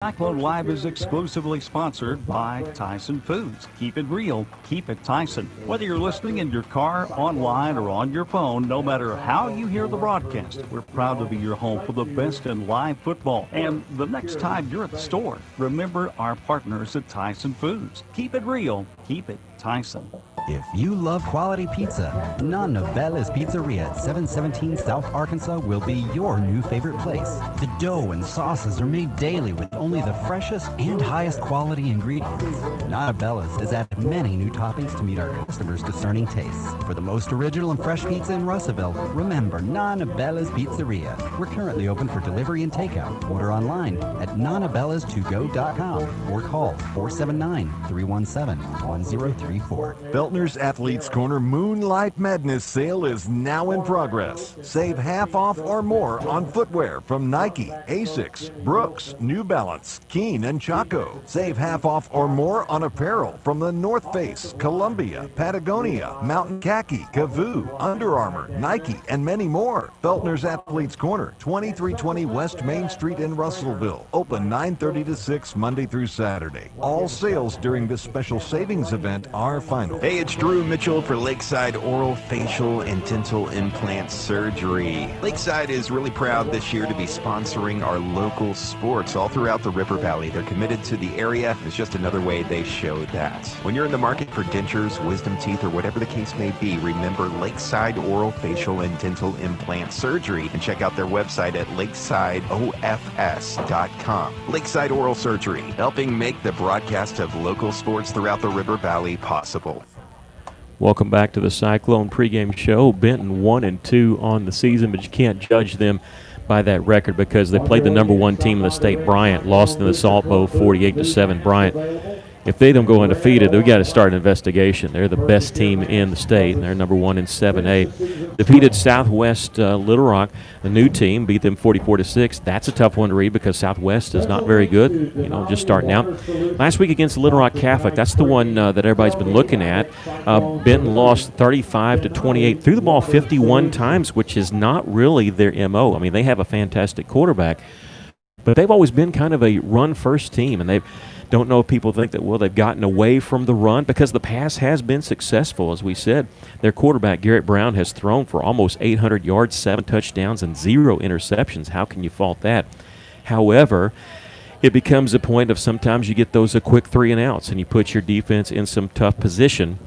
Cyclone Live is exclusively sponsored by Tyson Foods. Keep it real, keep it Tyson. Whether you're listening in your car, online, or on your phone, no matter how you hear the broadcast, we're proud to be your home for the best in live football. And the next time you're at the store, remember our partners at Tyson Foods. Keep it real, keep it Tyson. If you love quality pizza, Nonna Bella's Pizzeria at 717 South Arkansas will be your new favorite place. The dough and sauces are made daily with only the freshest and highest quality ingredients. Nonna Bella's has added many new toppings to meet our customers' discerning tastes. For the most original and fresh pizza in Russellville, remember Nonna Bella's Pizzeria. We're currently open for delivery and takeout. Order online at nonnabellas2go.com or call 479-317-1034. Feltner's Athletes Corner Moonlight Madness sale is now in progress. Save half off or more on footwear from Nike, Asics, Brooks, New Balance, Keen, and Chaco. Save half off or more on apparel from the North Face, Columbia, Patagonia, Mountain Khaki, Kavoo, Under Armour, Nike, and many more. Feltner's Athletes Corner, 2320 West Main Street in Russellville. Open 9:30 to 6 Monday through Saturday. All sales during this special savings event are final. Hey, it's Drew Mitchell for Lakeside Oral, Facial, and Dental Implant Surgery. Lakeside is really proud this year to be sponsoring our local sports all throughout the River Valley. They're committed to the area. It's just another way they show that. When you're in the market for dentures, wisdom teeth, or whatever the case may be, remember Lakeside Oral, Facial, and Dental Implant Surgery, and check out their website at lakesideofs.com. Lakeside Oral Surgery, helping make the broadcast of local sports throughout the River Valley possible. Welcome back to the Cyclone pregame show. Benton 1-2 on the season, but you can't judge them by that record because they played the number one team in the state, Bryant, lost in the Salt Bowl 48-7. Bryant, if they don't go undefeated, they've got to start an investigation. They're the best team in the state, and they're number one in 7A. Defeated Southwest Little Rock, the new team, beat them 44-6. That's a tough one to read because Southwest is not very good, just starting out. Last week against Little Rock Catholic, that's the one that everybody's been looking at. Benton lost 35-28, threw the ball 51 times, which is not really their MO. I mean, they have a fantastic quarterback, but they've always been kind of a run-first team, and don't know if people think that, they've gotten away from the run because the pass has been successful. As we said, their quarterback, Garrett Brown, has thrown for almost 800 yards, 7 touchdowns, and 0 interceptions. How can you fault that? However, it becomes a point of sometimes you get those quick 3-and-outs, and you put your defense in some tough position.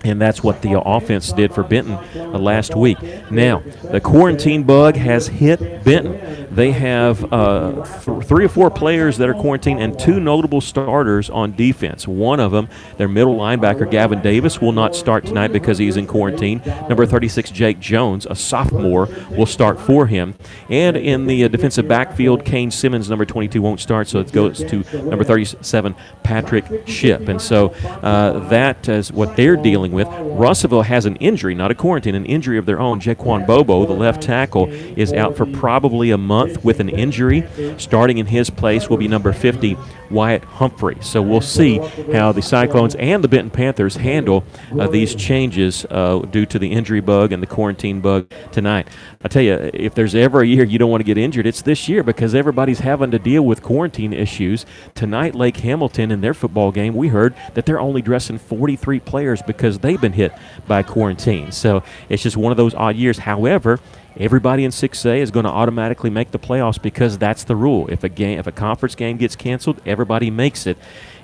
And that's what the offense did for Benton last week. Now, the quarantine bug has hit Benton. They have 3 or 4 players that are quarantined and 2 notable starters on defense. One of them, their middle linebacker, Gavin Davis, will not start tonight because he's in quarantine. Number 36, Jake Jones, a sophomore, will start for him. And in the defensive backfield, Kane Simmons, number 22, won't start, so it goes to number 37, Patrick Shipp. And so that is what they're dealing with. Russellville has an injury, not a quarantine, an injury of their own. Jaquan Bobo, the left tackle, is out for probably a month with an injury. Starting in his place will be number 50, Wyatt Humphrey. So we'll see how the Cyclones and the Benton Panthers handle these changes due to the injury bug and the quarantine bug tonight. I tell you, if there's ever a year you don't want to get injured, it's this year because everybody's having to deal with quarantine issues. Tonight, Lake Hamilton, in their football game, we heard that they're only dressing 43 players because they've been hit by quarantine. So it's just one of those odd years. However, everybody in 6A is going to automatically make the playoffs because that's the rule. If a conference game gets canceled, everybody makes it.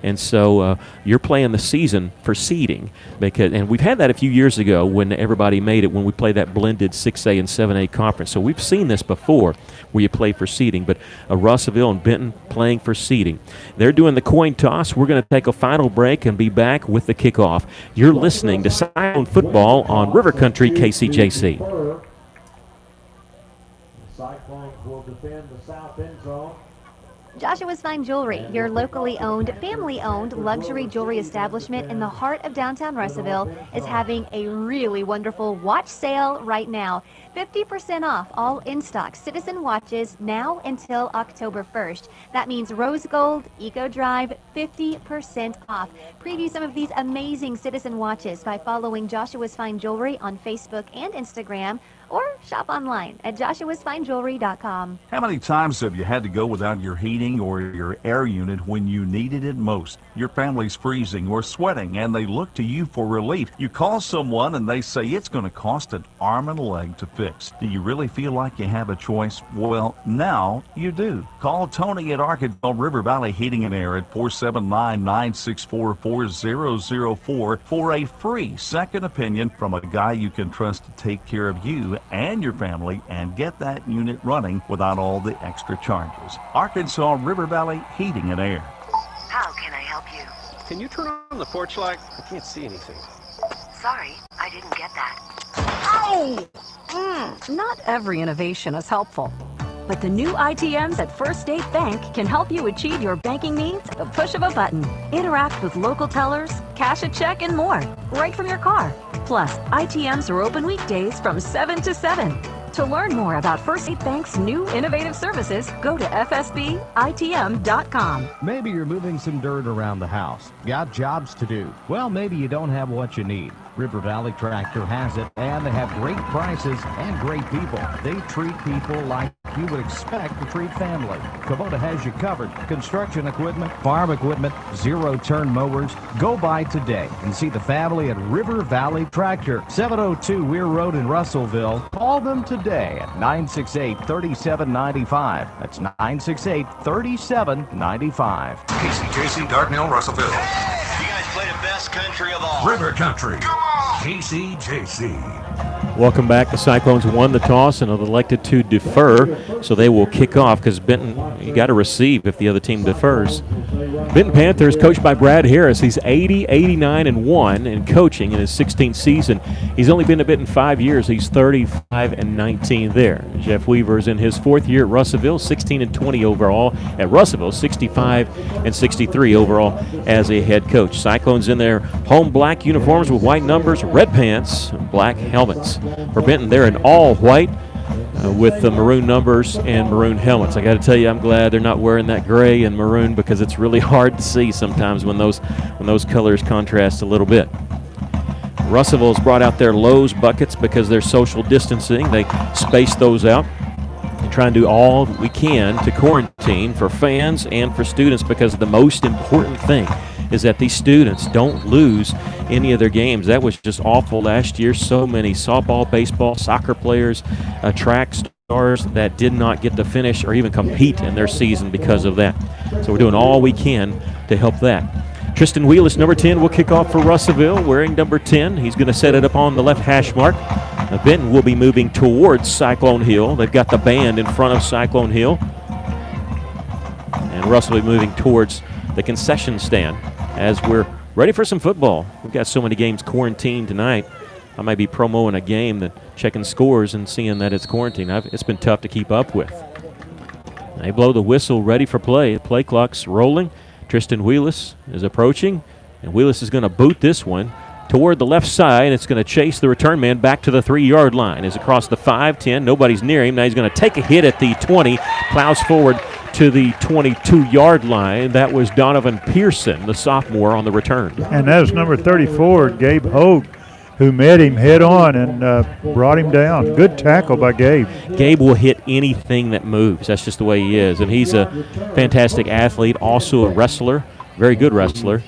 And so you're playing the season for seeding. And we've had that a few years ago when everybody made it, when we played that blended 6A and 7A conference. So we've seen this before where you play for seeding. But Russellville and Benton playing for seeding. They're doing the coin toss. We're going to take a final break and be back with the kickoff. You're listening to Cyclone Football on River Country KCJC. Cyclones will defend the south end zone. Joshua's Fine Jewelry, your locally owned, family-owned luxury jewelry establishment in the heart of downtown Russellville, is having a really wonderful watch sale right now. 50% off all in-stock Citizen watches now until October 1st. That means Rose Gold, Eco Drive, 50% off. Preview some of these amazing Citizen watches by following Joshua's Fine Jewelry on Facebook and Instagram, or shop online at joshuasfinejewelry.com. How many times have you had to go without your heating or your air unit when you needed it most? Your family's freezing or sweating and they look to you for relief. You call someone and they say it's going to cost an arm and a leg to fix. Do you really feel like you have a choice? Well, now you do. Call Tony at Arkansas River Valley Heating and Air at 479-964-4004 for a free second opinion from a guy you can trust to take care of you and your family and get that unit running without all the extra charges. Arkansas River Valley Heating and Air. How can I help you? Can you turn on the porch light? I can't see anything. Sorry, I didn't get that. Ow! Not every innovation is helpful, but the new ITMs at First State Bank can help you achieve your banking needs at the push of a button. Interact with local tellers, cash a check, and more, right from your car. Plus, ITMs are open weekdays from 7 to 7. To learn more about First State Bank's new innovative services, go to fsbitm.com. Maybe you're moving some dirt around the house. Got jobs to do. Well, maybe you don't have what you need. River Valley Tractor has it, and they have great prices and great people. They treat people like you would expect to treat family. Kubota has you covered. Construction equipment, farm equipment, zero-turn mowers. Go by today and see the family at River Valley Tractor, 702 Weir Road in Russellville. Call them today at 968-3795. That's 968-3795. KCJC, Dardanelle, Russellville. You guys play the best country of all. River Country. KCJC. Welcome back. The Cyclones won the toss and have elected to defer, so they will kick off because Benton, you got to receive if the other team defers. Benton Panthers, coached by Brad Harris. He's 80, 89-1 in coaching in his 16th season. He's only been to Benton 5 years. He's 35-19 there. Jeff Weaver's in his 4th year at Russellville, 16-20 overall at Russellville, 65-63 overall as a head coach. Cyclones in their home black uniforms with white numbers, red pants, and black helmets. For Benton, they're in all white with the maroon numbers and maroon helmets. I got to tell you, I'm glad they're not wearing that gray and maroon because it's really hard to see sometimes when those colors contrast a little bit. Russellville's brought out their Lowe's buckets because they're social distancing. They space those out and try and do all we can to quarantine for fans and for students because the most important thing is that these students don't lose any of their games. That was just awful last year. So many softball, baseball, soccer players, track stars that did not get to finish or even compete in their season because of that. So we're doing all we can to help that. Tristan Wheelis, number 10, will kick off for Russellville, wearing number 10. He's going to set it up on the left hash mark. Benton will be moving towards Cyclone Hill. They've got the band in front of Cyclone Hill. And Russell will be moving towards the concession stand as we're ready for some football. We've got so many games quarantined tonight. I might be promoting a game, that checking scores and seeing that it's quarantined. It's been tough to keep up with. They blow the whistle, ready for play. The play clock's rolling. Tristan Wheelis is approaching, and Wheelis is going to boot this one toward the left side. It's going to chase the return man back to the 3-yard line. Is across the 5-10. Nobody's near him. Now he's going to take a hit at the 20, plows forward to the 22-yard line. That was Donovan Pearson, the sophomore, on the return. And that was number 34, Gabe Hogue, who met him head on and brought him down. Good tackle by Gabe. Gabe will hit anything that moves. That's just the way he is. And he's a fantastic athlete, also a wrestler, very good wrestler.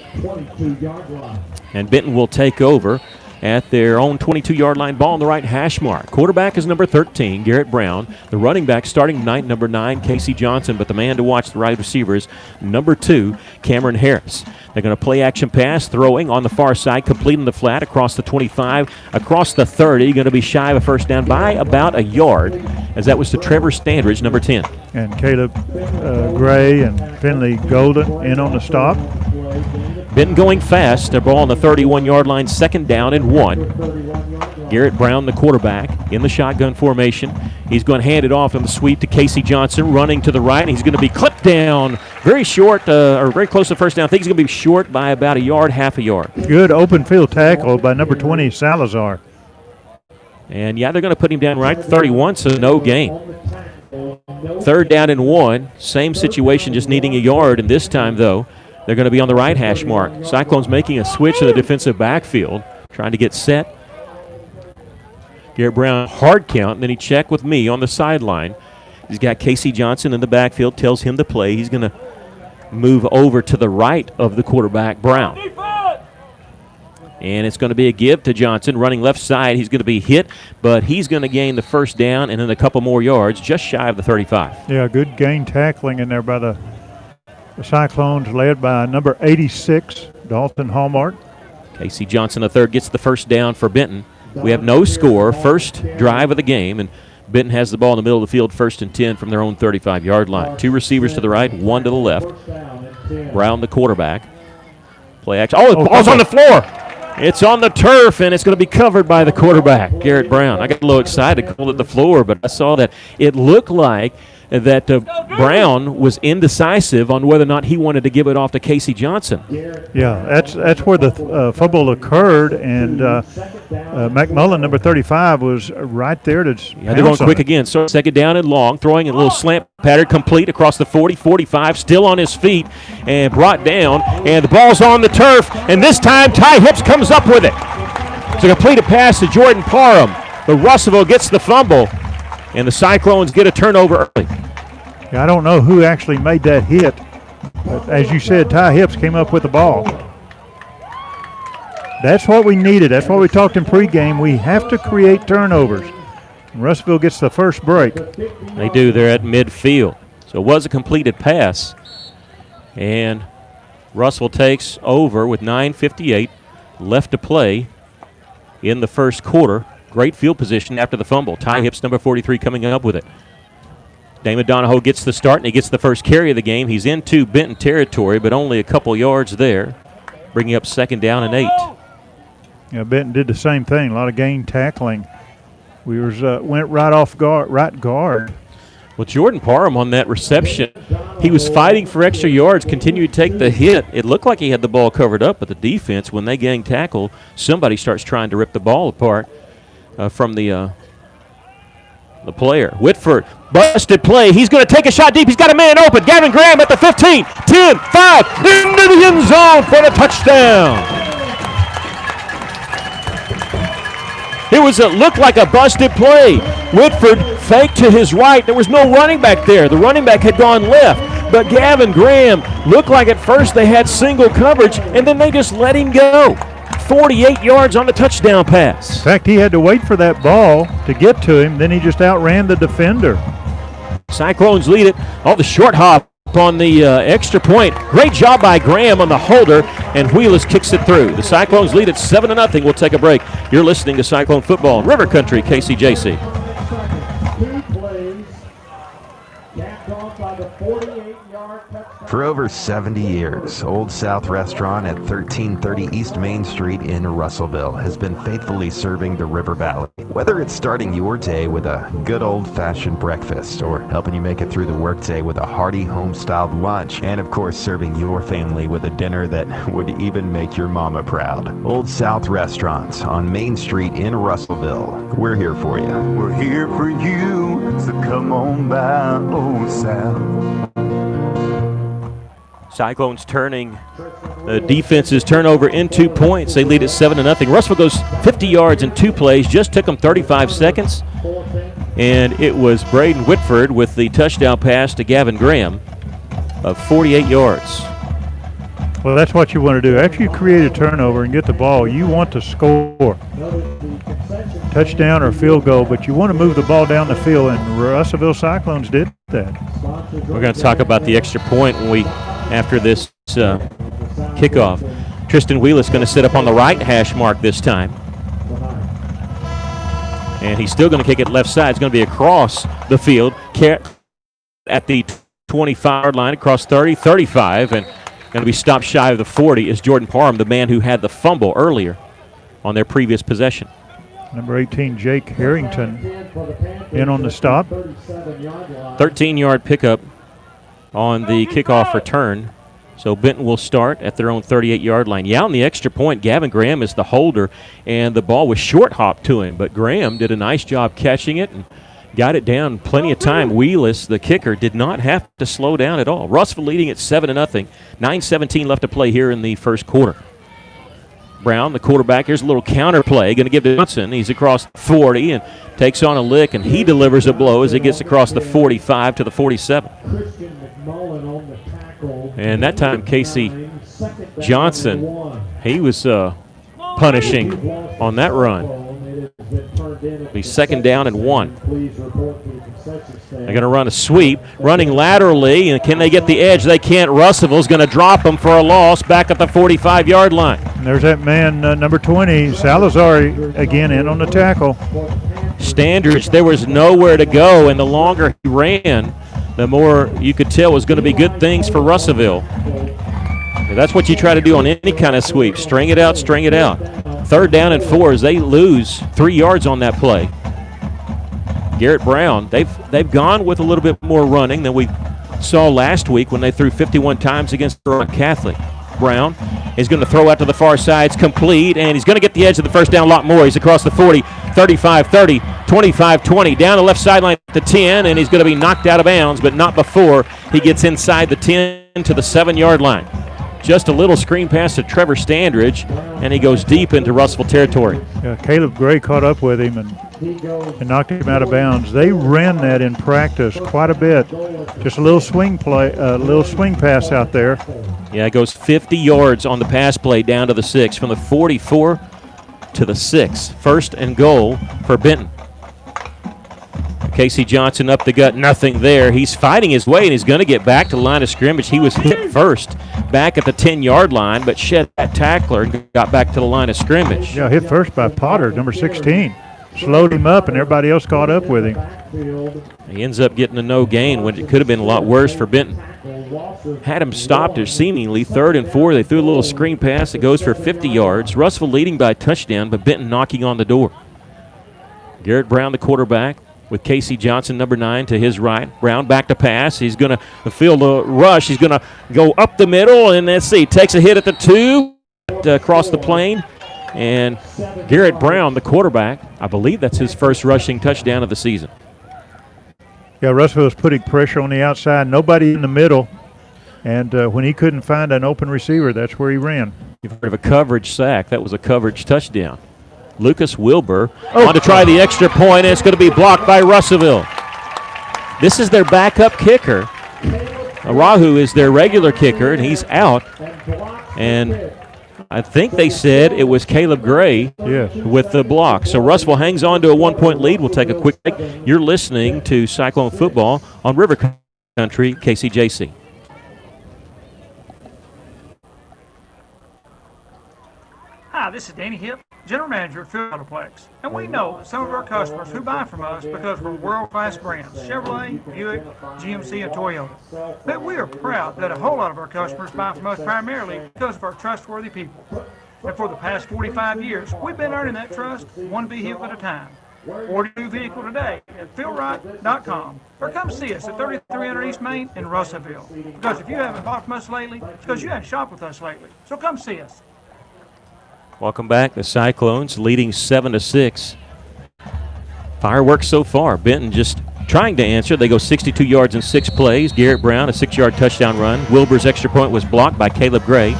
And Benton will take over at their own 22-yard line, ball on the right hash mark. Quarterback is number 13, Garrett Brown. The running back starting tonight, number 9, Casey Johnson. But the man to watch, the wide receiver, is number 2, Cameron Harris. They're going to play action pass, throwing on the far side, completing the flat across the 25, across the 30. Going to be shy of a first down by about a yard, as that was to Trevor Standridge, number 10. And Caleb Gray and Finley Golden in on the stop. Benton going fast. Their ball on the 31-yard line, second down and 1. Garrett Brown, the quarterback, in the shotgun formation. He's going to hand it off in the sweep to Casey Johnson, running to the right. And he's going to be clipped down very short, or very close to first down. I think he's going to be short by about a yard, half a yard. Good open field tackle by number 20, Salazar. And, yeah, they're going to put him down right 31, so no gain. Third down and 1. Same situation, just needing a yard. And this time, though, they're going to be on the right hash mark. Cyclones making a switch to the defensive backfield, trying to get set. Garrett Brown, hard count, and then he checked with me on the sideline. He's got Casey Johnson in the backfield, tells him to play. He's going to move over to the right of the quarterback, Brown. And it's going to be a give to Johnson, running left side. He's going to be hit, but he's going to gain the first down and then a couple more yards, just shy of the 35. Yeah, good gain tackling in there by the Cyclones, led by number 86, Dalton Hallmark. Casey Johnson, the third, gets the first down for Benton. We have no score, first drive of the game, and Benton has the ball in the middle of the field, 1st and 10 from their own 35-yard line. 2 receivers to the right, 1 to the left. Brown, the quarterback. Play action. Oh, the ball's on the floor. It's on the turf, and it's going to be covered by the quarterback, Garrett Brown. I got a little excited, called it the floor, but I saw that it looked like that Brown was indecisive on whether or not he wanted to give it off to Casey Johnson. Yeah, that's where the fumble occurred, and McMullen, number 35, was right there to they're going quick again. So 2nd down and long, throwing a little slant pattern, complete across the 40, 45, still on his feet, and brought down, and the ball's on the turf, and this time Ty Hips comes up with it. It's a completed pass to Jordan Parham, but Russellville gets the fumble, and the Cyclones get a turnover early. Yeah, I don't know who actually made that hit, but as you said, Ty Hips came up with the ball. That's what we needed. That's what we talked in pregame. We have to create turnovers. And Russellville gets the first break. They do. They're at midfield. So it was a completed pass, and Russell takes over with 9:58 left to play in the first quarter. Great field position after the fumble. Ty Hips, number 43, coming up with it. Damon Donahoe gets the start, and he gets the first carry of the game. He's into Benton territory, but only a couple yards there, bringing up 2nd down and 8. Yeah, Benton did the same thing. A lot of gain tackling. We went right off guard, right guard. Well, Jordan Parham on that reception, he was fighting for extra yards, continued to take the hit. It looked like he had the ball covered up, but the defense, when they gang tackle, somebody starts trying to rip the ball apart from the player. Whitford, busted play. He's going to take a shot deep. He's got a man open. Gavin Graham at the 15, 10, 5, into the end zone for the touchdown. It looked like a busted play. Whitford faked to his right. There was no running back there. The running back had gone left. But Gavin Graham looked like at first they had single coverage, and then they just let him go. 48 yards on the touchdown pass. In fact, he had to wait for that ball to get to him. Then he just outran the defender. Cyclones lead it. Oh, the short hop on the extra point. Great job by Graham on the holder, and Wheelis kicks it through. The Cyclones lead it 7-0. We'll take a break. You're listening to Cyclone Football, River Country, KCJC. 2 plays, capped off by the 48-yard touchdown. For over 70 years, Old South Restaurant at 1330 East Main Street in Russellville has been faithfully serving the River Valley. Whether it's starting your day with a good old-fashioned breakfast or helping you make it through the workday with a hearty home-styled lunch, and of course serving your family with a dinner that would even make your mama proud. Old South Restaurant on Main Street in Russellville. We're here for you. We're here for you, so come on by Old South. Cyclones turning the defense's turnover into points. They lead at 7-0. Russellville goes 50 yards in 2 plays. Just took them 35 seconds. And it was Braden Whitford with the touchdown pass to Gavin Graham of 48 yards. Well, that's what you want to do. After you create a turnover and get the ball, you want to score. Touchdown or field goal, but you want to move the ball down the field, and Russellville Cyclones did that. We're going to talk about the extra point after this kickoff. Tristan Wheelis going to sit up on the right hash mark this time. And he's still going to kick it left side. It's going to be across the field at the 25-yard line, across 30, 35, and going to be stopped shy of the 40 is Jordan Parham, the man who had the fumble earlier on their previous possession. Number 18, Jake Harrington, in on the stop. 13-yard pickup on the kickoff return. So Benton will start at their own 38-yard line. Yeah, on the extra point, Gavin Graham is the holder, and the ball was short hop to him. But Graham did a nice job catching it and got it down plenty of time. Wheelis, the kicker, did not have to slow down at all. Russellville leading at 7-0. 9:17 left to play here in the first quarter. Brown, the quarterback. Here's a little counter play. Going to give to Johnson. He's across the 40 and takes on a lick, and he delivers a blow as he gets across the 45 to the 47. And that time, Casey Johnson, he was punishing on that run. Be 2nd down and 1. They're going to run a sweep, running laterally, and can they get the edge? They can't. Russellville's going to drop them for a loss back at the 45-yard line. And there's that man, number 20, Salazar, again in on the tackle. Standridge, there was nowhere to go, and the longer he ran, the more you could tell was going to be good things for Russellville. That's what you try to do on any kind of sweep. String it out, string it out. 3rd down and 4 as they lose 3 yards on that play. Garrett Brown, they've gone with a little bit more running than we saw last week when they threw 51 times against Rock Catholic. Brown is going to throw out to the far side. It's complete, and he's going to get the edge of the first down a lot more. He's across the 40, 35-30, 25-20, down the left sideline at the 10, and he's going to be knocked out of bounds, but not before he gets inside the 10 to the 7-yard line. Just a little screen pass to Trevor Standridge, and he goes deep into Russellville territory. Yeah, Caleb Gray caught up with him and knocked him out of bounds. They ran that in practice quite a bit. Just a little swing play, a little swing pass out there. Yeah, it goes 50 yards on the pass play down to the 6, from the 44 to the 6. 1st and goal for Benton. Casey Johnson up the gut, nothing there. He's fighting his way, and he's going to get back to the line of scrimmage. He was hit first back at the 10-yard line, but shed that tackler and got back to the line of scrimmage. Yeah, hit first by Potter, number 16. Slowed him up, and everybody else caught up with him. He ends up getting a no gain when it could have been a lot worse for Benton. Had him stopped at seemingly 3rd and 4. They threw a little screen pass that goes for 50 yards. Russellville leading by a touchdown, but Benton knocking on the door. Garrett Brown, the quarterback, with Casey Johnson, number 9, to his right. Brown back to pass. He's going to field a rush. He's going to go up the middle, and let's see, takes a hit at the 2, across the plane. And Garrett Brown, the quarterback, I believe that's his first rushing touchdown of the season. Yeah, Russellville was putting pressure on the outside. Nobody in the middle. And when he couldn't find an open receiver, that's where he ran. You've heard of a coverage sack. That was a coverage touchdown. Lucas Wilbur on to try the extra point, and it's going to be blocked by Russellville. This is their backup kicker. Arahu is their regular kicker, and he's out. And I think they said it was Caleb Gray with the block. So Russellville hangs on to a 1-point lead. We'll take a quick break. You're listening to Cyclone Football on River Country, KCJC. Hi, this is Danny Hipp, General Manager at Field Autoplex. And we know that some of our customers who buy from us because we're world-class brands, Chevrolet, Buick, GMC, and Toyota. But we are proud that a whole lot of our customers buy from us primarily because of our trustworthy people. And for the past 45 years, we've been earning that trust one vehicle at a time. Order your vehicle today at feelright.com or come see us at 3300 East Main in Russellville. Because if you haven't bought from us lately, it's because you haven't shopped with us lately. So come see us. Welcome back. The Cyclones leading 7-6. Fireworks so far. Benton just trying to answer. They go 62 yards in 6 plays. Garrett Brown, a 6-yard touchdown run. Wilbur's extra point was blocked by Caleb Gray.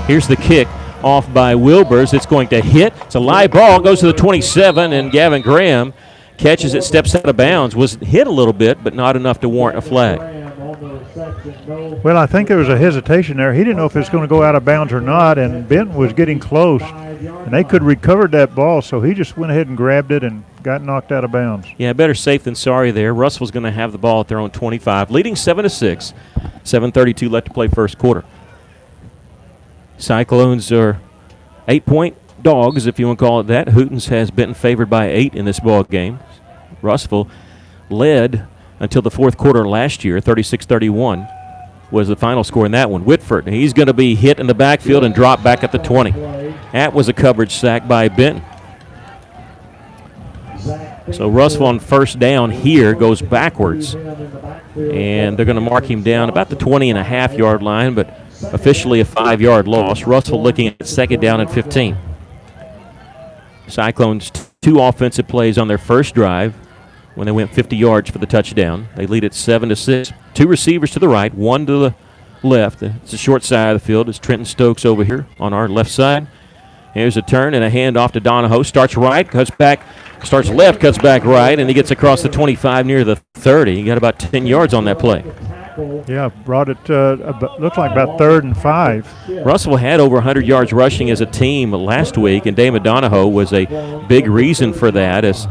Here's the kick off by Wilbur's. It's going to hit. It's a live ball. Goes to the 27, and Gavin Graham catches it, steps out of bounds. Was hit a little bit, but not enough to warrant a flag. Well, I think there was a hesitation there. He didn't know if it was going to go out of bounds or not, and Benton was getting close, and they could have recovered that ball, so he just went ahead and grabbed it and got knocked out of bounds. Yeah, better safe than sorry there. Russell's going to have the ball at their own 25, leading 7-6. 7:32 left to play first quarter. Cyclones are 8-point dogs, if you want to call it that. Hootens has Benton favored by 8 in this ball game. Russellville led until the fourth quarter last year. 36-31 was the final score in that one. Whitford, he's going to be hit in the backfield and drop back at the 20. That was a coverage sack by Benton. So Russellville on first down here goes backwards, and they're going to mark him down about the 20.5-yard line, but officially a 5-yard loss. Russellville looking at second down and 15. Cyclones 2 offensive plays on their first drive when they went 50 yards for the touchdown. They lead at 7-6. 2 receivers to the right, 1 to the left. It's the short side of the field. It's Trenton Stokes over here on our left side. Here's a turn and a handoff to Donahoe. Starts right, cuts back, starts left, cuts back right, and he gets across the 25 near the 30. He got about 10 yards on that play. Yeah, brought it, looked like about 3rd and 5. Russell had over 100 yards rushing as a team last week, and Damon Donahoe was a big reason for that, as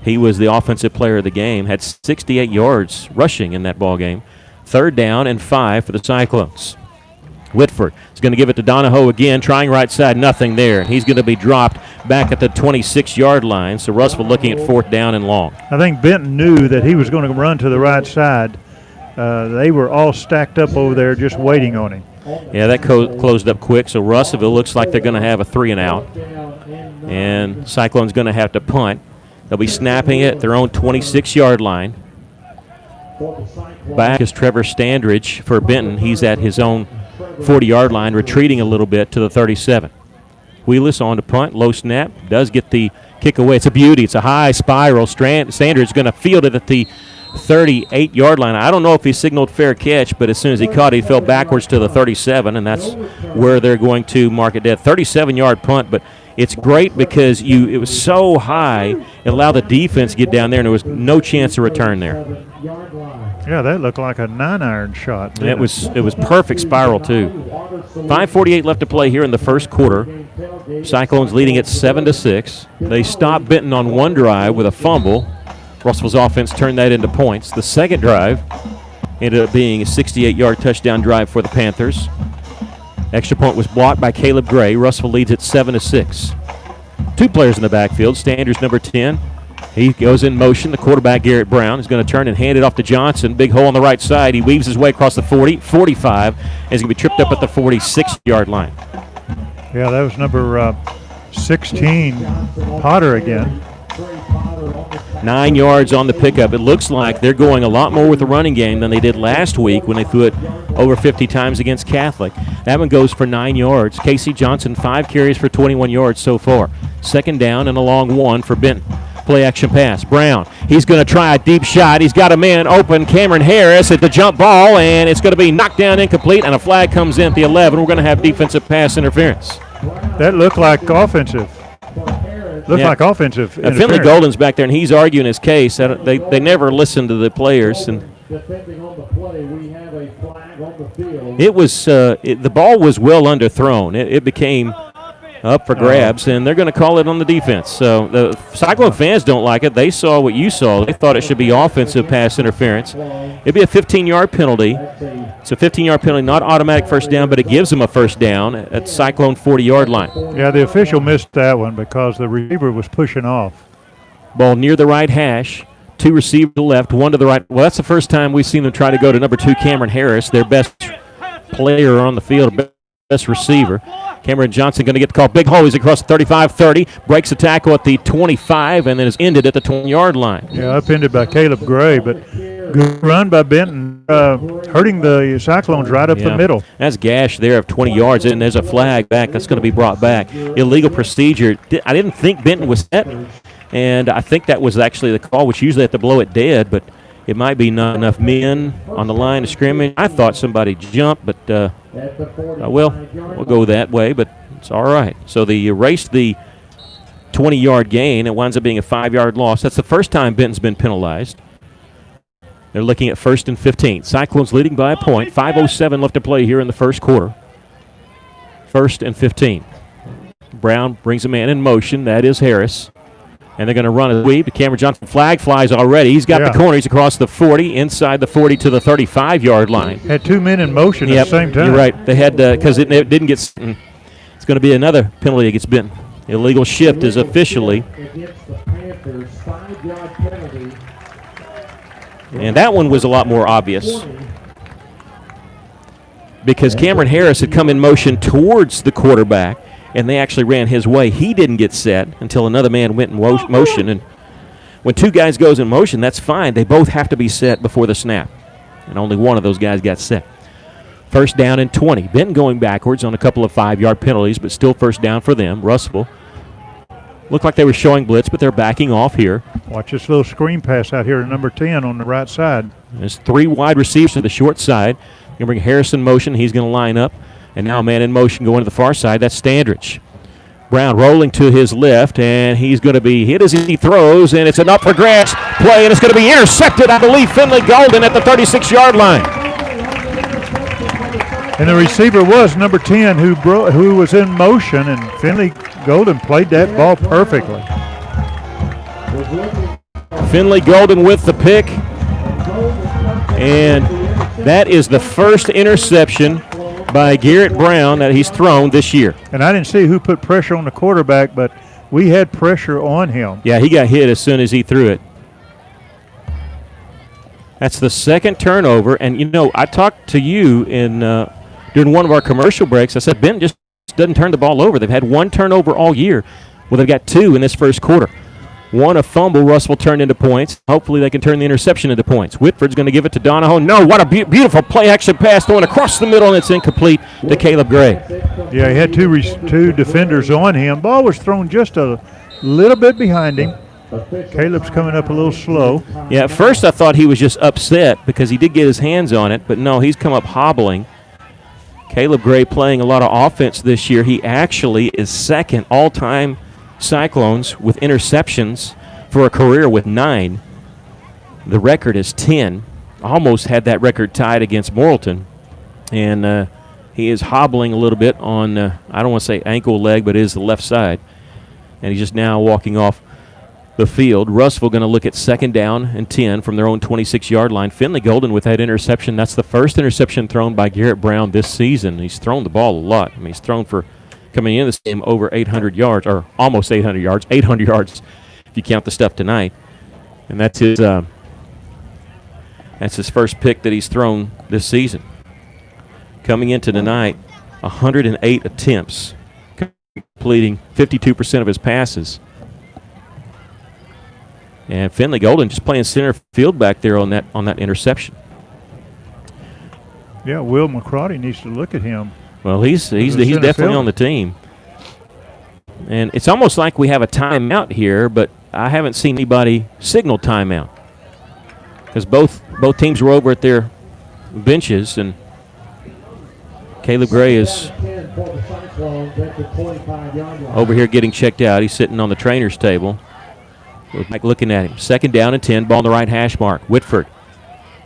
he was the offensive player of the game, had 68 yards rushing in that ball game. 3rd down and 5 for the Cyclones. Whitford is going to give it to Donahoe again, trying right side, nothing there. He's going to be dropped back at the 26-yard line, so Russell looking at 4th down and long. I think Benton knew that he was going to run to the right side. They were all stacked up over there just waiting on him. Yeah, that closed up quick, so Russellville looks like they're going to have a 3-and-out. And Cyclone's going to have to punt. They'll be snapping it at their own 26-yard line. Back is Trevor Standridge for Benton. He's at his own 40-yard line, retreating a little bit to the 37. Wheelis on to punt, low snap, does get the kick away. It's a beauty. It's a high spiral. Standridge is going to field it at the 38-yard line. I don't know if he signaled fair catch, but as soon as he caught it, he fell backwards to the 37, and that's where they're going to mark it dead. 37-yard punt, but it's great because it was so high, it allowed the defense to get down there, and there was no chance of return there. Yeah, that looked like a 9-iron shot. It was perfect spiral, too. 5:48 left to play here in the first quarter. Cyclones leading at 7-6. They stopped Benton on one drive with a fumble. Russell's offense turned that into points. The second drive ended up being a 68-yard touchdown drive for the Panthers. Extra point was blocked by Caleb Gray. Russell leads at 7-6. 2 players in the backfield. Standers number 10. He goes in motion. The quarterback, Garrett Brown, is going to turn and hand it off to Johnson. Big hole on the right side. He weaves his way across the 40, 45, and he's going to be tripped up at the 46-yard line. Yeah, that was number 16, Potter again. 9 yards on the pickup. It looks like they're going a lot more with the running game than they did last week when they threw it over 50 times against Catholic. That one goes for 9 yards. Casey Johnson, 5 carries for 21 yards so far. 2nd down and a long one for Benton. Play action pass. Brown. He's going to try a deep shot. He's got a man open. Cameron Harris at the jump ball, and it's going to be knocked down incomplete, and a flag comes in at the 11. We're going to have defensive pass interference. That looked like offensive. Like offensive interference. Finley Golden's back there, and he's arguing his case. They never listen to the players. And it was the ball was well underthrown. It became up for grabs, and they're going to call it on the defense. So the Cyclone fans don't like it. They saw what you saw. They thought it should be offensive pass interference. It'd be a 15-yard penalty. It's a 15-yard penalty, not automatic first down, but it gives them a first down at Cyclone 40-yard line. Yeah, the official missed that one because the receiver was pushing off. Ball near the right hash. 2 receivers to the left, 1 to the right. Well, that's the first time we've seen them try to go to number 2, Cameron Harris, their best player on the field, best receiver. Cameron Johnson going to get the call. Big hole. He's across the 35-30. Breaks the tackle at the 25 and then is ended at the 20-yard line. Yeah, upended by Caleb Gray, but good run by Benton, hurting the Cyclones right up the middle. That's gash there of 20 yards, and there's a flag back that's going to be brought back. Illegal procedure. I didn't think Benton was set, and I think that was actually the call, which usually have to blow it dead, but it might be not enough men on the line of scrimmage. I thought somebody jumped, but we'll go that way, but it's all right. So they erased the 20-yard gain. It winds up being a 5-yard loss. That's the first time Benton's been penalized. They're looking at 1st and 15. Cyclones leading by a point. 5:07 left to play here in the first quarter. 1st and 15. Brown brings a man in motion. That is Harris. And they're going to run a sweep to Cameron Johnson. Flag flies already. He's got the corner. He's across the 40, inside the 40 to the 35-yard line. Had 2 men in motion at the same time. You're right. They had because it didn't get. It's going to be another penalty against Benton. Illegal shift is officially. And that one was a lot more obvious because Cameron Harris had come in motion towards the quarterback, and they actually ran his way. He didn't get set until another man went in motion. And when 2 guys goes in motion, that's fine. They both have to be set before the snap, and only one of those guys got set. 1st down and 20. Benton going backwards on a couple of 5-yard penalties, but still 1st down for them. Russell looked like they were showing blitz, but they're backing off here. Watch this little screen pass out here to number 10 on the right side. There's 3 wide receivers to the short side. Going to bring Harris in motion. He's going to line up. And now a man in motion going to the far side. That's Standridge. Brown rolling to his left, and he's going to be hit as he throws, and it's an up for grabs play, and it's going to be intercepted, I believe, Finley Golden at the 36-yard line. And the receiver was number 10 who was in motion, and Finley Golden played that ball perfectly. Finley Golden with the pick, and that is the first interception by Garrett Brown that he's thrown this year. And I didn't see who put pressure on the quarterback, but we had pressure on him. Yeah, he got hit as soon as he threw it. That's the second turnover, and I talked to you in during one of our commercial breaks. I said Ben just doesn't turn the ball over. They've had one turnover all year. Well, they've got two in this first quarter. One, a fumble, Russell turned into points. Hopefully they can turn the interception into points. Whitford's going to give it to Donahoe. No, what a beautiful play-action pass going across the middle, and it's incomplete to Caleb Gray. Yeah, he had two defenders on him. Ball was thrown just a little bit behind him. Caleb's coming up a little slow. Yeah, at first I thought he was just upset because he did get his hands on it, but no, he's come up hobbling. Caleb Gray playing a lot of offense this year. He actually is second all-time Cyclones with interceptions for a career with 9. The record is 10. Almost had that record tied against Morrilton. And he is hobbling a little bit on, I don't want to say ankle leg, but it is the left side. And he's just now walking off the field. Russell going to look at 2nd down and 10 from their own 26-yard line. Finley Golden with that interception. That's the first interception thrown by Garrett Brown this season. He's thrown the ball a lot. I mean, he's thrown for, coming in this game, over 800 yards, or almost 800 yards, 800 yards if you count the stuff tonight. And that's his first pick that he's thrown this season. Coming into tonight, 108 attempts, completing 52% of his passes. And Finley Golden just playing center field back there on that interception. Yeah, Will McCrawdy needs to look at him. Well, he's definitely on the team. And it's almost like we have a timeout here, but I haven't seen anybody signal timeout because both teams were over at their benches, and Caleb Gray is over here getting checked out. He's sitting on the trainer's table. Mike looking at him. 2nd down and 10, ball on the right hash mark. Whitford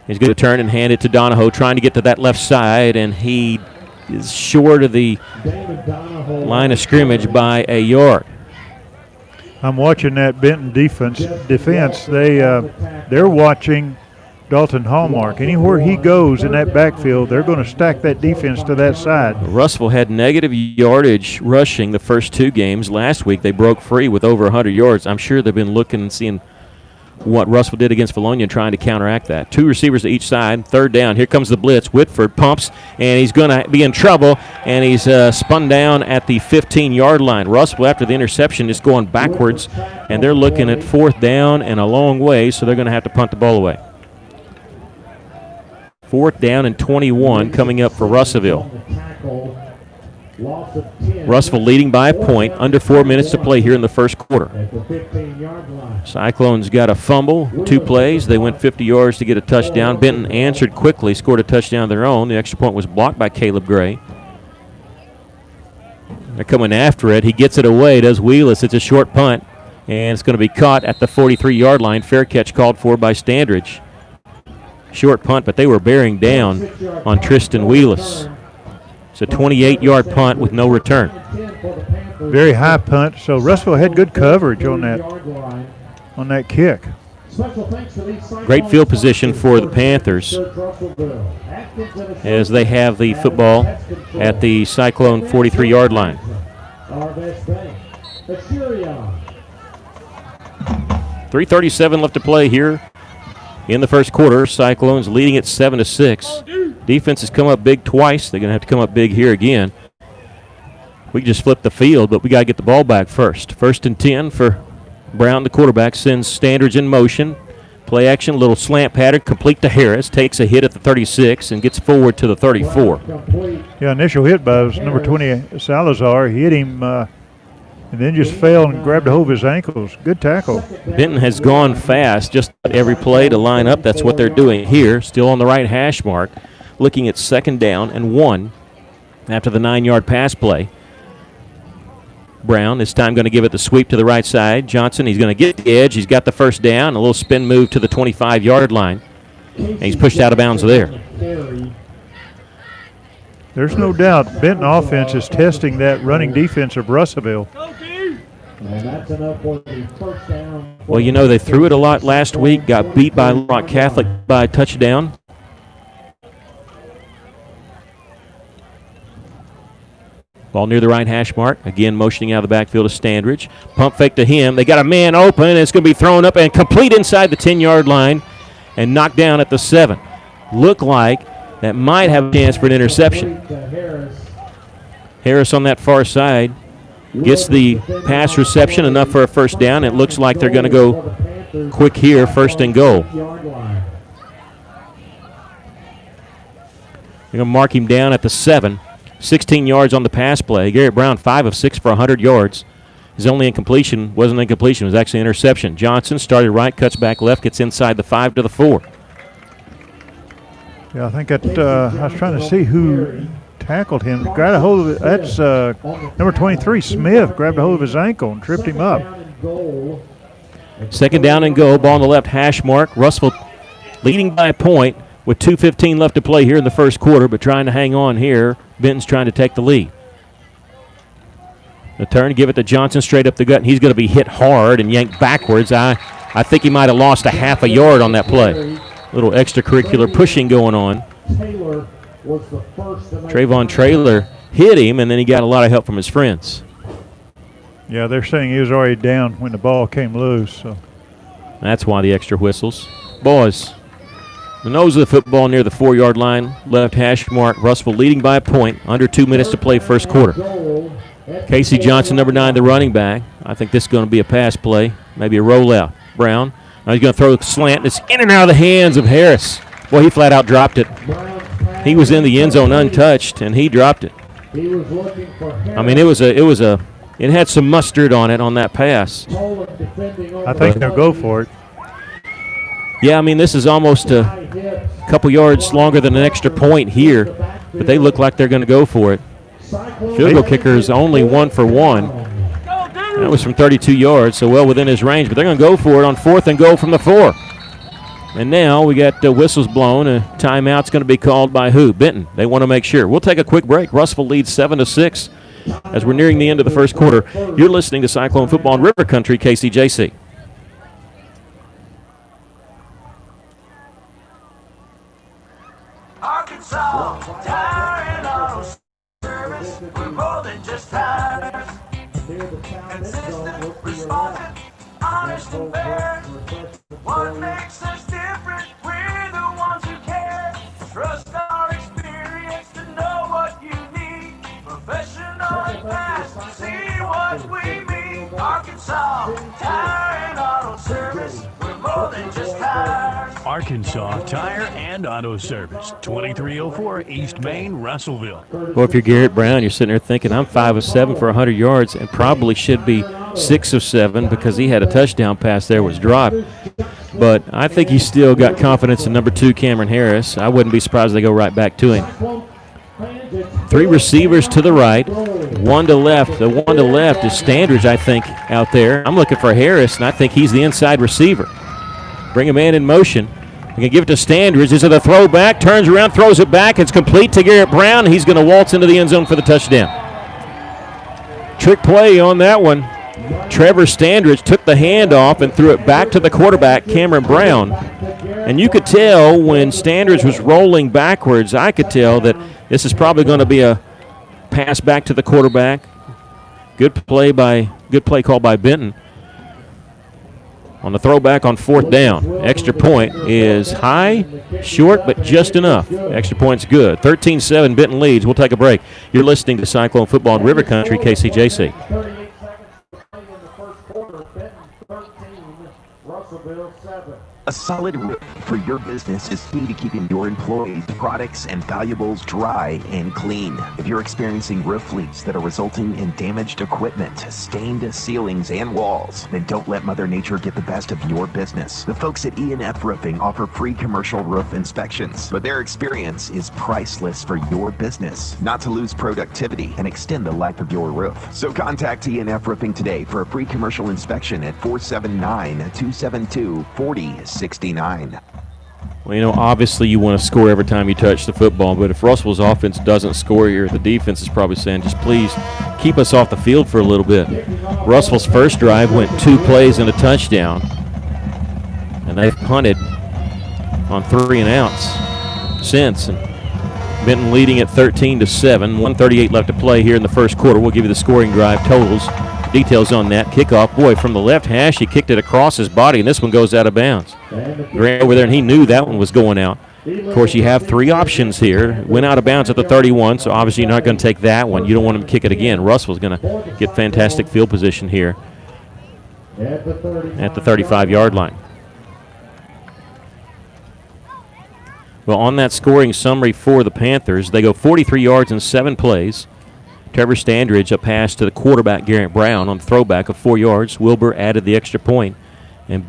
is going to turn and hand it to Donahoe, trying to get to that left side, and he is short of the line of scrimmage by a yard. I'm watching that Benton defense. They're watching Dalton Hallmark. Anywhere he goes in that backfield, they're going to stack that defense to that side. Russell had negative yardage rushing the first 2 games. Last week they broke free with over 100 yards. I'm sure they've been looking and seeing what Russell did against Bologna and trying to counteract that. 2 receivers to each side. 3rd down. Here comes the blitz. Whitford pumps, and he's going to be in trouble, and he's spun down at the 15-yard line. Russell, after the interception, is going backwards, and they're looking at 4th down and a long way, so they're going to have to punt the ball away. 4th down and 21 coming up for Russellville. Russellville leading by a point, under 4 minutes to play here in the first quarter. Cyclones got a fumble, 2 plays. They went 50 yards to get a touchdown. Benton answered quickly, scored a touchdown of their own. The extra point was blocked by Caleb Gray. They're coming after it. He gets it away, does Wheelis. It's a short punt, and it's going to be caught at the 43-yard line. Fair catch called for by Standridge. Short punt, but they were bearing down on Tristan Wheelis. It's a 28-yard punt with no return. Very high punt, so Russellville had good coverage on that kick. Great field position for the Panthers as they have the football at the Cyclone 43-yard line. 3:37 left to play here in the first quarter. Cyclones leading at 7-6. Defense has come up big twice. They're going to have to come up big here again. We can just flip the field, but we got to get the ball back first. 1st and 10 for Brown, the quarterback, sends Standards in motion. Play action, little slant pattern, complete to Harris. Takes a hit at the 36 and gets forward to the 34. Yeah, initial hit by number 20, Salazar. He hit him and then just fell and grabbed a hold of his ankles. Good tackle. Benton has gone fast just every play to line up. That's what they're doing here. Still on the right hash mark. Looking at 2nd down and 1 after the 9-yard pass play. Brown this time going to give it the sweep to the right side. Johnson, he's going to get the edge. He's got the first down. A little spin move to the 25-yard line. And he's pushed out of bounds there. There's no doubt Benton offense is testing that running defense of Russellville. Well, you know, they threw it a lot last week, got beat by Rock Catholic by a touchdown. Ball near the right hash mark. Again, motioning out of the backfield to Standridge. Pump fake to him. They got a man open. It's going to be thrown up and complete inside the 10-yard line and knocked down at the 7. Look like that might have a chance for an interception. Harris on that far side gets the pass reception, enough for a first down. It looks like they're going to go quick here, first and goal. They're going to mark him down at the 7. 16 yards on the pass play. Garrett Brown, 5 of 6 for 100 yards. His only incompletion wasn't incompletion, it was actually interception. Johnson started right, cuts back left, gets inside the 5 to the 4. Yeah, I think that I was trying to see who tackled him. Grabbed a hold of it. That's number 23, Smith, grabbed a hold of his ankle and tripped him up. Second down and goal. Ball on the left hash mark. Russell leading by a point with 2:15 left to play here in the first quarter, but trying to hang on here. Benton's trying to take the lead. The turn, give it to Johnson straight up the gut, and he's going to be hit hard and yanked backwards. I think he might have lost a half a yard on that play. Little extracurricular pushing going on. Trayvon Traylor hit him, and then he got a lot of help from his friends. Yeah, they're saying he was already down when the ball came loose. So that's why the extra whistles. Boys, the nose of the football near the 4-yard line, left hash mark. Russellville leading by a point, under 2 minutes to play first quarter. Casey Johnson, number 9, the running back. I think this is going to be a pass play, maybe a rollout. Brown, now he's going to throw a slant. It's in and out of the hands of Harris. Boy, he flat out dropped it. He was in the end zone untouched, and he dropped it. I mean, it had some mustard on it on that pass. I think they'll go for it. Yeah, I mean, this is almost a couple yards longer than an extra point here, but they look like they're going to go for it. Field goal kicker is only 1 for 1. That was from 32 yards, so well within his range, but they're going to go for it on 4th and goal from the 4. And now we got whistles blown. A timeout's going to be called by who? Benton. They want to make sure. We'll take a quick break. Russellville leads 7-6 as we're nearing the end of the first quarter. You're listening to Cyclone Football in River Country, KCJC. Arkansas Tire and Auto Service, we're more than just tires. Consistent, responsive, honest and fair. What makes us different? We're the ones who care. Trust our experience to know what you need. Professional and fast, see what we mean. Arkansas Tire and Auto Service, we're more than just tires. Arkansas Tire and Auto Service, 2304 East Main, Russellville. Well, if you're Garrett Brown, you're sitting there thinking, I'm 5 of 7 for 100 yards and probably should be 6 of 7 because he had a touchdown pass there was dropped. But I think he's still got confidence in number 2, Cameron Harris. I wouldn't be surprised if they go right back to him. 3 receivers to the right, 1 to left. The 1 to left is Standridge, I think, out there. I'm looking for Harris, and I think he's the inside receiver. Bring a man in motion. We can give it to Standridge. Is it a throwback? Turns around, throws it back. It's complete to Garrett Brown. He's going to waltz into the end zone for the touchdown. Trick play on that one. Trevor Standridge took the handoff and threw it back to the quarterback, Cameron Brown. And you could tell when Standridge was rolling backwards, I could tell that this is probably going to be a pass back to the quarterback. Good play call by Benton. On the throwback on 4th down. Extra point is high, short, but just enough. Extra point's good. 13-7, Benton leads. We'll take a break. You're listening to Cyclone Football in River Country, KCJC. 38 seconds to play in the first quarter. Benton 13, Russellville 7. A solid roof for your business is key to keeping your employees, products, and valuables dry and clean. If you're experiencing roof leaks that are resulting in damaged equipment, stained ceilings, and walls, then don't let Mother Nature get the best of your business. The folks at E&F Roofing offer free commercial roof inspections, but their experience is priceless for your business, not to lose productivity and extend the life of your roof. So contact E&F Roofing today for a free commercial inspection at 479-272-4069. Well, you know, obviously you want to score every time you touch the football, but if Russell's offense doesn't score here, the defense is probably saying, just please keep us off the field for a little bit. Russell's first drive went 2 plays and a touchdown, and they've punted on 3 and outs since. And Benton leading at 13-7, 1:38 left to play here in the first quarter. We'll give you the scoring drive totals. Details on that. Kickoff, boy, from the left hash, he kicked it across his body, and this one goes out of bounds. Grant over there, and he knew that one was going out. Of course, you have 3 options here. Went out of bounds at the 31, so obviously you're not going to take that one. You don't want him to kick it again. Russell's going to get fantastic field position here at the 35-yard line. Well, on that scoring summary for the Panthers, they go 43 yards in 7 plays. Trevor Standridge, a pass to the quarterback, Garrett Brown, on the throwback of 4 yards. Wilbur added the extra point, and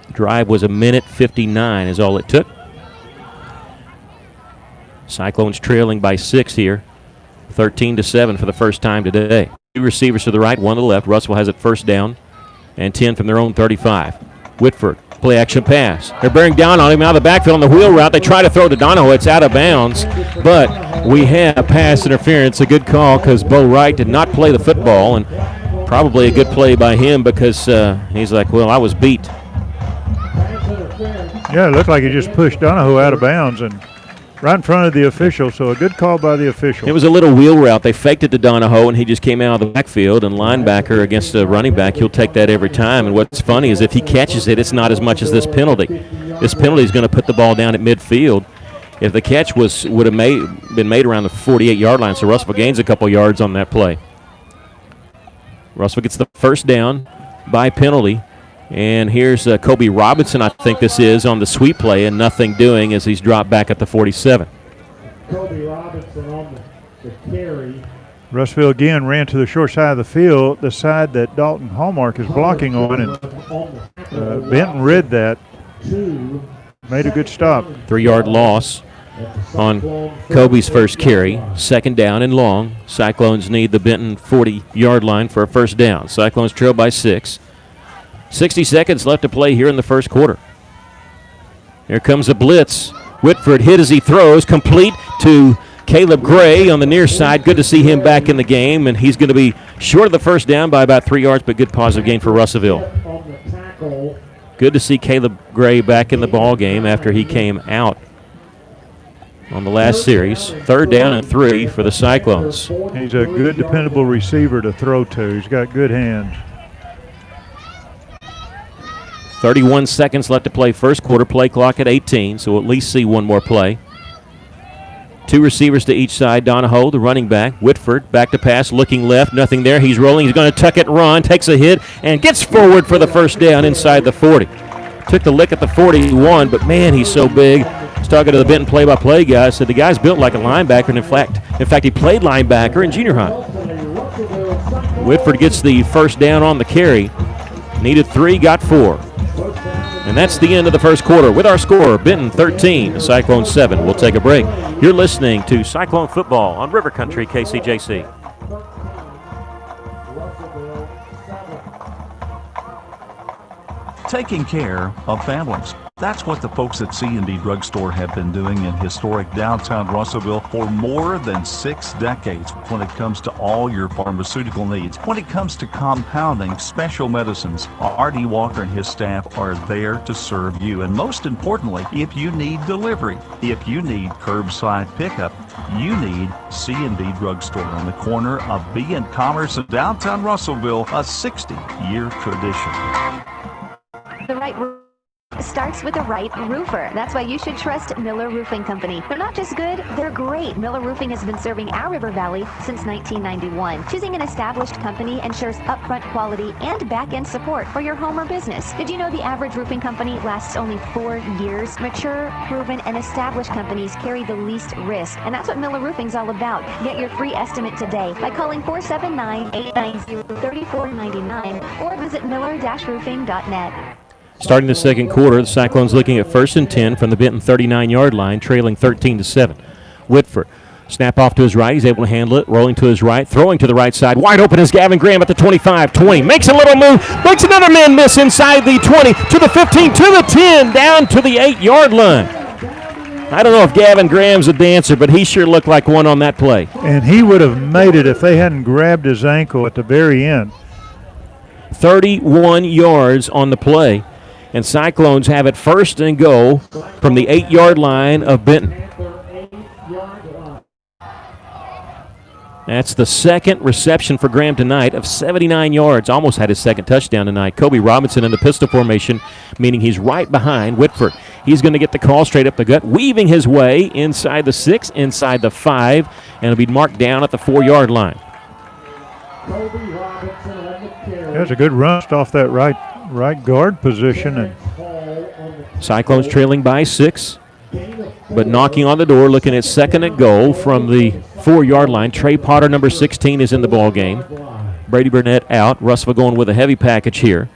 the drive was 1:59 is all it took. Cyclones trailing by 6 here, 13-7 for the first time today. 2 receivers to the right, 1 to the left. Russell has it first down and 10 from their own 35. Whitford, play action pass. They're bearing down on him out of the backfield on the wheel route. They try to throw to Donahoe. It's out of bounds, but we have pass interference. A good call because Bo Wright did not play the football, and probably a good play by him because he's like, well, I was beat. Yeah, it looked like he just pushed Donahoe out of bounds and right in front of the official, so a good call by the official. It was a little wheel route. They faked it to Donahoe, and he just came out of the backfield, and linebacker against a running back, he'll take that every time. And what's funny is if he catches it, it's not as much as this penalty. This penalty is going to put the ball down at midfield. If the catch would have been made around the 48-yard line, so Russell gains a couple yards on that play. Russell gets the first down by penalty. And here's Kobe Robinson, I think this is, on the sweep play, and nothing doing as he's dropped back at the 47. Kobe Robinson on the carry. Russellville again ran to the short side of the field, the side that Dalton Hallmark is blocking on, and Benton read that, made a good stop. 3-yard loss on Kobe's first carry. Second down and long. Cyclones need the Benton 40-yard line for a first down. Cyclones trail by 6. 60 seconds left to play here in the first quarter. Here comes a blitz. Whitford hit as he throws, complete to Caleb Gray on the near side. Good to see him back in the game, and he's going to be short of the first down by about 3 yards, but good positive gain for Russellville. Good to see Caleb Gray back in the ball game after he came out on the last series. 3rd down and 3 for the Cyclones. He's a good, dependable receiver to throw to. He's got good hands. 31 seconds left to play first quarter, play clock at 18, so we'll at least see one more play. 2 receivers to each side. Donahoe, the running back. Whitford, back to pass, looking left, nothing there. He's rolling, he's going to tuck it, run, takes a hit, and gets forward for the first down inside the 40. Took the lick at the 41, but man, he's so big. I was talking to the Benton play-by-play guy, said the guy's built like a linebacker, and in fact, he played linebacker in junior high. Whitford gets the first down on the carry. Needed 3, got 4. And that's the end of the first quarter with our score, Benton 13, Cyclone 7. We'll take a break. You're listening to Cyclone Football on River Country KCJC. Taking care of families. That's what the folks at C&D Drugstore have been doing in historic downtown Russellville for more than 6 decades when it comes to all your pharmaceutical needs. When it comes to compounding special medicines, R.D. Walker and his staff are there to serve you. And most importantly, if you need delivery, if you need curbside pickup, you need C&D Drugstore on the corner of B and Commerce in downtown Russellville, a 60-year tradition. The right starts with the right roofer. That's why you should trust Miller Roofing Company. They're not just good, they're great. Miller Roofing has been serving our River Valley since 1991. Choosing an established company ensures upfront quality and back-end support for your home or business. Did you know the average roofing company lasts only 4 years? Mature, proven, and established companies carry the least risk, and that's what Miller Roofing's all about. Get your free estimate today by calling 479-890-3499 or visit miller-roofing.net. Starting the second quarter, the Cyclones looking at 1st and 10 from the Benton 39-yard line, trailing 13-7. Whitford, snap off to his right. He's able to handle it, rolling to his right, throwing to the right side. Wide open is Gavin Graham at the 25-20. Makes a little move, makes another man miss inside the 20, to the 15, to the 10, down to the 8-yard line. I don't know if Gavin Graham's a dancer, but he sure looked like one on that play. And he would have made it if they hadn't grabbed his ankle at the very end. 31 yards on the play, and Cyclones have it 1st and goal from the 8-yard line of Benton. That's the second reception for Graham tonight of 79 yards. Almost had his second touchdown tonight. Kobe Robinson in the pistol formation, meaning he's right behind Whitford. He's going to get the call straight up the gut, weaving his way inside the 6, inside the 5, and it'll be marked down at the 4-yard line. There's a good run off that right guard position. And Cyclones trailing by 6. But knocking on the door, looking at 2nd and goal from the 4-yard line. Trey Potter, number 16, is in the ball game. Brady Burnett out. Russell going with a heavy package here.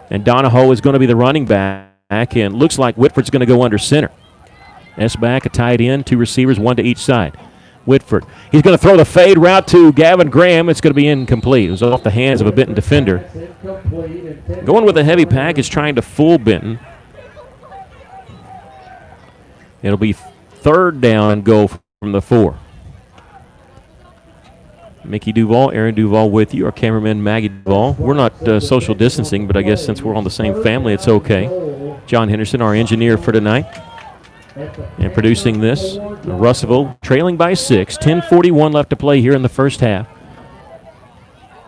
And Donahoe is going to be the running back, and looks like Whitford's going to go under center. S-back, a tight end, 2 receivers, 1 to each side. Whitford, he's going to throw the fade route to Gavin Graham. It's going to be incomplete. It was off the hands of a Benton defender. Going with a heavy package, trying to fool Benton. It'll be 3rd down and goal from the 4. Mickey Duval, Aaron Duval with you, our cameraman Maggie Duval. We're not social distancing, but I guess since we're on the same family, it's okay. John Henderson, our engineer for tonight, and producing this. Russellville trailing by 6, 10:41 left to play here in the first half.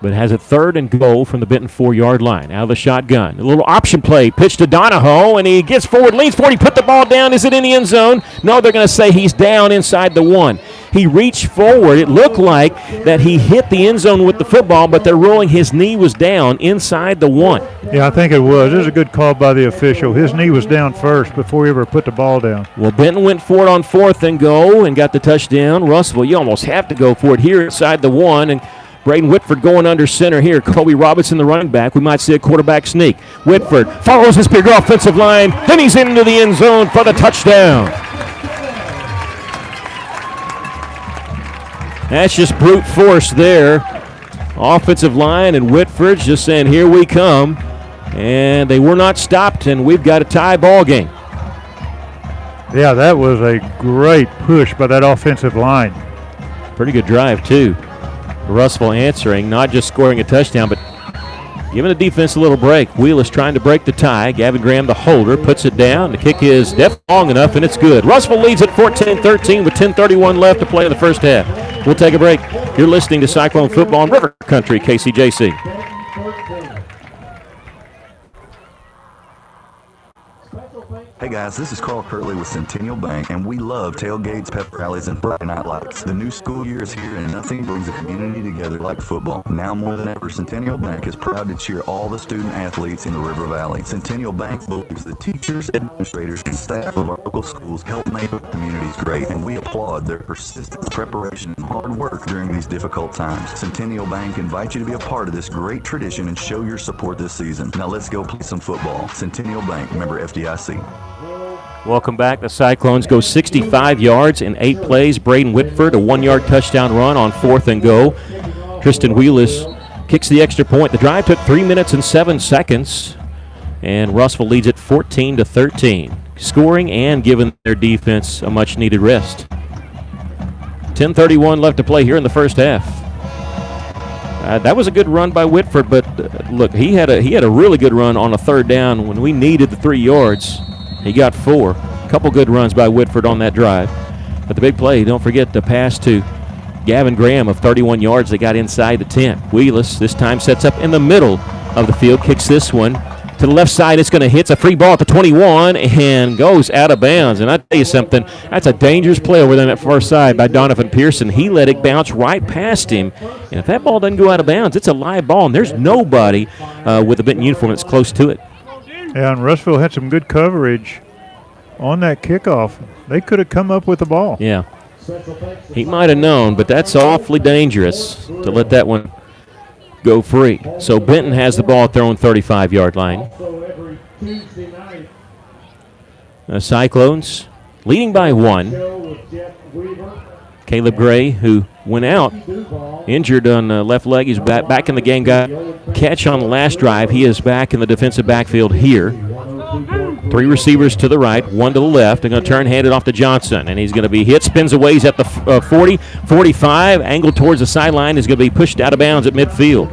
But has a 3rd and goal from the Benton 4-yard line. Out of the shotgun. A little option play. Pitch to Donahoe, and he gets forward, leans forward. He put the ball down. Is it in the end zone? No, they're going to say he's down inside the 1. He reached forward. It looked like that he hit the end zone with the football, but they're ruling his knee was down inside the 1. Yeah, I think it was. It was a good call by the official. His knee was down first before he ever put the ball down. Well, Benton went for it on 4th and goal and got the touchdown. Russellville, you almost have to go for it here inside the 1, and Braden Whitford going under center here. Kobe Robinson, the running back. We might see a quarterback sneak. Whitford follows his big offensive line, and he's into the end zone for the touchdown. That's just brute force there. Offensive line, and Whitford's just saying, here we come. And they were not stopped, and we've got a tie ball game. Yeah, that was a great push by that offensive line. Pretty good drive, too. Russellville answering, not just scoring a touchdown, but giving the defense a little break. Wheelis trying to break the tie. Gavin Graham, the holder, puts it down. The kick is definitely long enough, and it's good. Russellville leads at 14-13 with 10:31 left to play in the first half. We'll take a break. You're listening to Cyclone Football on River Country, KCJC. Hey guys, this is Carl Kirtley with Centennial Bank, and we love tailgates, pep rallies, and Friday night lights. The new school year is here, and nothing brings a community together like football. Now more than ever, Centennial Bank is proud to cheer all the student athletes in the River Valley. Centennial Bank believes the teachers, administrators, and staff of our local schools help make our communities great, and we applaud their persistence, preparation, and hard work during these difficult times. Centennial Bank invites you to be a part of this great tradition and show your support this season. Now let's go play some football. Centennial Bank, member FDIC. Welcome back. The Cyclones go 65 yards in 8 plays. Braden Whitford, a 1-yard touchdown run on 4th and goal. Tristan Wheelis kicks the extra point. The drive took 3 minutes and 7 seconds, and Russellville leads it 14-13, scoring and giving their defense a much-needed rest. 10:31 left to play here in the first half. That was a good run by Whitford, but look, he had a really good run on a 3rd down when we needed the 3 yards. He got 4. A couple good runs by Whitford on that drive. But the big play, don't forget the pass to Gavin Graham of 31 yards. They got inside the 10. Wheelis this time sets up in the middle of the field, kicks this one to the left side. It's going to hit. It's a free ball at the 21 and goes out of bounds. And I tell you something, that's a dangerous play over there on that far side by Donovan Pearson. He let it bounce right past him. And if that ball doesn't go out of bounds, it's a live ball, and there's nobody with a Benton uniform that's close to it. Yeah, and Russellville had some good coverage on that kickoff. They could have come up with the ball. Yeah. He might have known, but that's awfully dangerous to let that one go free. So Benton has the ball at their own 35-yard line. Cyclones leading by 1. Caleb Gray, who went out injured on the left leg, he's back in the game. Got catch on the last drive. He is back in the defensive backfield here. 3 receivers to the right, 1 to the left. They're going to turn, hand it off to Johnson, and he's going to be hit. Spins away. He's at the 40, 45, angled towards the sideline. Is going to be pushed out of bounds at midfield.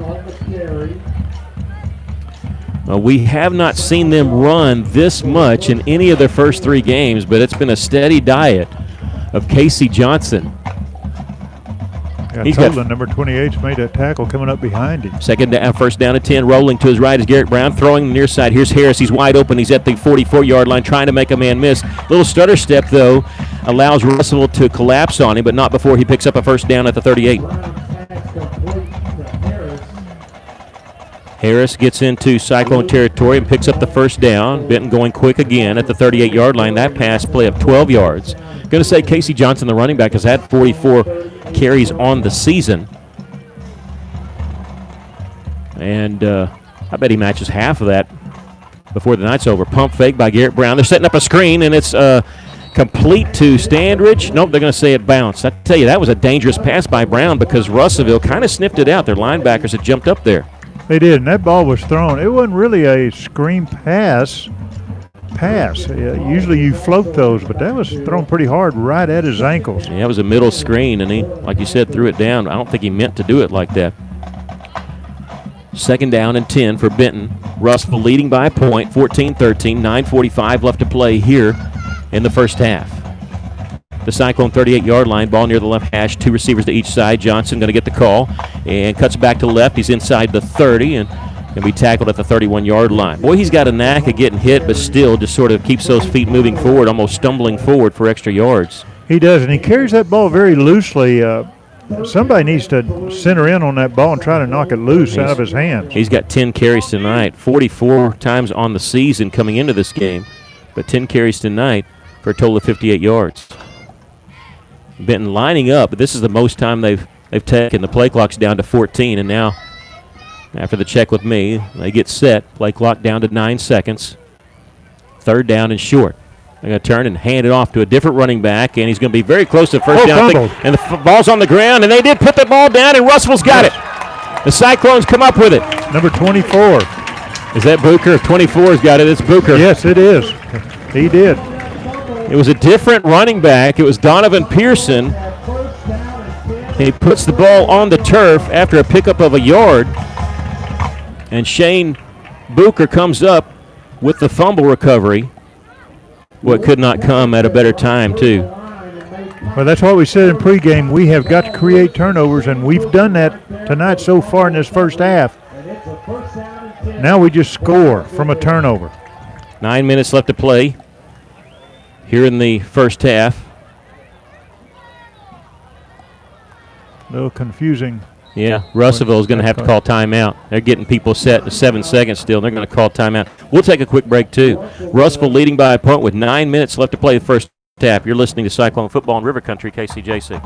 We have not seen them run this much in any of their first 3 games, but it's been a steady diet of Casey Johnson. Yeah, he's got number 28's made that tackle coming up behind him. First down at 10. Rolling to his right is Garrett Brown, throwing the near side. Here's Harris. He's wide open. He's at the 44-yard line trying to make a man miss. Little stutter step, though, allows Russell to collapse on him, but not before he picks up a first down at the 38. Harris gets into Cyclone territory and picks up the first down. Benton going quick again at the 38-yard line. That pass play of 12 yards. Going to say Casey Johnson, the running back, has had 44 carries on the season. And I bet he matches half of that before the night's over. Pump fake by Garrett Brown. They're setting up a screen, and it's complete to Standridge. Nope, they're going to say it bounced. I tell you, that was a dangerous pass by Brown because Russellville kind of sniffed it out. Their linebackers had jumped up there. They did, and that ball was thrown. It wasn't really a screen pass. Usually you float those, but that was thrown pretty hard right at his ankles. Yeah, it was a middle screen, and he, like you said, threw it down. I don't think he meant to do it like that. Second down and 10 for Benton. Russellville leading by a point, 14-13, 9:45 left to play here in the first half. The Cyclone 38-yard line, ball near the left hash, 2 receivers to each side. Johnson going to get the call and cuts back to the left. He's inside the 30 and can be tackled at the 31-yard line. Boy, he's got a knack of getting hit, but still just sort of keeps those feet moving forward, almost stumbling forward for extra yards. He does, and he carries that ball very loosely. Somebody needs to center in on that ball and try to knock it loose out of his hands. He's got 10 carries tonight, 44 times on the season coming into this game, but 10 carries tonight for a total of 58 yards. Benton lining up, but this is the most time they've taken. The play clock's down to 14, and now after the check with me, they get set. Play clock down to 9 seconds. Third down and short. They're going to turn and hand it off to a different running back, and he's going to be very close to the first down. And the ball's on the ground, and they did put the ball down, and Russell's got it. The Cyclones come up with it. Number 24. Is that Booker? If 24's got it, it's Booker. Yes, it is. He did. It was a different running back. It was Donovan Pearson. He puts the ball on the turf after a pickup of a yard. And Shane Booker comes up with the fumble recovery. What could not come at a better time, too. Well, that's what we said in pregame. We have got to create turnovers, and we've done that tonight so far in this first half. Now we just score from a turnover. 9 minutes left to play here in the first half. A little confusing. Yeah, Russellville is going to have to call timeout. They're getting people set to 7 seconds still, and they're going to call timeout. We'll take a quick break, too. Russellville leading by a point with 9 minutes left to play the first half. You're listening to Cyclone Football in River Country, KCJC.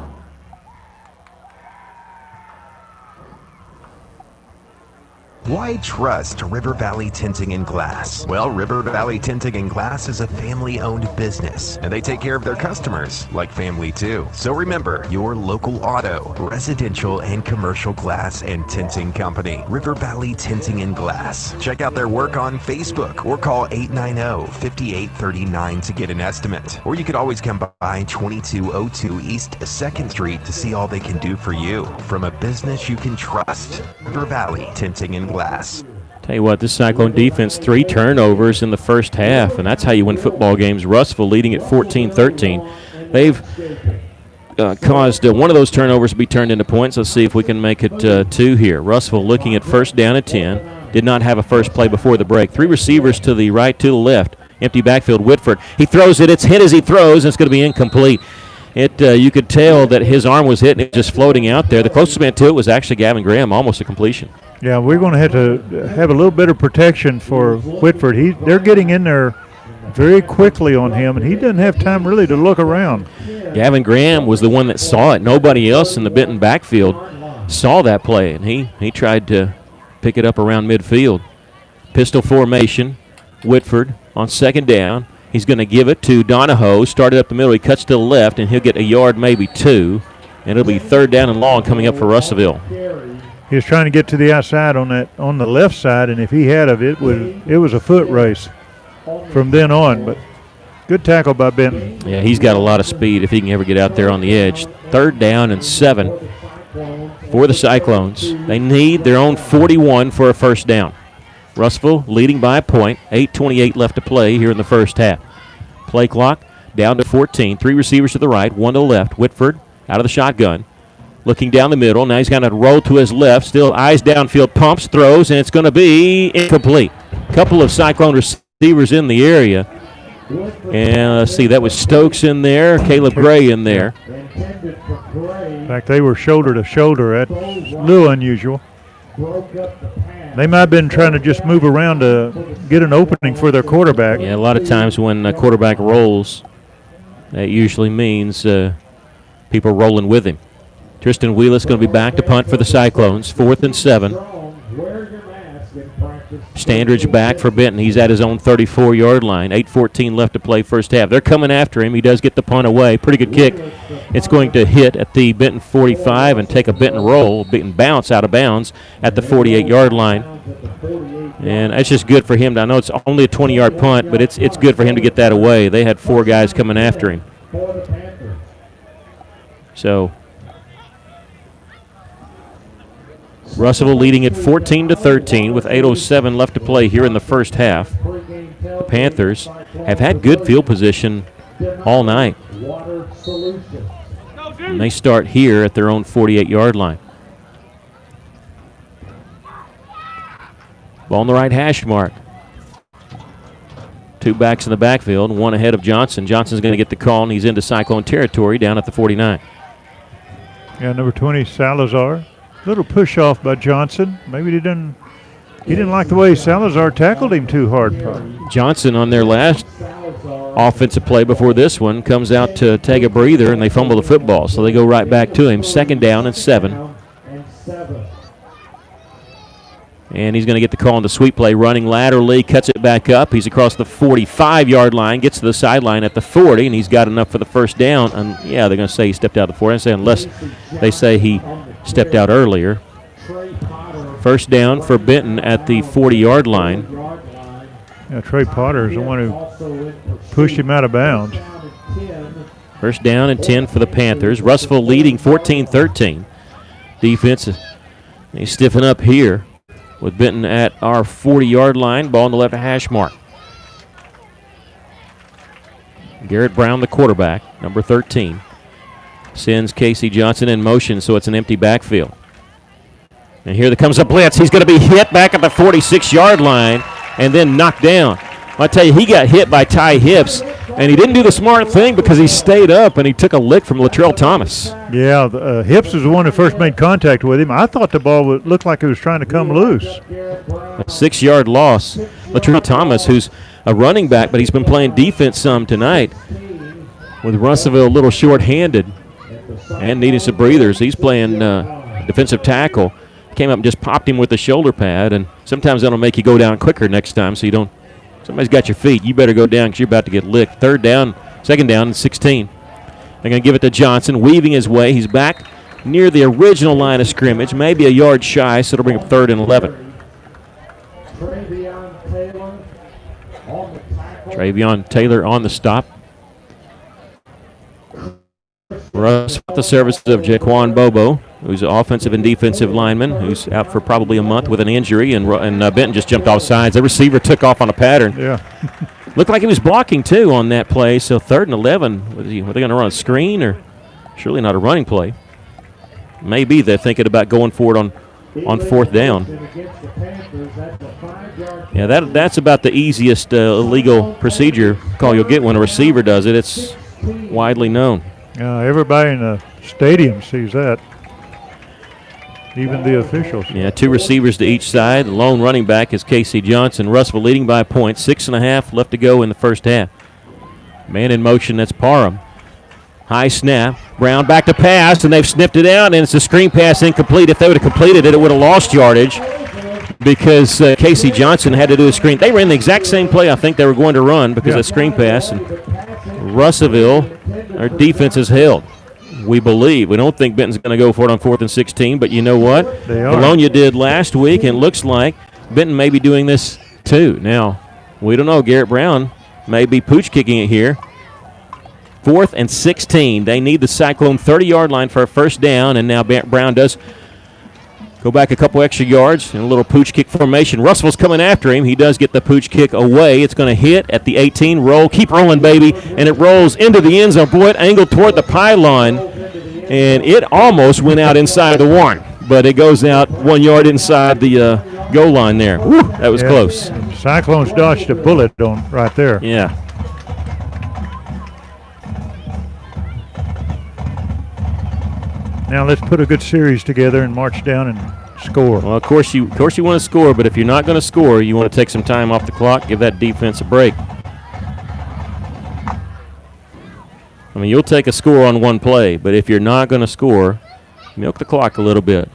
Why trust River Valley Tinting and Glass? Well, River Valley Tinting and Glass is a family-owned business, and they take care of their customers like family too. So remember, your local auto, residential, and commercial glass and tinting company, River Valley Tinting and Glass. Check out their work on Facebook or call 890-5839 to get an estimate. Or you could always come by 2202 East 2nd Street to see all they can do for you. From a business you can trust, River Valley Tinting and Glass. Tell you what, this Cyclone defense, 3 turnovers in the first half, and that's how you win football games. Russellville leading at 14-13. They've caused one of those turnovers to be turned into points. Let's see if we can make it 2 here. Russellville looking at first down at 10. did not have a first play before the break. 3 receivers to the right, to the left. Empty backfield, Whitford. He throws it. It's hit as he throws, and it's going to be incomplete. You could tell that his arm was hit and it was just floating out there. The closest man to it was actually Gavin Graham, almost a completion. Yeah, we're going to have a little bit of protection for Whitford. They're getting in there very quickly on him, and he doesn't have time really to look around. Gavin Graham was the one that saw it. Nobody else in the Benton backfield saw that play, and he tried to pick it up around midfield. Pistol formation, Whitford on second down. He's going to give it to Donahoe. Started up the middle. He cuts to the left, and he'll get a yard, maybe 2. And it'll be third down and long coming up for Russellville. He was trying to get to the outside on the left side, and if he had of it was a foot race from then on. But good tackle by Benton. Yeah, he's got a lot of speed if he can ever get out there on the edge. Third down and 7 for the Cyclones. They need their own 41 for a first down. Russellville leading by a point. 8:28 left to play here in the first half. Play clock down to 14. 3 receivers to the right, 1 to the left. Whitford out of the shotgun. Looking down the middle. Now he's going to roll to his left. Still eyes downfield, pumps, throws, and it's going to be incomplete. Couple of Cyclone receivers in the area. And let's see, that was Stokes in there, Caleb Gray in there. In fact, they were shoulder to shoulder. That's a little unusual. They might have been trying to just move around to get an opening for their quarterback. Yeah, a lot of times when a quarterback rolls, that usually means people rolling with him. Tristan Wheelis going to be back to punt for the Cyclones. 4th and 7. Standridge back for Benton. He's at his own 34-yard line. 8:14 left to play first half. They're coming after him. He does get the punt away. Pretty good kick. It's going to hit at the Benton 45 and take a Benton roll, Benton bounce out of bounds at the 48-yard line. And it's just good for him. I know it's only a 20-yard punt, but it's good for him to get that away. They had 4 guys coming after him. So Russellville leading at 14-13 with 8:07 left to play here in the first half. The Panthers have had good field position all night. And they start here at their own 48-yard line. Ball on the right hash mark. 2 backs in the backfield, 1 ahead of Johnson. Johnson's going to get the call, and he's into Cyclone territory down at the 49. Yeah, number 20, Salazar. Little push off by Johnson. Maybe he didn't like the way Salazar tackled him too hard. Johnson on their last offensive play before this one comes out to take a breather, and they fumble the football. So they go right back to him. 2nd down and 7. And he's going to get the call on the sweep play, running laterally, cuts it back up. He's across the 45-yard line, gets to the sideline at the 40, and he's got enough for the first down. And yeah, they're going to say he stepped out the 40. I say unless they say he stepped out earlier. First down for Benton at the 40-yard line. Yeah, Trey Potter is the one who pushed him out of bounds. First down and 10 for the Panthers. Russellville leading 14-13. Defense, they stiffen up here with Benton at our 40-yard line. Ball on the left hash mark. Garrett Brown, the quarterback, number 13. Sends Casey Johnson in motion, so it's an empty backfield. And here comes a blitz. He's going to be hit back at the 46-yard line and then knocked down. I tell you, he got hit by Ty Hips, and he didn't do the smart thing because he stayed up and he took a lick from Latrell Thomas. Yeah, Hips is the one who first made contact with him. I thought the ball looked like it was trying to come loose. A 6-yard loss. Latrell Thomas, who's a running back, but he's been playing defense some tonight. With Russellville a little short-handed and needing some breathers, he's playing defensive tackle. Came up and just popped him with the shoulder pad, and sometimes that'll make you go down quicker next time so you don't. Somebody's got your feet. You better go down because you're about to get licked. 2nd down and 16. They're going to give it to Johnson, weaving his way. He's back near the original line of scrimmage, maybe a yard shy, so it'll bring up 3rd and 11. Travion Taylor on the stop. Russ with the services of Jaquan Bobo, who's an offensive and defensive lineman, who's out for probably a month with an injury, and Benton just jumped off sides. The receiver took off on a pattern. Yeah. Looked like he was blocking, too, on that play. So 3rd and 11. Were they going to run a screen or surely not a running play? Maybe they're thinking about going for it on fourth down. Yeah, that's about the easiest illegal procedure call you'll get when a receiver does it. It's widely known. Everybody in the stadium sees that. Even the officials. Yeah, 2 receivers to each side. The lone running back is Casey Johnson. Russell leading by a point. 6.5 left to go in the first half. Man in motion, that's Parham. High snap. Brown back to pass, and they've sniffed it out, and it's a screen pass incomplete. If they would have completed it, it would have lost yardage because Casey Johnson had to do a screen. They ran the exact same play I think they were going to run because of screen pass. And Russellville, our defense is held. We believe. We don't think Benton's going to go for it on 4th and 16, but you know what? Bologna did last week, and it looks like Benton may be doing this too. Now, we don't know. Garrett Brown may be pooch kicking it here. 4th and 16. They need the Cyclone 30-yard line for a first down, and now Brown does go back a couple extra yards in a little pooch kick formation. Russell's coming after him. He does get the pooch kick away. It's going to hit at the 18. Roll. Keep rolling, baby. And it rolls into the end zone. Boy, it angled toward the pylon, and it almost went out inside the 1. But it goes out 1 yard inside the goal line there. Woo, that was close. Cyclones dodged a bullet right there. Yeah. Now let's put a good series together and march down and score. Well, of course you want to score, but if you're not going to score, you want to take some time off the clock, give that defense a break. I mean, you'll take a score on one play, but if you're not going to score, milk the clock a little bit.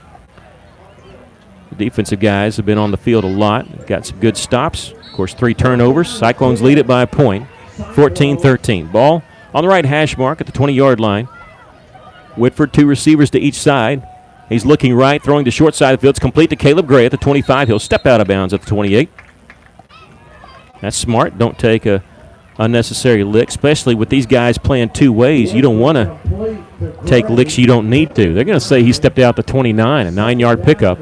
The defensive guys have been on the field a lot. Got some good stops. Of course, 3 turnovers. Cyclones lead it by a point, 14-13. Ball on the right hash mark at the 20-yard line. Whitford, 2 receivers to each side. He's looking right, throwing to short side of the field. It's complete to Caleb Gray at the 25. He'll step out of bounds at the 28. That's smart. Don't take a unnecessary lick, especially with these guys playing 2 ways. You don't want to take licks you don't need to. They're going to say he stepped out the 29, a 9-yard pickup.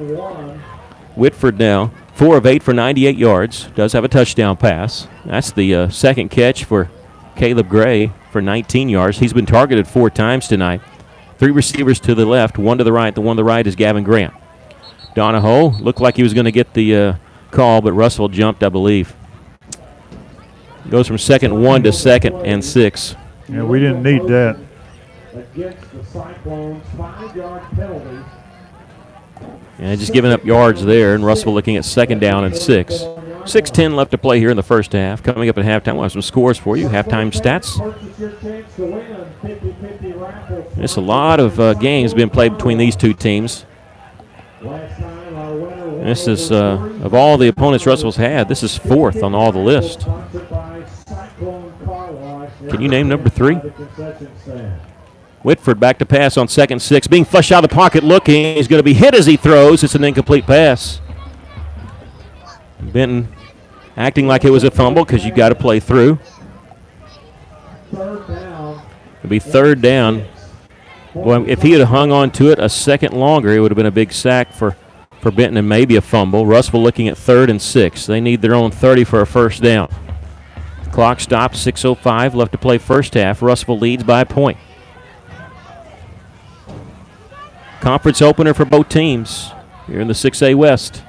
Whitford now 4 of 8 for 98 yards. Does have a touchdown pass. That's the second catch for Caleb Gray for 19 yards. He's been targeted 4 times tonight. 3 receivers to the left, 1 to the right. The one to the right is Gavin Grant. Donahoe looked like he was going to get the call, but Russell jumped, I believe. Goes from 2nd and 1 to 2nd and 6. Yeah, we didn't need that. Against the Cyclones, 5-yard penalty. And just giving up yards there, and Russell looking at 2nd down and 6. 6:10 left to play here in the first half. Coming up at halftime, we'll have some scores for you. Halftime stats. There's a lot of games being played between these 2 teams. And this is, of all the opponents Russell's had, this is 4th on all the list. Can you name number 3? Whitford back to pass on 2nd and 6. Being flushed out of the pocket looking. He's going to be hit as he throws. It's an incomplete pass. Benton acting like it was a fumble because you got to play through. It'll be 3rd down. Well, if he had hung on to it a second longer, it would have been a big sack for Benton and maybe a fumble. Russell looking at 3rd and 6. They need their own 30 for a first down. Clock stops, 6:05 left to play first half. Russell leads by a point. Conference opener for both teams here in the 6A West.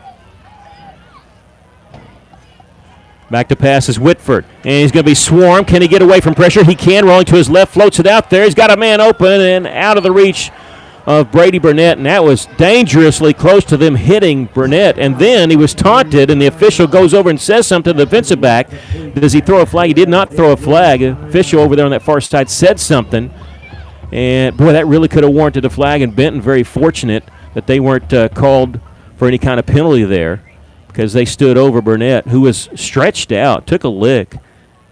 Back to pass is Whitford, and he's going to be swarmed. Can he get away from pressure? He can, rolling to his left, floats it out there. He's got a man open and out of the reach of Brady Burnett, and that was dangerously close to them hitting Burnett. And then he was taunted, and the official goes over and says something to the defensive back. Does he throw a flag? He did not throw a flag. The official over there on that far side said something, and boy, that really could have warranted a flag, and Benton very fortunate that they weren't called for any kind of penalty there, because they stood over Burnett, who was stretched out, took a lick.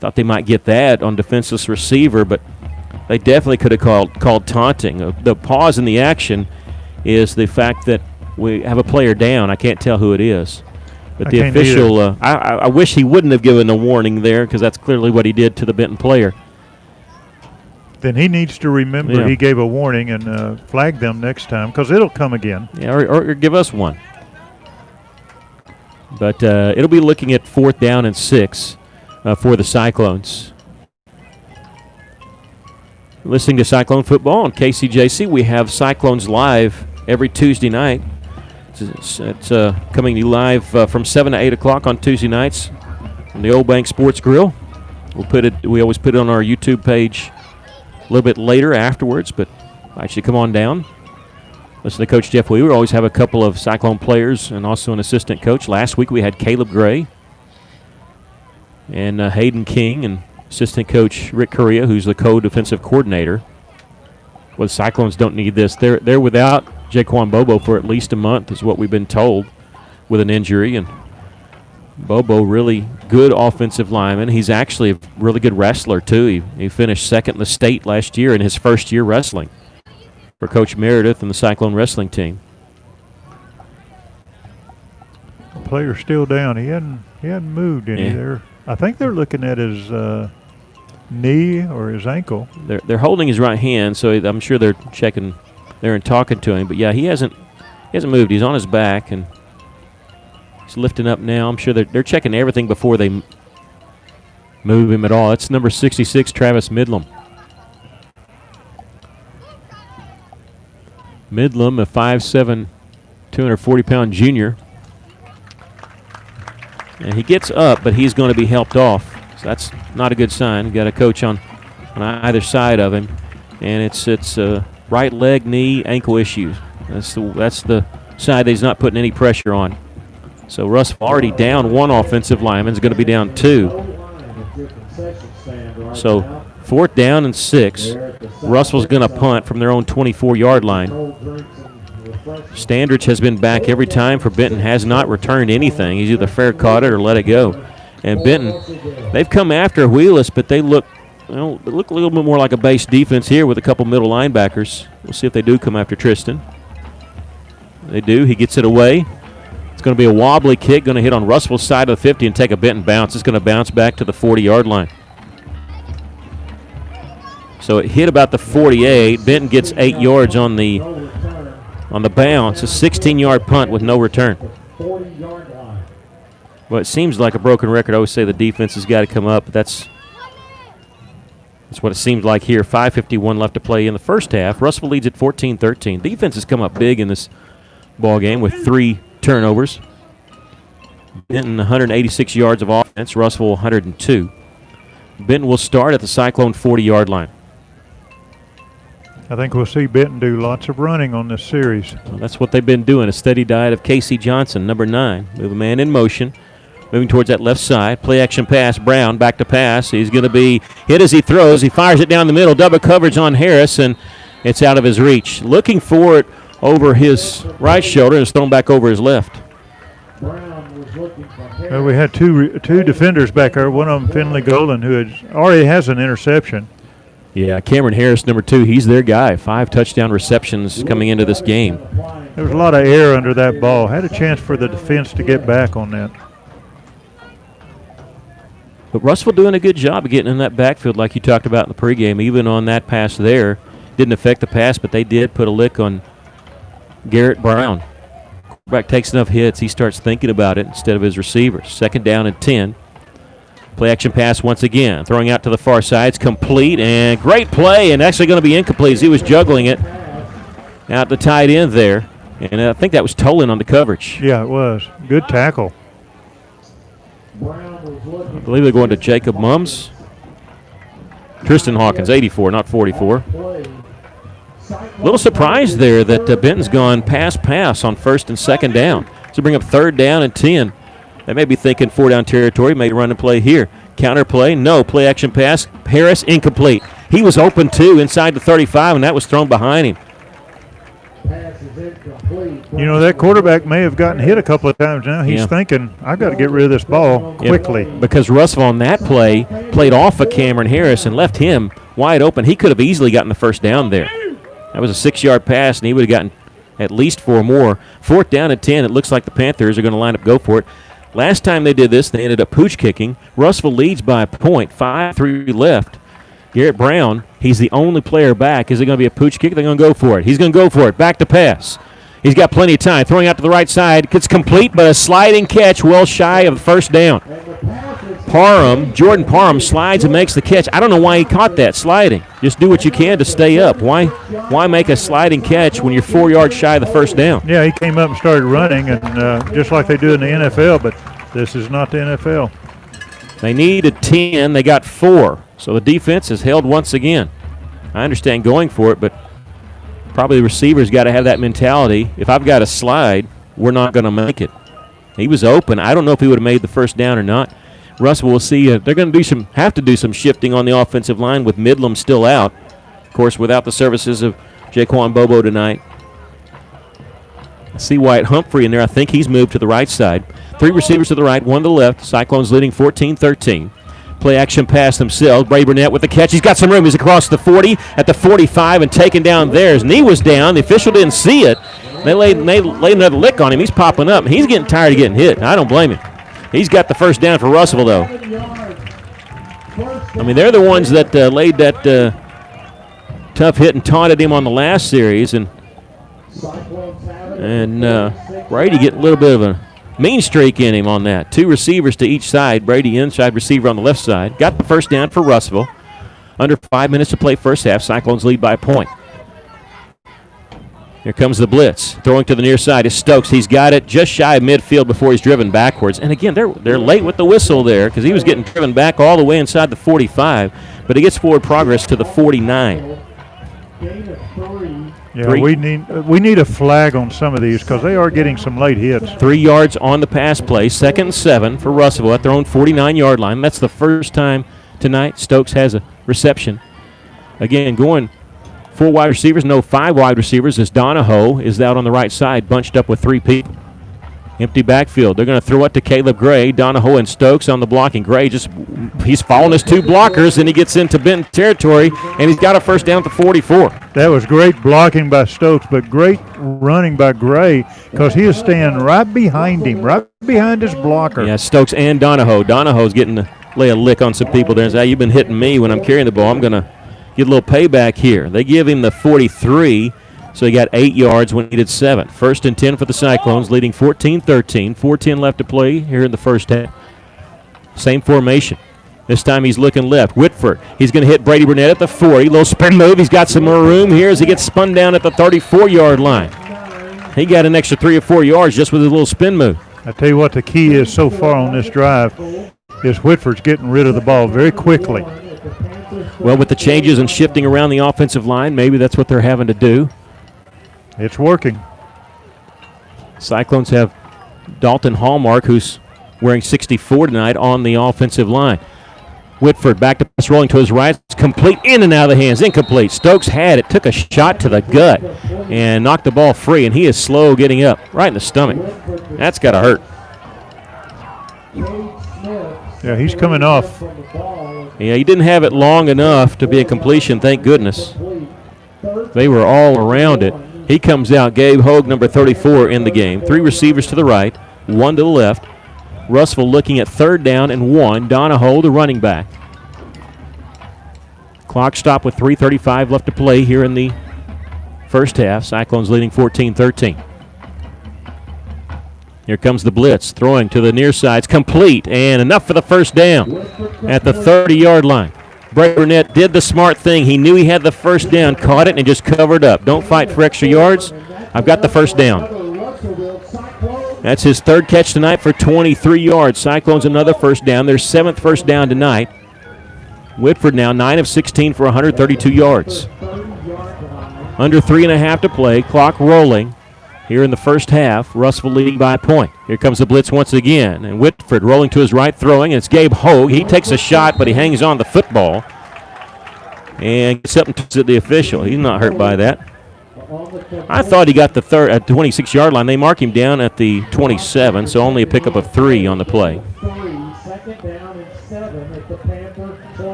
Thought they might get that on defenseless receiver, but they definitely could have called taunting. The pause in the action is the fact that we have a player down. I can't tell who it is. But the official, I wish he wouldn't have given a warning there, because that's clearly what he did to the Benton player. Then he needs to remember he gave a warning and flag them next time, because it'll come again. Yeah, or give us one. But it'll be looking at 4th down and 6 for the Cyclones. Listening to Cyclone football on KCJC, we have Cyclones live every Tuesday night It's coming to you live from 7 to 8 o'clock on Tuesday nights on the Old Bank Sports Grill. We always put it on our YouTube page a little bit later afterwards, but actually come on down. Listen to Coach Jeff Weaver. We always have a couple of Cyclone players and also an assistant coach. Last week we had Caleb Gray and Hayden King and assistant coach Rick Correa, who's the co-defensive coordinator. Well, the Cyclones don't need this. They're without Jaquan Bobo for at least a month, is what we've been told, with an injury. And Bobo, really good offensive lineman. He's actually a really good wrestler, too. He finished second in the state last year in his first year wrestling for Coach Meredith and the Cyclone wrestling team. The player's still down. He hadn't moved any there. I think they're looking at his knee or his ankle. They're holding his right hand, so I'm sure they're checking there and talking to him. But yeah, he hasn't moved. He's on his back and he's lifting up now. I'm sure they're checking everything before they move him at all. That's number 66, Travis Midlam. Midlam, a 5'7", 240-pound junior. And he gets up, but he's going to be helped off. So that's not a good sign. We've got a coach on either side of him. And it's right leg, knee, ankle issues. That's the side that he's not putting any pressure on. So Russell already down one offensive lineman. Is going to be down two. So 4th down and 6. Russell's going to punt from their own 24-yard line. Standridge has been back every time for Benton, has not returned anything. He's either fair caught it or let it go. And Benton, they've come after Wheelis, but they look a little bit more like a base defense here with a couple middle linebackers. We'll see if they do come after Tristan. They do. He gets it away. It's going to be a wobbly kick, going to hit on Russell's side of the 50 and take a Benton bounce. It's going to bounce back to the 40-yard line. So it hit about the 48. Benton gets 8 yards on the bounce. A 16-yard punt with no return. Well, it seems like a broken record. I always say the defense has got to come up, but that's what it seems like here. 5:51 left to play in the first half. Russell leads at 14-13. Defense has come up big in this ball game with 3 turnovers. Benton 186 yards of offense. Russell 102. Benton will start at the Cyclone 40-yard line. I think we'll see Benton do lots of running on this series. Well, that's what they've been doing, a steady diet of Casey Johnson, number 9. Move a man in motion. Moving towards that left side. Play action pass. Brown back to pass. He's going to be hit as he throws. He fires it down the middle. Double coverage on Harris, and it's out of his reach. Looking for it over his right shoulder, and it's thrown back over his left. Well, we had two defenders back there. One of them, Finley Golden, who already has an interception. Yeah, Cameron Harris, number 2, he's their guy. 5 touchdown receptions coming into this game. There was a lot of air under that ball. Had a chance for the defense to get back on that. But Russell doing a good job of getting in that backfield like you talked about in the pregame. Even on that pass there, didn't affect the pass, but they did put a lick on Garrett Brown. Quarterback takes enough hits, he starts thinking about it instead of his receivers. 2nd down and 10. Play action pass once again. Throwing out to the far side. It's complete, and great play, and actually going to be incomplete as he was juggling it out the tight end there. And I think that was Tolan on the coverage. Yeah, it was. Good tackle. I believe they're going to Jacob Mums. Tristan Hawkins, 84, not 44. A little surprised there that Benton's gone pass on 1st and 2nd down. So bring up 3rd down and 10. They may be thinking 4-down territory, may run and play here. Counter play, no. Play action pass. Harris, incomplete. He was open too inside the 35, and that was thrown behind him. You know, that quarterback may have gotten hit a couple of times now. He's thinking, I've got to get rid of this ball quickly. Because Russell on that play played off of Cameron Harris and left him wide open. He could have easily gotten the 1st down there. That was a 6-yard pass, and he would have gotten at least 4 more. 4th down and 10. It looks like the Panthers are going to line up, go for it. Last time they did this, they ended up pooch kicking. Russell leads by a point, 5-3 left. Garrett Brown, he's the only player back. Is it going to be a pooch kick? They're going to go for it. He's going to go for it. Back to pass. He's got plenty of time. Throwing out to the right side. Gets complete, but a sliding catch well shy of the 1st down. Jordan Parham slides and makes the catch. I don't know why he caught that sliding. Just do what you can to stay up. Why make a sliding catch when you're 4 yards shy of the first down? Yeah, he came up and started running, and just like they do in the NFL, but this is not the NFL. They needed 10. They got 4. So the defense is held once again. I understand going for it, but probably the receivers got to have that mentality. If I've got to slide, we're not going to make it. He was open. I don't know if he would have made the first down or not. Russell will see. They're going to have to do some shifting on the offensive line with Midlam still out. Of course, without the services of Jaquan Bobo tonight. I see Wyatt Humphrey in there. I think he's moved to the right side. 3 receivers to the right, 1 to the left. Cyclones leading 14-13. Play action pass themselves. Brady Burnett with the catch. He's got some room. He's across the 40 at the 45 and taken down there. His knee was down. The official didn't see it. They laid another lick on him. He's popping up. He's getting tired of getting hit. I don't blame him. He's got the first down for Russellville, though. I mean, they're the ones that laid that tough hit and taunted him on the last series. And Brady getting a little bit of a mean streak in him on that. 2 receivers to each side. Brady inside receiver on the left side. Got the first down for Russellville. Under 5 minutes to play first half. Cyclones lead by a point. Here comes the blitz. Throwing to the near side is Stokes. He's got it just shy of midfield before he's driven backwards. And again, they're late with the whistle there because he was getting driven back all the way inside the 45. But he gets forward progress to the 49. Yeah, we need a flag on some of these because they are getting some late hits. 3 yards on the pass play. 2nd and 7 for Russellville at their own 49-yard line. That's the first time tonight Stokes has a reception. Again, going 4 wide receivers, no 5 wide receivers, as Donahoe is out on the right side, bunched up with 3 people. Empty backfield. They're going to throw it to Caleb Gray. Donahoe and Stokes on the blocking. Gray he's following his 2 blockers, and he gets into Benton territory, and he's got a first down at the 44. That was great blocking by Stokes, but great running by Gray because he is staying right behind him, right behind his blocker. Yeah, Stokes and Donahoe. Donahoe's getting to lay a lick on some people there and say, you've been hitting me when I'm carrying the ball. I'm going to get a little payback here. They give him the 43, so he got 8 yards when he needed 7. 1st and 10 for the Cyclones, leading 14-13. 4:10 left to play here in the first half. Same formation. This time he's looking left. Whitford, he's going to hit Brady Burnett at the 40. Little spin move. He's got some more room here as he gets spun down at the 34-yard line. He got an extra 3 or 4 yards just with his little spin move. I tell you what the key is so far on this drive is Whitford's getting rid of the ball very quickly. Well, with the changes and shifting around the offensive line, maybe that's what they're having to do. It's working. Cyclones have Dalton Hallmark, who's wearing 64 tonight, on the offensive line. Whitford back to pass, rolling to his right. It's complete, in and out of the hands, incomplete. Stokes had it, took a shot to the gut, and knocked the ball free, and he is slow getting up, right in the stomach. That's got to hurt. Yeah, he's coming off. Yeah, he didn't have it long enough to be a completion, thank goodness. They were all around it. He comes out, Gabe Hogue, number 34 in the game. 3 receivers to the right, 1 to the left. Russellville looking at 3rd down and 1. Donahoe, the running back. Clock stopped with 3:35 left to play here in the first half. Cyclones leading 14-13. Here comes the blitz, throwing to the near side. It's complete, and enough for the first down at the 30-yard line. Brady Burnett did the smart thing. He knew he had the first down, caught it, and just covered up. Don't fight for extra yards. I've got the first down. That's his 3rd catch tonight for 23 yards. Cyclones another first down. Their 7th first down tonight. Whitford now 9 of 16 for 132 yards. Under 3.5 to play. Clock rolling here in the first half. Russellville leading by a point. Here comes the blitz once again. And Whitford rolling to his right, throwing. And it's Gabe Hogue. He takes a shot, but he hangs on the football. And gets up and touches the official. He's not hurt by that. I thought he got the 26-yard line. They mark him down at the 27, so only a pickup of 3 on the play.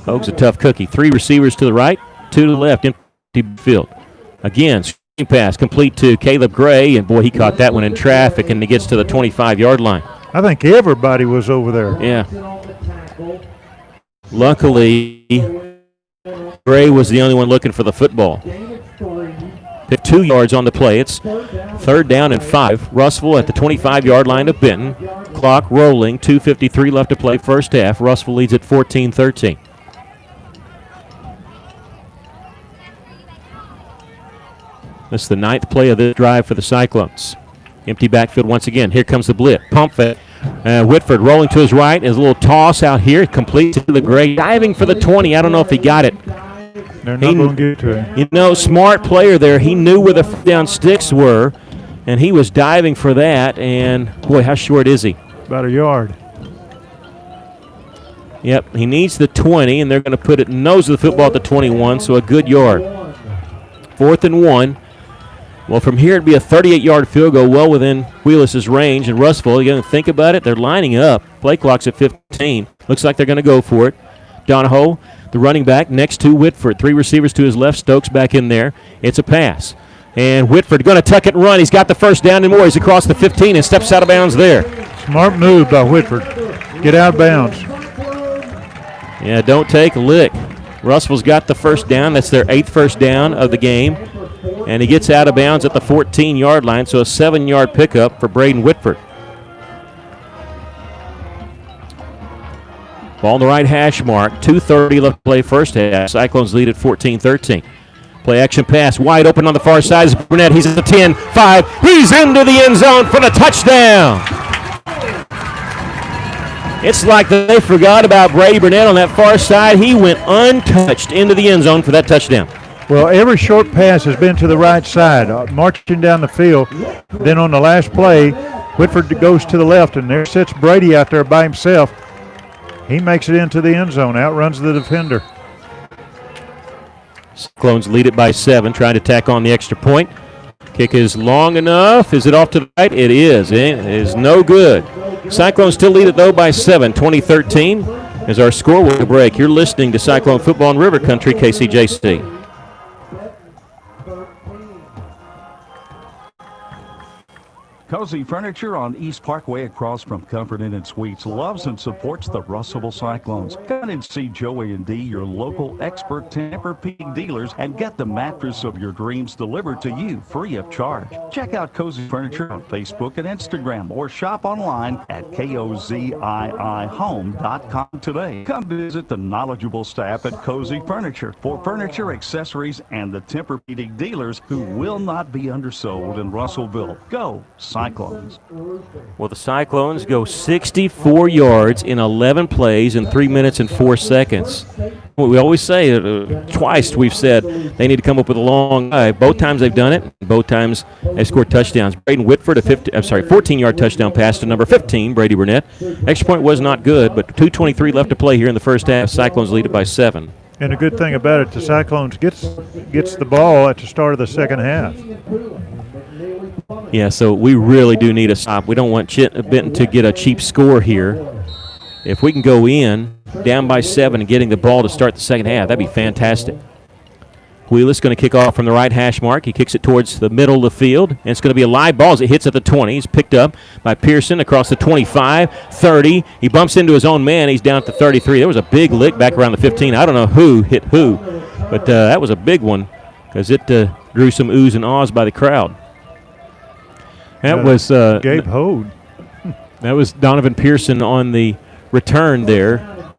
Hogue's a tough cookie. 3 receivers to the right, 2 to the left, empty field. Again, screen pass complete to Caleb Gray, and boy, he caught that one in traffic, and he gets to the 25-yard line. I think everybody was over there. Yeah. Luckily, Gray was the only one looking for the football. 2 yards on the play. It's 3rd down and 5. Russellville at the 25-yard line of Benton. clock rolling. 2:53 left to play first half. Russell leads at 14-13. This is the 9th play of this drive for the Cyclones. Empty backfield once again. Here comes the blitz. Pump fake. Whitford rolling to his right. Is a little toss out here. Complete to the Gray. Diving for the 20. I don't know if he got it. They're not going to get to him. You know, smart player there. He knew where the down sticks were, and he was diving for that. And, boy, how short is he? About a yard. Yep, he needs the 20, and they're going to put it nose of the football at the 21, so a good yard. 4th and 1. Well, from here, it'd be a 38-yard field goal well within Wheelis' range. And Russellville, you going to think about it, they're lining up. Play clock's at 15. Looks like they're going to go for it. Donahoe, the running back, next to Whitford. 3 receivers to his left. Stokes back in there. It's a pass. And Whitford going to tuck it and run. He's got the first down and more. He's across the 15 and steps out of bounds there. Smart move by Whitford. Get out of bounds. Yeah, don't take a lick. Russell's got the first down. That's their 8th first down of the game. And he gets out of bounds at the 14-yard line, so a 7-yard pickup for Braden Whitford. Ball on the right hash mark. 2:30 left to play first half. Cyclones lead at 14-13. Play action pass. Wide open on the far side is Burnett. He's at the 10, 5. He's into the end zone for the touchdown. It's like they forgot about Brady Burnett on that far side. He went untouched into the end zone for that touchdown. Well, every short pass has been to the right side, marching down the field. Then on the last play, Whitford goes to the left, and there sits Brady out there by himself. He makes it into the end zone, outruns the defender. Cyclones lead it by 7, trying to tack on the extra point. Kick is long enough. Is it off to the right? It is. It is no good. Cyclones still lead it, though, by 7, 20-13. As our score will break. You're listening to Cyclone Football in River Country, KCJC. Cozy Furniture on East Parkway across from Comfort Inn and Suites loves and supports the Russellville Cyclones. Come and see Joey and Dee, your local expert Tempur-Pedic dealers, and get the mattress of your dreams delivered to you free of charge. Check out Cozy Furniture on Facebook and Instagram or shop online at koziihome.com today. Come visit the knowledgeable staff at Cozy Furniture for furniture, accessories, and the Tempur-Pedic dealers who will not be undersold in Russellville. Go Cyclones. Well, the Cyclones go 64 yards in 11 plays in 3 minutes and 4 seconds. Well, we always say, twice we've said, they need to come up with a long drive. Both times they've done it. Both times they've scored touchdowns. Braden Whitford, a 14-yard touchdown pass to number 15, Brady Burnett. Extra point was not good, but 2:23 left to play here in the first half. Cyclones lead it by 7. And the good thing about it, the Cyclones gets the ball at the start of the second half. Yeah, so we really do need a stop. We don't want Benton to get a cheap score here. If we can go in, down by 7, and getting the ball to start the second half, that'd be fantastic. Wheelis going to kick off from the right hash mark. He kicks it towards the middle of the field, and it's going to be a live ball as it hits at the 20. He's picked up by Pearson across the 25, 30. He bumps into his own man. He's down at the 33. There was a big lick back around the 15. I don't know who hit who, but that was a big one because it drew some oohs and ahs by the crowd. That was Gabe Hode. That was Donovan Pearson on the return there,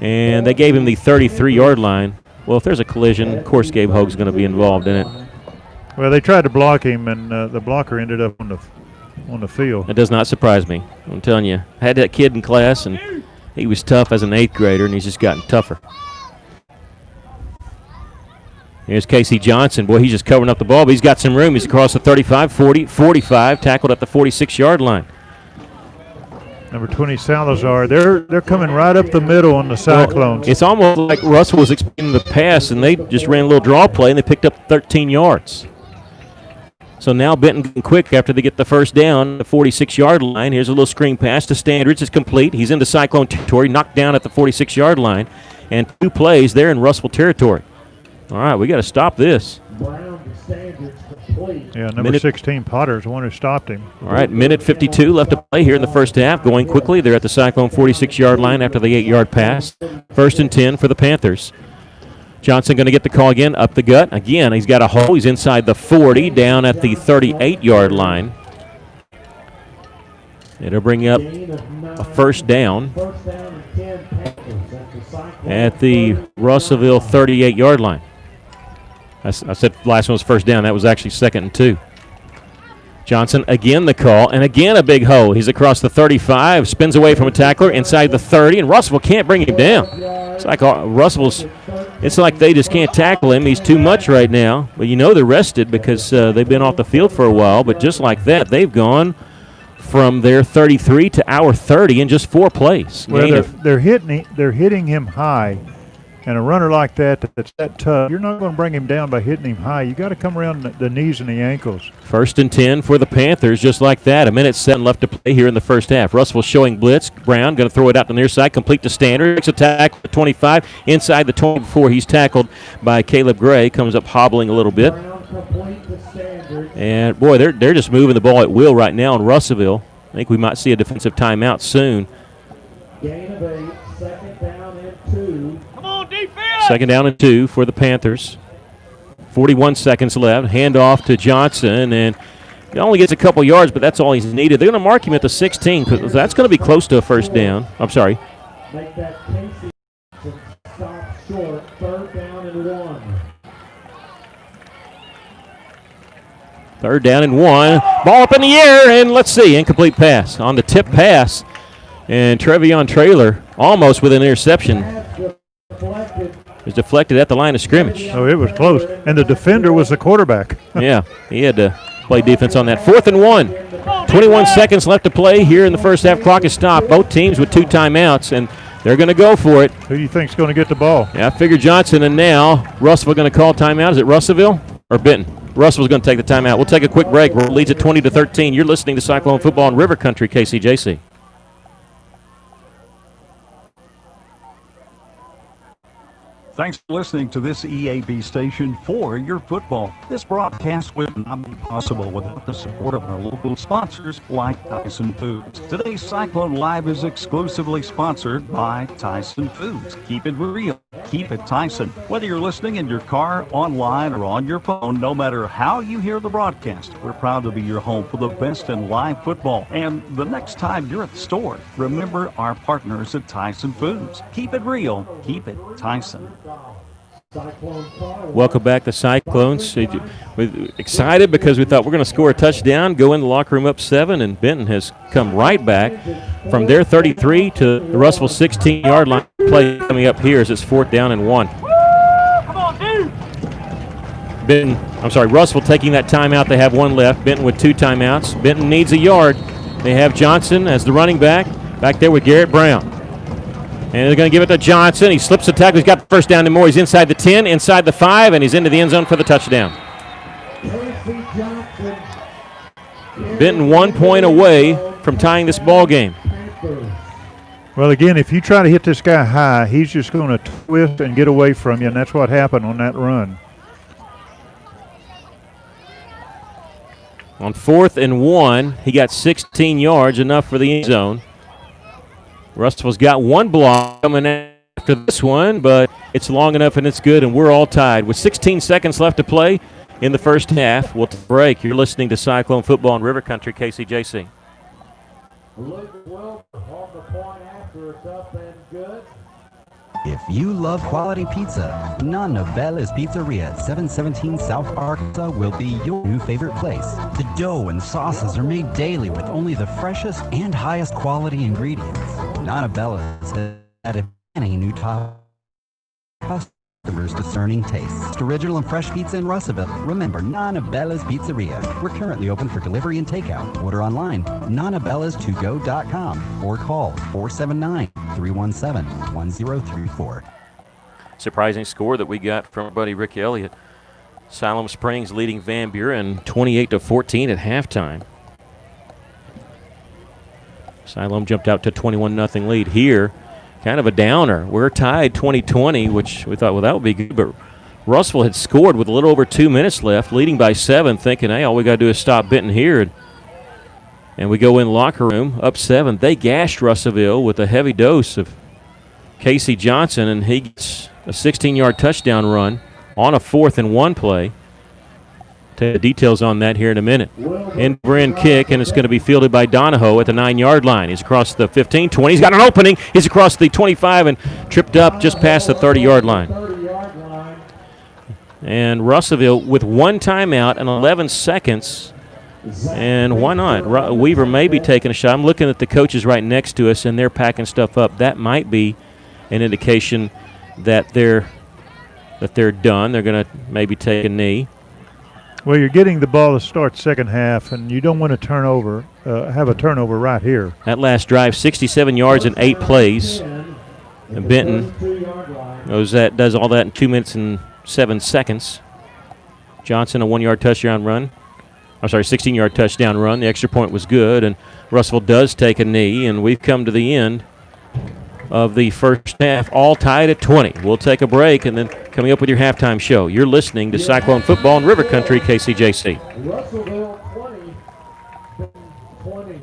and they gave him the 33-yard line. Well, if there's a collision, of course Gabe Hogue's going to be involved in it. Well, they tried to block him, and the blocker ended up on the field. It does not surprise me. I'm telling you, I had that kid in class, and he was tough as an 8th grader, and he's just gotten tougher. Here's Casey Johnson. Boy, he's just covering up the ball, but he's got some room. He's across the 35, 40, 45, tackled at the 46-yard line. Number 20, Salazar. They're coming right up the middle on the Cyclones. Well, it's almost like Russell was expecting the pass, and they just ran a little draw play, and they picked up 13 yards. So now Benton getting quick after they get the first down, the 46-yard line. Here's a little screen pass to Standards. It's complete. He's into Cyclone territory, knocked down at the 46-yard line, and 2 plays there in Russell territory. All right, we got to stop this. Yeah, number 16, Potter, is the one who stopped him. All right, minute 52 left to play here in the first half. Going quickly, they're at the Cyclone 46-yard line after the 8-yard pass. 1st and 10 for the Panthers. Johnson going to get the call again, up the gut. Again, he's got a hole. He's inside the 40, down at the 38-yard line. It'll bring up a first down at the Russellville 38-yard line. I said last one was first down. That was actually 2nd and 2. Johnson again the call, and again a big hole. He's across the 35, spins away from a tackler inside the 30, and Russellville can't bring him down. It's like it's like they just can't tackle him. He's too much right now. But you know they're rested because they've been off the field for a while. But just like that, they've gone from their 33 to our 30 in just 4 plays. Well, they're hitting him high. And a runner like that's that tough, you're not going to bring him down by hitting him high. You got to come around the knees and the ankles. 1st and 10 for the Panthers, just like that. 1:07 left to play here in the first half. Russell showing blitz. Brown going to throw it out the near side, complete to Standard. Makes a tackle at 25, inside the 20 before he's tackled by Caleb Gray. Comes up hobbling a little bit. And, boy, they're just moving the ball at will right now in Russellville. I think we might see a defensive timeout soon. Gain of 8, 2nd down and 2. Come on, defense! 2nd down and 2 for the Panthers. 41 seconds left. Handoff to Johnson, and he only gets a couple yards, but that's all he's needed. They're going to mark him at the 16 because that's going to be close to a first down. I'm sorry. Make that Casey stop short. 3rd down and 1. 3rd down and 1. Ball up in the air, and let's see. Incomplete pass. On the tip pass, and Trevion Traylor almost with an interception. It was deflected at the line of scrimmage. Oh, it was close. And the defender was the quarterback. Yeah, he had to play defense on that. 4th and 1. 21 seconds left to play here in the first half. Clock is stopped. Both teams with 2 timeouts, and they're going to go for it. Who do you think's going to get the ball? Yeah, I figure Johnson, and now Russellville going to call timeout. Is it Russellville or Benton? Russellville's going to take the timeout. We'll take a quick break. We're leads at 20-13. You're listening to Cyclone Football in River Country, KCJC. Thanks for listening to this EAB station for your football. This broadcast would not be possible without the support of our local sponsors like Tyson Foods. Today's Cyclone Live is exclusively sponsored by Tyson Foods. Keep it real. Keep it Tyson. Whether you're listening in your car, online, or on your phone, no matter how you hear the broadcast, we're proud to be your home for the best in live football. And the next time you're at the store, remember our partners at Tyson Foods. Keep it real. Keep it Tyson. Welcome back to Cyclones. We're excited because we thought we're going to score a touchdown, go in the locker room up 7, and Benton has come right back from their 33 to the Russellville 16-yard line. Play coming up here as it's 4th down and 1. Come on, dude! Russellville taking that timeout. They have 1 left. Benton with 2 timeouts. Benton needs a yard. They have Johnson as the running back there with Garrett Brown. And they're going to give it to Johnson. He slips the tackle. He's got the first down and more. He's inside the 10, inside the 5, and he's into the end zone for the touchdown. Benton 1 point away from tying this ball game. Well, again, if you try to hit this guy high, he's just going to twist and get away from you, and that's what happened on that run. On 4th and 1, he got 16 yards, enough for the end zone. Russellville's got 1 block coming after this one, but it's long enough and it's good, and we're all tied. With 16 seconds left to play in the first half, we'll take a break. You're listening to Cyclone Football in River Country, KCJC. If you love quality pizza, Nonna Bella's Pizzeria at 717 South Arkansas will be your new favorite place. The dough and sauces are made daily with only the freshest and highest quality ingredients. Nonna Bella's has added many new customers' discerning tastes. Original and fresh pizza in Russellville. Remember, Nonna Bella's Pizzeria. We're currently open for delivery and takeout. Order online, nonnabellas2go.com, or call 479-317-1034. Surprising score that we got from our buddy Rick Elliott. Siloam Springs leading Van Buren 28-14 at halftime. Siloam jumped out to 21-0 lead here. Kind of a downer. We're tied 20-20, which we thought, well, that would be good. But Russellville had scored with a little over 2 minutes left, leading by 7, thinking, hey, all we got to do is stop Benton here. And we go in the locker room, up 7. They gashed Russellville with a heavy dose of Casey Johnson, and he gets a 16-yard touchdown run on a 4th and 1 play. Take the details on that here in a minute. End kick, and it's going to be fielded by Donahoe at the 9-yard line. He's across the 15, 20. He's got an opening. He's across the 25 and tripped up just past the 30-yard line. And Russellville with 1 timeout and 11 seconds. And why not? Weaver may be taking a shot. I'm looking at the coaches right next to us, and they're packing stuff up. That might be an indication that they're done. They're going to maybe take a knee. Well, you're getting the ball to start second half, and you don't want to have a turnover right here. That last drive, 67 yards and 8 plays. And Benton does all that in 2 minutes and 7 seconds. Johnson, a 1-yard touchdown run. 16-yard touchdown run. The extra point was good, and Russellville does take a knee, and we've come to the end of the first half, all tied at 20. We'll take a break, and then coming up with your halftime show. You're listening to Cyclone Football in River Country, KCJC. Russellville 20.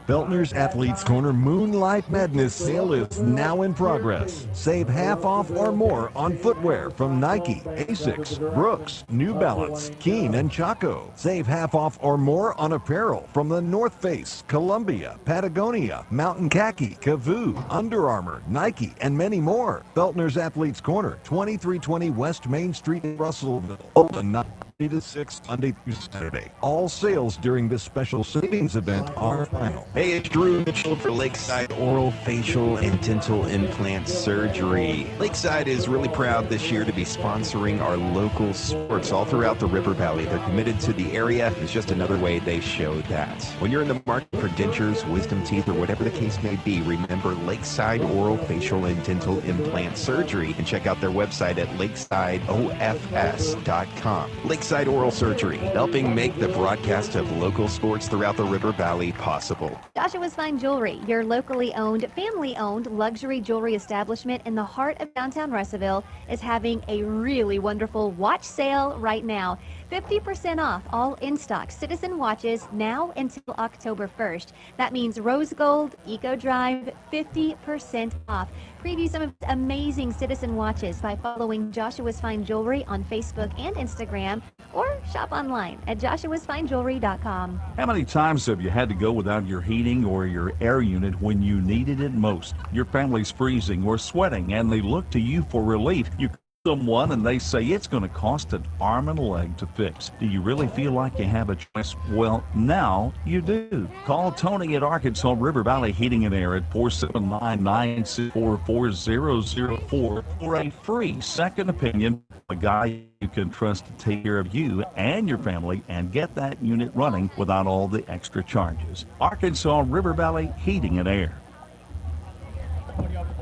Beltner's Athletes Corner Moonlight Madness sale is now in progress. Save half off or more on footwear from Nike, Asics, Brooks, New Balance, Keen, and Chaco. Save half off or more on apparel from the North Face, Columbia, Patagonia, Mountain Khaki, Kavoo, Under Armour, Nike, and many more. Beltner's Athletes Corner, 2320 West Main Street in Russellville. Open 9 to 6 Monday through Saturday. All sales during this special savings event are final. Hey, it's Drew Mitchell for Lakeside Oral, Facial, and Dental Implant Surgery. Lakeside is really proud this year to be sponsoring our local sports all throughout the River Valley. They're committed to the area. It's just another way they show that. When you're in the market for dentures, wisdom teeth, or whatever the case may be, remember Lakeside Oral, Facial, and Dental Implant Surgery, and check out their website at lakesideofs.com. Lakeside Oral Surgery, helping make the broadcast of local sports throughout the River Valley possible. Joshua's Fine Jewelry, your locally owned, family-owned luxury jewelry establishment in the heart of downtown Russellville, is having a really wonderful watch sale right now. 50% off all in-stock Citizen watches now until October 1st. That means Rose Gold, Eco Drive, 50% off. Preview some of the amazing Citizen watches by following Joshua's Fine Jewelry on Facebook and Instagram, or shop online at joshuasfinejewelry.com. How many times have you had to go without your heating or your air unit when you needed it most? Your family's freezing or sweating, and they look to you for relief. You someone and they say it's going to cost an arm and a leg to fix. Do you really feel like you have a choice? Well, now you do. Call Tony at Arkansas River Valley Heating and Air at 479-964-4004 for a free second opinion. A guy you can trust to take care of you and your family and get that unit running without all the extra charges. Arkansas River Valley Heating and Air.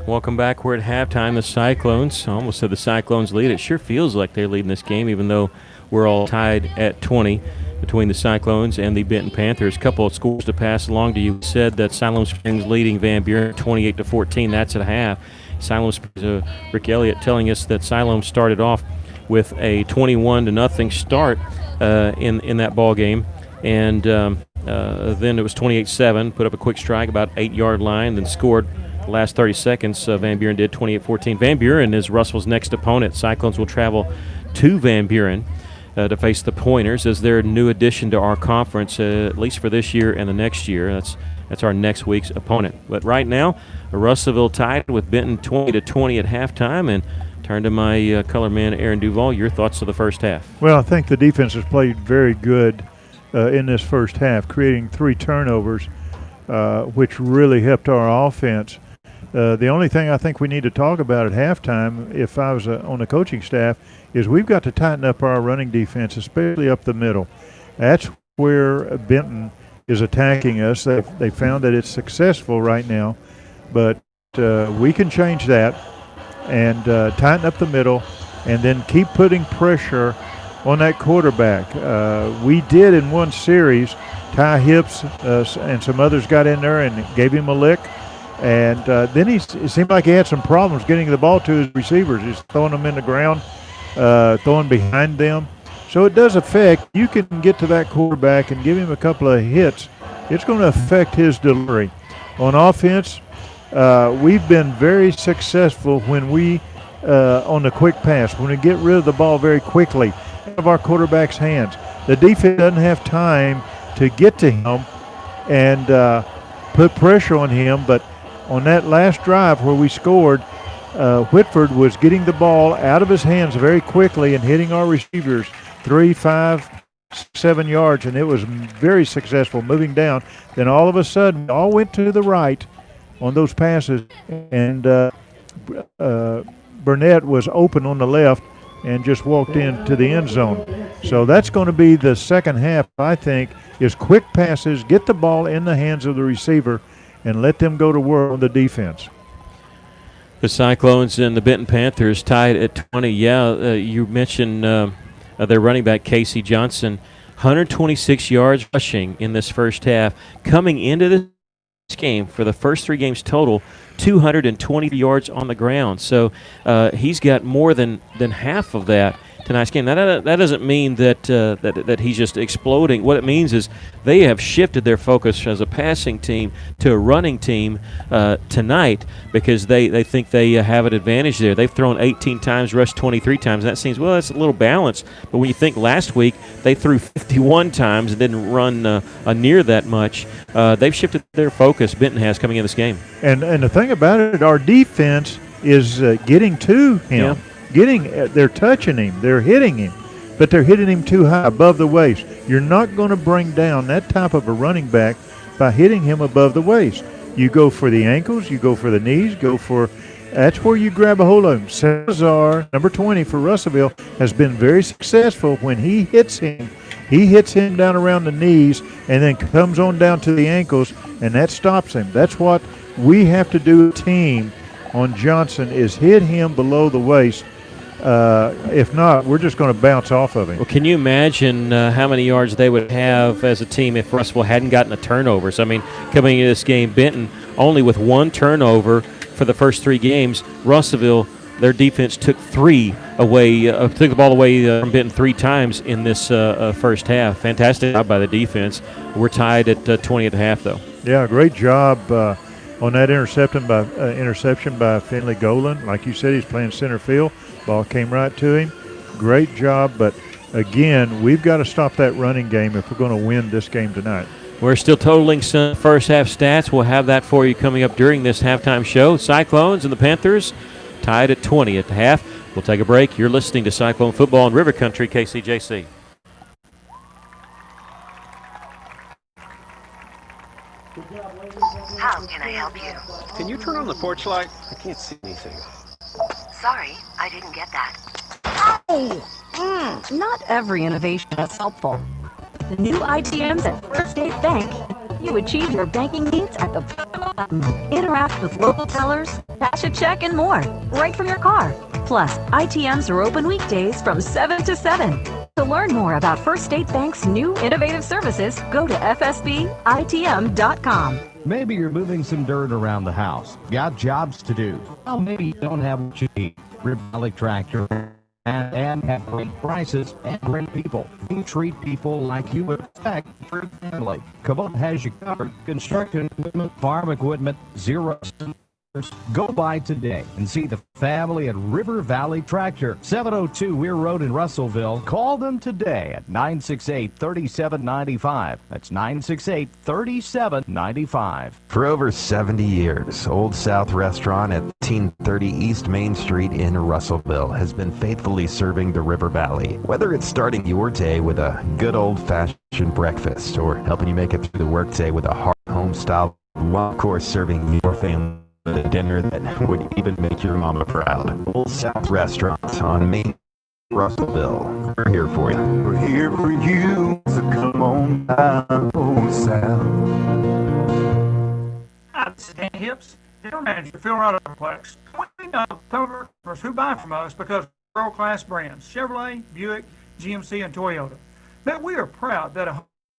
Welcome back. We're at halftime. The Cyclones, I almost said the Cyclones lead. It sure feels like they're leading this game, even though we're all tied at 20 between the Cyclones and the Benton Panthers. A couple of scores to pass along to you. We said that Siloam Springs leading Van Buren 28-14. That's at half. Siloam Springs, Rick Elliott telling us that Siloam started off with a 21-0 start in that ball game, and then it was 28-7. Put up a quick strike about 8-yard line, then scored. The last 30 seconds, Van Buren did 28-14. Van Buren is Russell's next opponent. Cyclones will travel to Van Buren to face the Pointers as their new addition to our conference, at least for this year and the next year. That's our next week's opponent. But right now, Russellville tied with Benton 20-20 at halftime. And turn to my color man, Aaron Duval. Your thoughts of the first half? Well, I think the defense has played very good in this first half, creating 3 turnovers, which really helped our offense. The only thing I think we need to talk about at halftime, if I was on the coaching staff, is we've got to tighten up our running defense, especially up the middle. That's where Benton is attacking us. They found that it's successful right now, but we can change that and tighten up the middle and then keep putting pressure on that quarterback. We did in one series. Ty Hips and some others got in there and gave him a lick. And then it seemed like he had some problems getting the ball to his receivers. He's throwing them in the ground, throwing behind them. So it does affect. You can get to that quarterback and give him a couple of hits. It's going to affect his delivery. On offense, we've been very successful when we, on the quick pass, when we get rid of the ball very quickly. of our quarterback's hands. The defense doesn't have time to get to him and put pressure on him, but on that last drive where we scored, Whitford was getting the ball out of his hands very quickly and hitting our receivers 3, 5, 7 yards, and it was very successful moving down. Then all of a sudden, all went to the right on those passes, and Burnett was open on the left and just walked into the end zone. So that's going to be the second half, I think, is quick passes, get the ball in the hands of the receiver, and let them go to work on the defense. The Cyclones and the Benton Panthers tied at 20. You mentioned their running back, Casey Johnson, 126 yards rushing in this first half. Coming into this game for the first 3 games total, 220 yards on the ground. So he's got more than half of that tonight's game. Now, that doesn't mean that he's just exploding. What it means is they have shifted their focus as a passing team to a running team tonight because they think they have an advantage there. They've thrown 18 times, rushed 23 times. That seems, well, that's a little balanced. But when you think last week they threw 51 times and didn't run near that much, they've shifted their focus, Benton has, coming in this game. And the thing about it, our defense is getting to him. Yeah. They're touching him, they're hitting him, but they're hitting him too high above the waist. You're not going to bring down that type of a running back by hitting him above the waist. You go for the ankles, you go for the knees, that's where you grab a hold of him. Cesar, number 20 for Russellville, has been very successful when he hits him. He hits him down around the knees and then comes on down to the ankles, and that stops him. That's what we have to do, team, on Johnson, is hit him below the waist. If not, we're just going to bounce off of him. Well, can you imagine how many yards they would have as a team if Russellville hadn't gotten a turnover? So, I mean, coming into this game, Benton only with 1 turnover for the first 3 games. Russellville, their defense took 3 away, took the ball away from Benton 3 times in this first half. Fantastic job by the defense. We're tied at 20 at the half, though. Yeah, great job on that interception by Finley Golan. Like you said, he's playing center field. Ball came right to him. Great job, but again, we've got to stop that running game if we're going to win this game tonight. We're still totaling some first half stats. We'll have that for you coming up during this halftime show. Cyclones and the Panthers tied at 20 at the half. We'll take a break. You're listening to Cyclone Football in River Country, KCJC. How can I help you? Can you turn on the porch light? I can't see anything. Sorry, I didn't get that. Not every innovation is helpful. The new ITMs at First State Bank, you achieve your banking needs at the push of a button. Interact with local tellers, cash a check, and more, right from your car. Plus, ITMs are open weekdays from 7 to 7. To learn more about First State Bank's new innovative services, go to fsbitm.com. Maybe you're moving some dirt around the house. Got jobs to do. Well, maybe you don't have what you need. Hydraulic Tractor and have great prices and great people. We treat people like you would expect for a family. Cabot has you covered. Construction equipment, farm equipment, zero. Go by today and see the family at River Valley Tractor, 702 Weir Road in Russellville. Call them today at 968-3795. That's 968-3795. For over 70 years, Old South Restaurant at 1830 East Main Street in Russellville has been faithfully serving the River Valley. Whether it's starting your day with a good old-fashioned breakfast or helping you make it through the workday with a hard home-style one-course serving your family a dinner that would even make your mama proud. Old South Restaurant on Main Russellville. We're here for you. We're here for you, so come on down, Old South. Hi, this is Danny Hips, General Manager, Phil Autoplex. We know some of our customers who buy from us because of world-class brands, Chevrolet, Buick, GMC, and Toyota. But we are proud that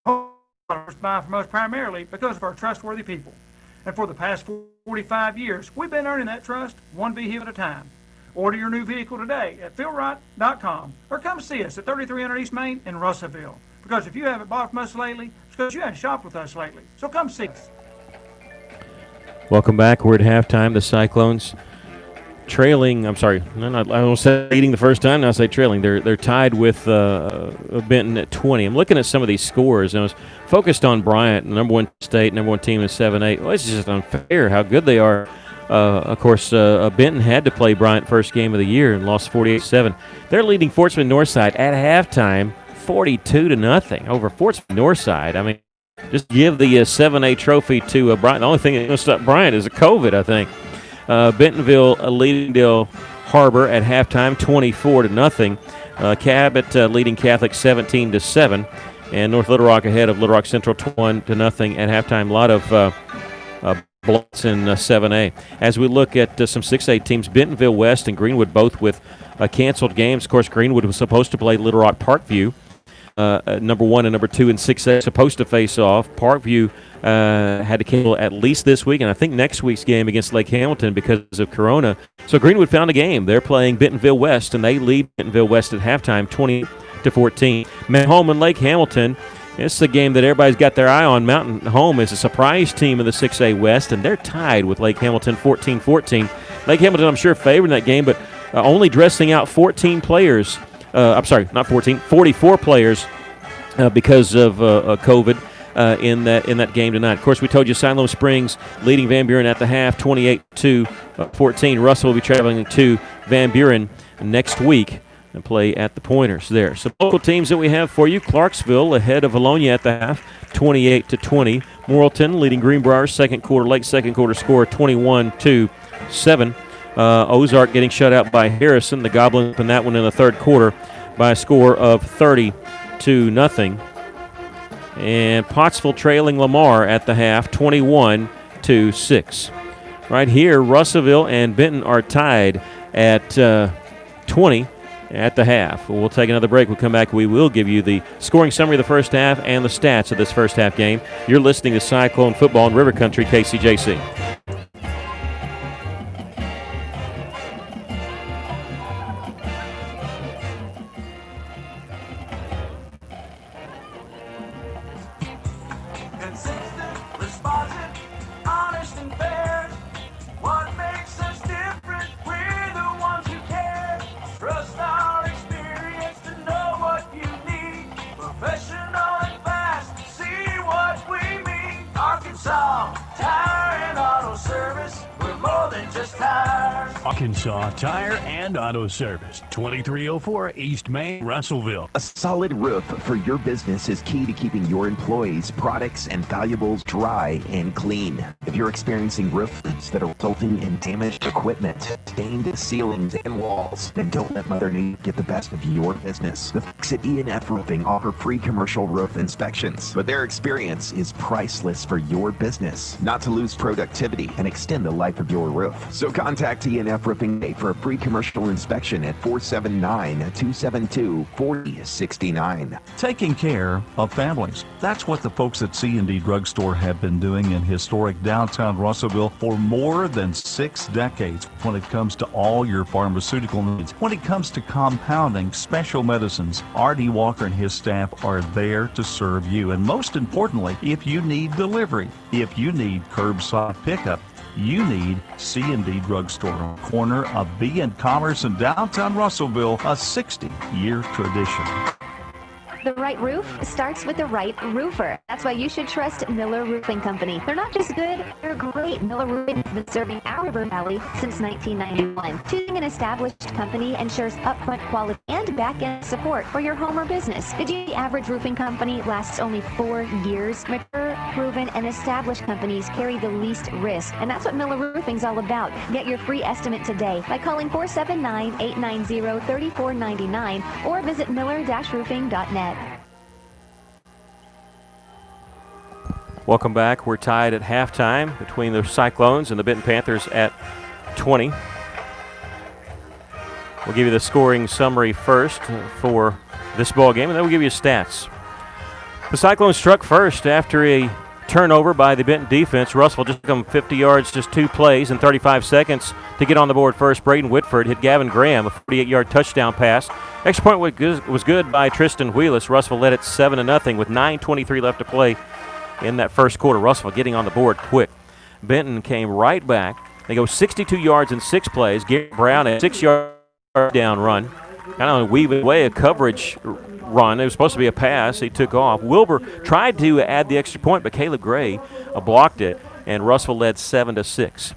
homeowners buy from us primarily because of our trustworthy people. And for the past 45 years, we've been earning that trust one vehicle at a time. Order your new vehicle today at philwright.com or come see us at 3300 East Main in Russellville. Because if you haven't bought from us lately, it's because you haven't shopped with us lately. So come see us. Welcome back. We're at halftime. The Cyclones trailing. I'm sorry, I was leading the first time. Now I say trailing. They're tied with Benton at 20. I'm looking at some of these scores, and I was focused on Bryant, number one state, number one team in 7-8. Well, it's just unfair how good they are. Of course, Benton had to play Bryant first game of the year and lost 48-7. They're leading Fort Smith Northside at halftime, 42-0 over Fort Smith Northside. I mean, just give the 7A trophy to Bryant. The only thing that's going to stop Bryant is a COVID, I think. Bentonville leading Del Harbor at halftime, 24-0. Cabot leading Catholic 17-7, and North Little Rock ahead of Little Rock Central 21-0 at halftime. A lot of blocks in 7A. As we look at some 6A teams, Bentonville West and Greenwood both with canceled games. Of course, Greenwood was supposed to play Little Rock Parkview. Number 1 and number 2 in 6A supposed to face off. Parkview had to cancel at least this week, and I think next week's game against Lake Hamilton because of Corona. So Greenwood found a game. They're playing Bentonville West, and they lead Bentonville West at halftime, 20-14. Mount Home and Lake Hamilton. It's the game that everybody's got their eye on. Mountain Home is a surprise team in the 6A West, and they're tied with Lake Hamilton 14-14. Lake Hamilton, I'm sure, favored in that game, but only dressing out 14 players. I'm sorry, not 14, 44 players because of COVID in that game tonight. Of course, we told you Siloam Springs leading Van Buren at the half, 28-14. Russell will be traveling to Van Buren next week and play at the Pointers there. So local teams that we have for you: Clarksville ahead of Valonia at the half, 28-20. Morrilton leading Greenbrier second quarter score 21-7. Ozark getting shut out by Harrison. The Goblins in that one in the third quarter by a score of 30-0. And Pottsville trailing Lamar at the half, 21-6. Right here, Russellville and Benton are tied at 20 at the half. We'll take another break. We'll come back. We will give you the scoring summary of the first half and the stats of this first half game. You're listening to Cyclone Football in River Country, KCJC. Arkansas Tire and Auto Service, 2304 East Main, Russellville. A solid roof for your business is key to keeping your employees, products, and valuables dry and clean. If you're experiencing roof leaks that are resulting in damaged equipment, stained ceilings, and walls, then don't let Mother Nature get the best of your business. The folks at E&F Roofing offer free commercial roof inspections, but their experience is priceless for your business, not to lose productivity and extend the life of your roof. So contact E&F Roofing today for a free commercial inspection at 479-272-4069. Taking care of families. That's what the folks at C&D Drugstore have been doing in historic downtown Russellville for more than 6 decades. When it comes to all your pharmaceutical needs, when it comes to compounding, special medicines, R.D. Walker and his staff are there to serve you. And most importantly, if you need delivery, if you need curbside pickup, you need C&D Drugstore on the corner of B and Commerce in downtown Russellville, a 60-year tradition. The right roof starts with the right roofer. That's why you should trust Miller Roofing Company. They're not just good, they're great. Miller Roofing has been serving our River Valley since 1991. Choosing an established company ensures upfront quality and back-end support for your home or business. The average roofing company lasts only 4 years. Mature, proven, and established companies carry the least risk, and that's what Miller Roofing's all about. Get your free estimate today by calling 479-890-3499 or visit miller-roofing.net. Welcome back. We're tied at halftime between the Cyclones and the Benton Panthers at 20. We'll give you the scoring summary first for this ball game, and then we'll give you stats. The Cyclones struck first after a turnover by the Benton defense. Russell just come 50 yards, just 2 plays in 35 seconds to get on the board first. Braden Whitford hit Gavin Graham, a 48-yard touchdown pass. Extra point was good by Tristan Wheelis. Russell led it 7-0 with 9:23 left to play in that first quarter. Russell getting on the board quick. Benton came right back, They go 62 yards in 6 plays. Garrett Brown a 6-yard down run. Kind of weaving away a coverage run. It was supposed to be a pass. He took off. Wilbur tried to add the extra point, but Caleb Gray blocked it, and Russell led 7-6.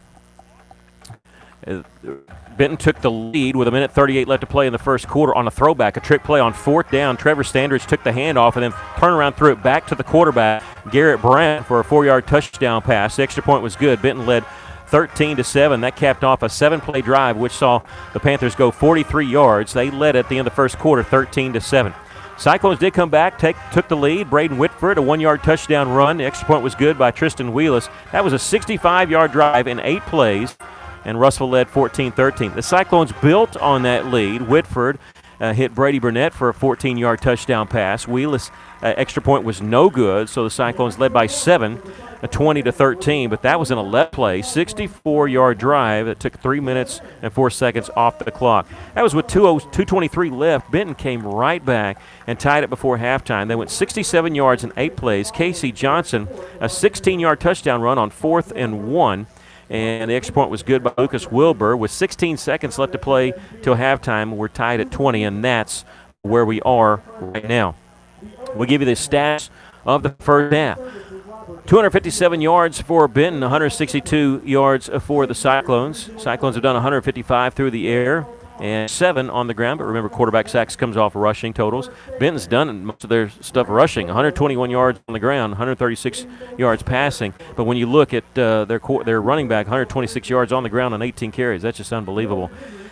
Benton took the lead with 1:38 left to play in the first quarter on a throwback, a trick play on 4th down. Trevor Standridge took the handoff and then turned around, threw it back to the quarterback, Garrett Brown, for a 4-yard touchdown pass. The extra point was good. Benton led 13-7. That capped off a 7-play drive, which saw the Panthers go 43 yards. They led at the end of the first quarter, 13-7. Cyclones did come back, took the lead. Braden Whitford, a 1-yard touchdown run. The extra point was good by Tristan Wheelis. That was a 65-yard drive in 8 plays, and Russell led 14-13. The Cyclones built on that lead. Whitford hit Brady Burnett for a 14-yard touchdown pass. Wheelis' extra point was no good, so the Cyclones led by 7, 20-13, but that was an 11-play, 64-yard drive that took 3 minutes and 4 seconds off the clock. That was with 2:23 left. Benton came right back and tied it before halftime. They went 67 yards in 8 plays. Casey Johnson, a 16-yard touchdown run on 4th and 1. And the extra point was good by Lucas Wilbur. With 16 seconds left to play till halftime, we're tied at 20, and that's where we are right now. We'll give you the stats of the first half. 257 yards for Benton, 162 yards for the Cyclones. Cyclones have done 155 through the air and 7 on the ground, but remember, quarterback sacks comes off of rushing totals. Benton's done most of their stuff rushing, 121 yards on the ground, 136 yards passing. But when you look at their running back, 126 yards on the ground on 18 carries, that's just unbelievable.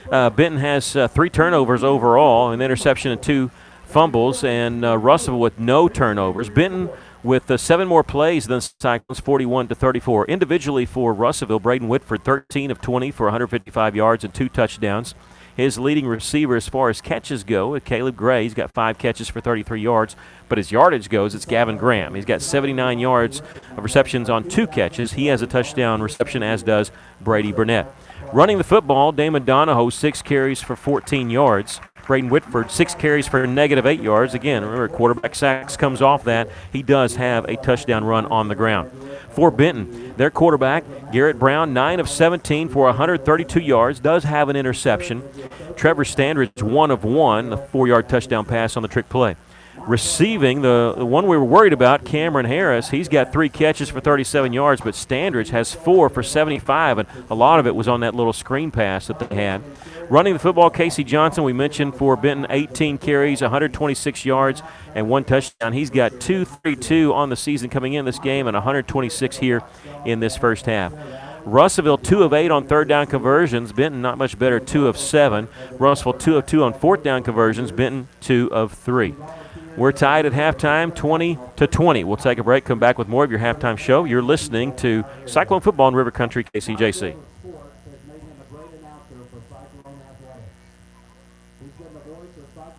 Benton has 3 turnovers overall, an interception and 2 fumbles, and Russell with no turnovers. Benton with 7 more plays than Cyclones, 41-34. Individually for Russellville, Braden Whitford, 13 of 20 for 155 yards and 2 touchdowns. His leading receiver as far as catches go, Caleb Gray, he's got 5 catches for 33 yards. But as yardage goes, it's Gavin Graham. He's got 79 yards of receptions on 2 catches. He has a touchdown reception, as does Brady Burnett. Running the football, Damon Donahoe, 6 carries for 14 yards. Braden Whitford, 6 carries for -8 yards. Again, remember, quarterback sacks comes off that. He does have a touchdown run on the ground. For Benton, their quarterback, Garrett Brown, 9 of 17 for 132 yards, does have an interception. Trevor Standridge, 1 of 1, a 4-yard touchdown pass on the trick play. Receiving, the one we were worried about, Cameron Harris, he's got 3 catches for 37 yards, but Standridge has 4 for 75, and a lot of it was on that little screen pass that they had. Running the football, Casey Johnson, we mentioned for Benton, 18 carries, 126 yards, and 1 touchdown. He's got 232 on the season coming in this game and 126 here in this first half. Russellville, 2 of 8 on 3rd down conversions. Benton, not much better, 2 of 7. Russellville, 2 of 2 on 4th down conversions. Benton, 2 of 3. We're tied at halftime, 20-20. We'll take a break, come back with more of your halftime show. You're listening to Cyclone Football in River Country, KCJC.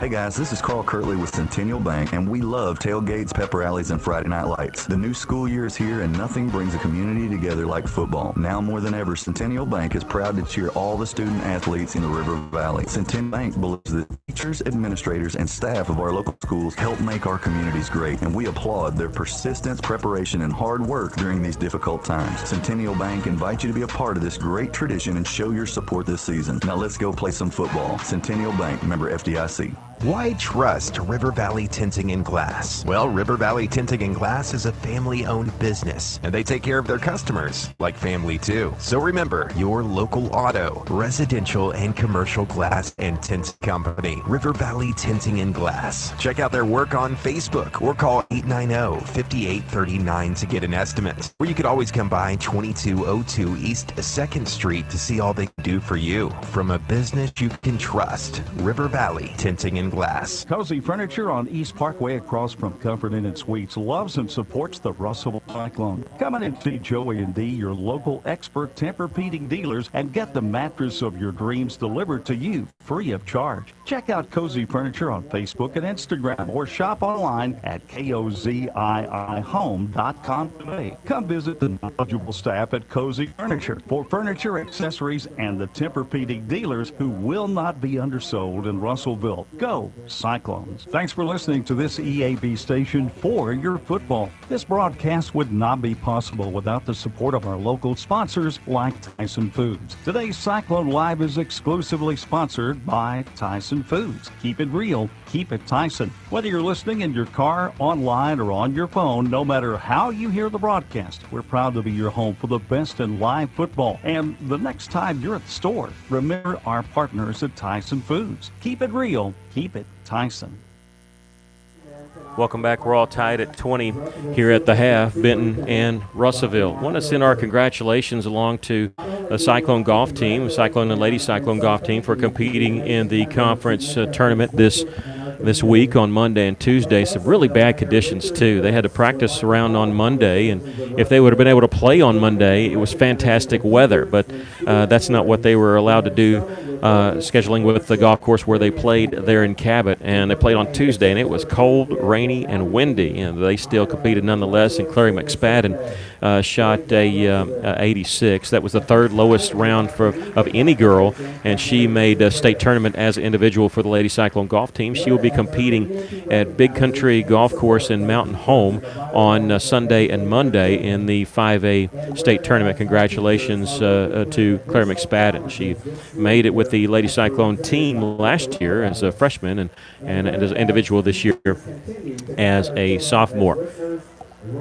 Hey guys, this is Carl Kirtley with Centennial Bank, and we love tailgates, pepper rallies, and Friday night lights. The new school year is here, and nothing brings a community together like football. Now more than ever, Centennial Bank is proud to cheer all the student athletes in the River Valley. Centennial Bank believes that teachers, administrators, and staff of our local schools help make our communities great, and we applaud their persistence, preparation, and hard work during these difficult times. Centennial Bank invites you to be a part of this great tradition and show your support this season. Now let's go play some football. Centennial Bank, member FDIC. Why trust River Valley Tinting and Glass? Well, River Valley Tinting and Glass is a family-owned business, and they take care of their customers like family too. So remember, your local auto, residential, and commercial glass and tint company, River Valley Tinting and Glass. Check out their work on Facebook or call 890-5839 to get an estimate. Or you could always come by 2202 East 2nd Street to see all they can do for you. From a business you can trust, River Valley Tinting and Glass. Cozy Furniture on East Parkway across from Comfort Inn and Suites loves and supports the Russellville Cyclone. Come in and see Joey and Dee, your local expert Tempur-Pedic dealers, and get the mattress of your dreams delivered to you free of charge. Check out Cozy Furniture on Facebook and Instagram, or shop online at koziihome.com today. Come visit the knowledgeable staff at Cozy Furniture for furniture, accessories, and the Tempur-Pedic dealers who will not be undersold in Russellville. Go Go Cyclones. Thanks for listening to this EAB station for your football. This broadcast would not be possible without the support of our local sponsors like Tyson Foods. Today's Cyclone Live is exclusively sponsored by Tyson Foods. Keep it real, keep it Tyson. Whether you're listening in your car, online, or on your phone, no matter how you hear the broadcast, we're proud to be your home for the best in live football. And the next time you're at the store, remember our partners at Tyson Foods. Keep it real, keep it Tyson. Welcome back. We're all tied at 20 here at the half, Benton and Russellville. Want to send our congratulations along to the Cyclone golf team, Cyclone and Lady Cyclone golf team, for competing in the conference tournament this week on Monday and Tuesday. Some really bad conditions, too. They had to practice around on Monday, and if they would have been able to play on Monday, it was fantastic weather, but that's not what they were allowed to do, scheduling with the golf course where they played there in Cabot, and they played on Tuesday, and it was cold, rainy, and windy, and they still competed nonetheless, and Clary McSpadden shot a 86. That was the third lowest round of any girl, and she made a state tournament as an individual for the Lady Cyclone golf team. She will be competing at Big Country Golf Course in Mountain Home on Sunday and Monday in the 5A state tournament. Congratulations to Claire McSpadden. She made it with the Lady Cyclone team last year as a freshman and as an individual this year as a sophomore.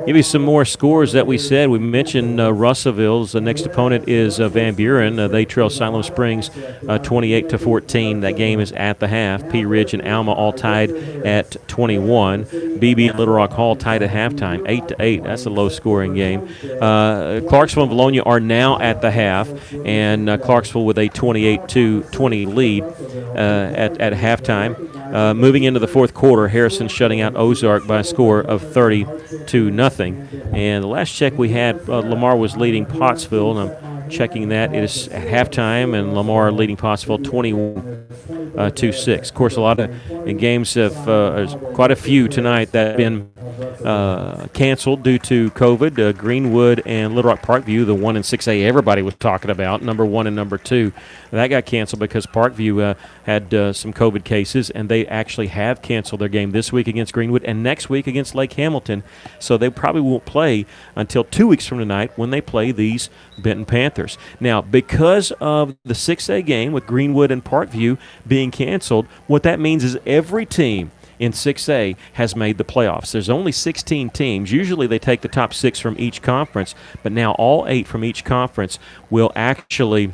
Give you some more scores that we said. We mentioned Russellville's next opponent is Van Buren. They trail Siloam Springs 28-14. That game is at the half. Pea Ridge and Alma all tied at 21. BB and Little Rock Hall tied at halftime, 8-8. That's a low-scoring game. Clarksville and Bologna are now at the half, and Clarksville with a 28-20 lead at halftime. Moving into the fourth quarter, Harrison shutting out Ozark by a score of 30-0. And the last check we had, Lamar was leading Pottsville, and I'm checking that. It is at halftime, and Lamar leading Pottsville 21-6. Of course, a lot of games there's quite a few tonight that have been canceled due to COVID. Greenwood and Little Rock Parkview, the 1 and 6A everybody was talking about, number 1 and number 2. That got canceled because Parkview had some COVID cases, and they actually have canceled their game this week against Greenwood and next week against Lake Hamilton. So they probably won't play until 2 weeks from tonight when they play these Benton Panthers. Now, because of the 6A game with Greenwood and Parkview being canceled, what that means is every team in 6A has made the playoffs. There's only 16 teams. Usually they take the top 6 from each conference, but now all 8 from each conference will actually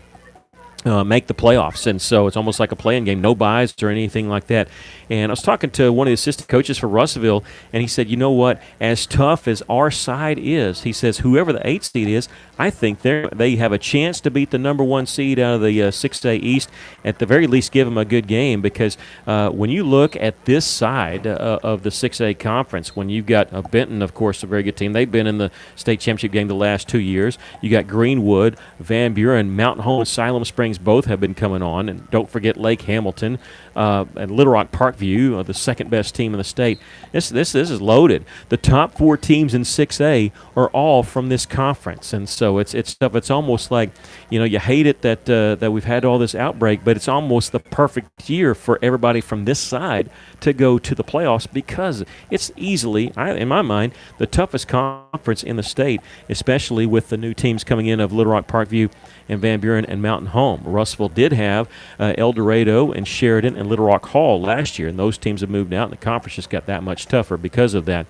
make the playoffs, and so it's almost like a playing game, no buys or anything like that. And I was talking to one of the assistant coaches for Russellville, and he said, you know what, as tough as our side is, he says, whoever the 8th seed is, I think they have a chance to beat the number 1 seed out of the 6A East, at the very least give them a good game, because when you look at this side of the 6A conference, when you've got Benton, of course, a very good team. They've been in the state championship game the last 2 years. You got Greenwood, Van Buren, Mountain Home, and Siloam Springs both have been coming on, and don't forget Lake Hamilton and Little Rock Parkview, the second best team in the state. This is loaded. The top 4 teams in 6A are all from this conference, and so it's tough. It's almost like, you hate it that we've had all this outbreak, but it's almost the perfect year for everybody from this side to go to the playoffs, because it's easily, in my mind, the toughest conference in the state, especially with the new teams coming in of Little Rock Parkview and Van Buren and Mountain Home. Russellville did have El Dorado and Sheridan and Little Rock Hall last year, and those teams have moved out, and the conference just got that much tougher because of that.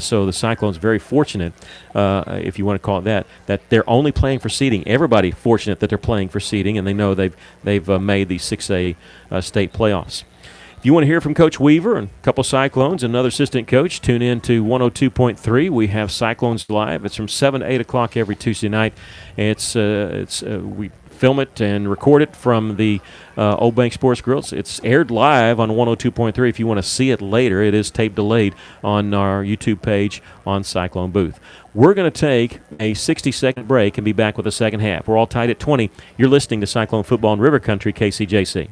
So the Cyclones very fortunate, if you want to call it that they're only playing for seeding. Everybody fortunate that they're playing for seeding, and they know they've made the 6A state playoffs. If you want to hear from Coach Weaver and a couple Cyclones and another assistant coach, tune in to 102.3. We have Cyclones Live. It's from 7 to 8 o'clock every Tuesday night. We film it and record it from the Old Bank Sports Grill. It's aired live on 102.3. If you want to see it later, it is tape delayed on our YouTube page on Cyclone Booth. We're going to take a 60-second break and be back with the second half. We're all tied at 20. You're listening to Cyclone Football in River Country, KCJC.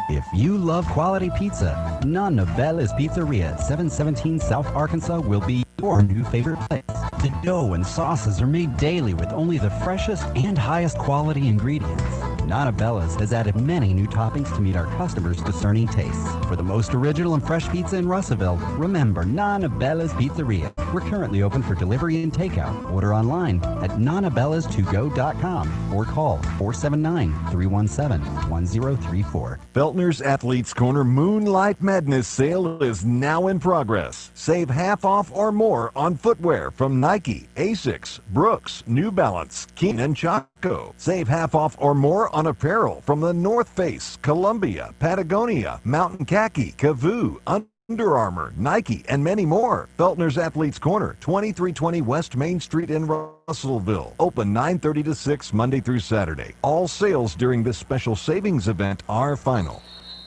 If you love quality pizza, Non Novelle's Pizzeria at 717 South Arkansas will be your new favorite place. The dough and sauces are made daily with only the freshest and highest quality ingredients. Nonna Bella's has added many new toppings to meet our customers' discerning tastes. For the most original and fresh pizza in Russellville, remember Nonna Bella's Pizzeria. We're currently open for delivery and takeout. Order online at nonnabellas2go.com or call 479-317-1034. Feltner's Athletes Corner Moonlight Madness sale is now in progress. Save half off or more on footwear from Nike, Asics, Brooks, New Balance, Keen, and Chaco. Save half off or more on apparel from the North Face, Columbia, Patagonia, Mountain Khaki, Kavoo, Under Armour, Nike, and many more. Feltner's Athletes Corner, 2320 West Main Street in Russellville. Open 9:30 to 6 Monday through Saturday. All sales during this special savings event are final.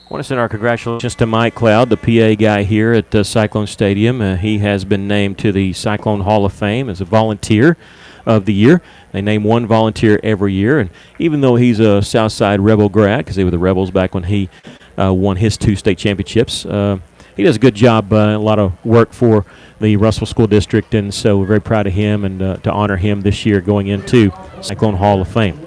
I want to send our congratulations to Mike Cloud, the PA guy here at Cyclone Stadium. He has been named to the Cyclone Hall of Fame as a volunteer of the year. They name one volunteer every year, and even though he's a Southside Rebel grad, because they were the Rebels back when he won his 2 state championships, he does a good job, a lot of work for the Russell School District, and so we're very proud of him and to honor him this year going into Cyclone Hall of Fame.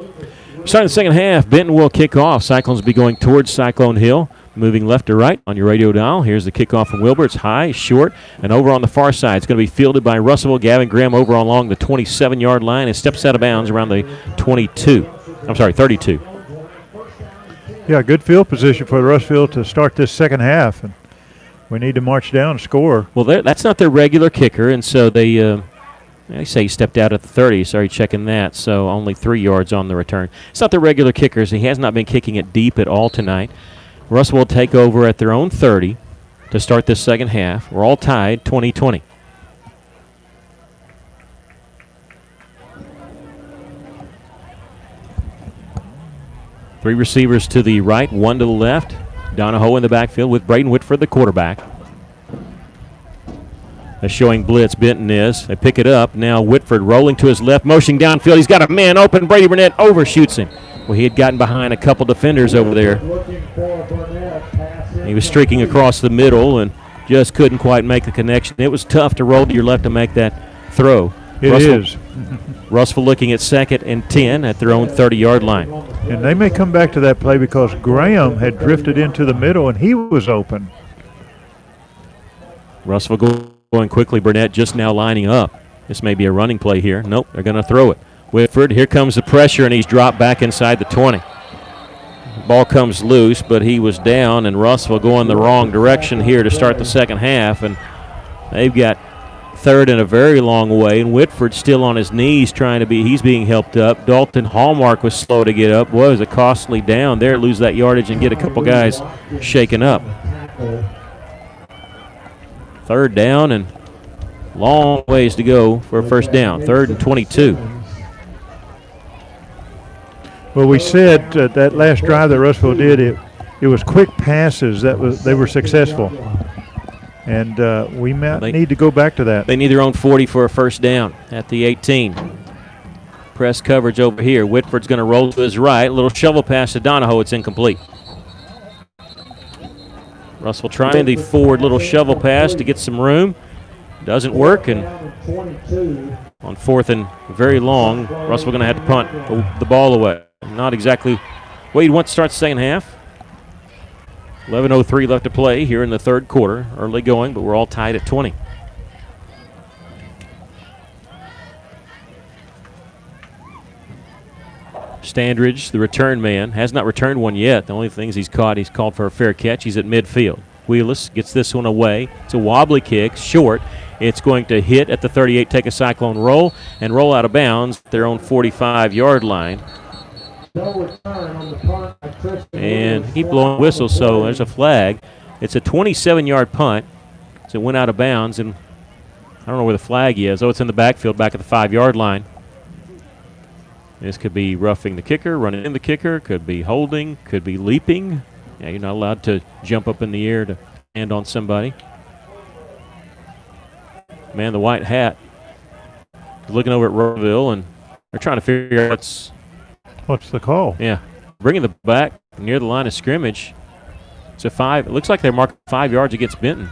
Starting the second half, Benton will kick off. Cyclones will be going towards Cyclone Hill, moving left to right on your radio dial. Here's the kickoff from Wilbur. It's high, short, and over on the far side. It's going to be fielded by Russellville. Gavin Graham over along the 27-yard line and steps out of bounds around the 32. 32. Yeah, good field position for Russellville to start this second half. And we need to march down and score. Well, that's not their regular kicker, and so they say he stepped out at the 30. Sorry, checking that. So only 3 yards on the return. It's not their regular kickers. He has not been kicking it deep at all tonight. Russell will take over at their own 30 to start this second half. We're all tied, 20-20. Three receivers to the right, one to the left. Donahoe in the backfield with Braden Whitford, the quarterback. They're showing blitz. Benton is. They pick it up. Now Whitford rolling to his left, motioning downfield. He's got a man open. Brady Burnett overshoots him. Well, he had gotten behind a couple defenders over there. He was streaking across the middle and just couldn't quite make the connection. It was tough to roll to your left to make that throw. It is. Russell looking at 2nd and 10 at their own 30-yard line. And they may come back to that play because Graham had drifted into the middle and he was open. Russell going quickly. Burnett just now lining up. This may be a running play here. Nope, they're going to throw it. Whitford, here comes the pressure, and he's dropped back inside the 20. The ball comes loose, but he was down, and Russell going the wrong direction here to start the second half, and they've got 3rd and a very long way, and Whitford still on his knees he's being helped up. Dalton Hallmark was slow to get up. Boy, it was a costly down there, lose that yardage and get a couple guys shaken up. 3rd down and long ways to go for a first down. 3rd and 22. Well, we said that last drive that Russellville did, it was quick passes they were successful. And we might need to go back to that. They need their own 40 for a first down at the 18. Press coverage over here. Whitford's going to roll to his right. Little shovel pass to Donahoe. It's incomplete. Russell trying the forward little shovel pass to get some room. Doesn't work, and on 4th and very long, Russell going to have to punt the ball away. Not exactly what you'd want to start the second half. 11:03 left to play here in the 3rd quarter. Early going, but we're all tied at 20. Standridge, the return man, has not returned one yet. The only things he's called for a fair catch. He's at midfield. Wheelis gets this one away. It's a wobbly kick, short. It's going to hit at the 38, take a Cyclone roll, and roll out of bounds at their own 45-yard line. And keep blowing whistles, so there's a flag. It's a 27-yard punt. So it went out of bounds, and I don't know where the flag is. Oh, it's in the backfield, back at the 5-yard line. This could be roughing the kicker, running in the kicker, could be holding, could be leaping. Yeah, you're not allowed to jump up in the air to land on somebody. Man, the white hat is looking over at Roeville, and they're trying to figure out what's the call. Yeah, bringing the back near the line of scrimmage. It's a 5. It looks like they're marking 5 yards against Benton.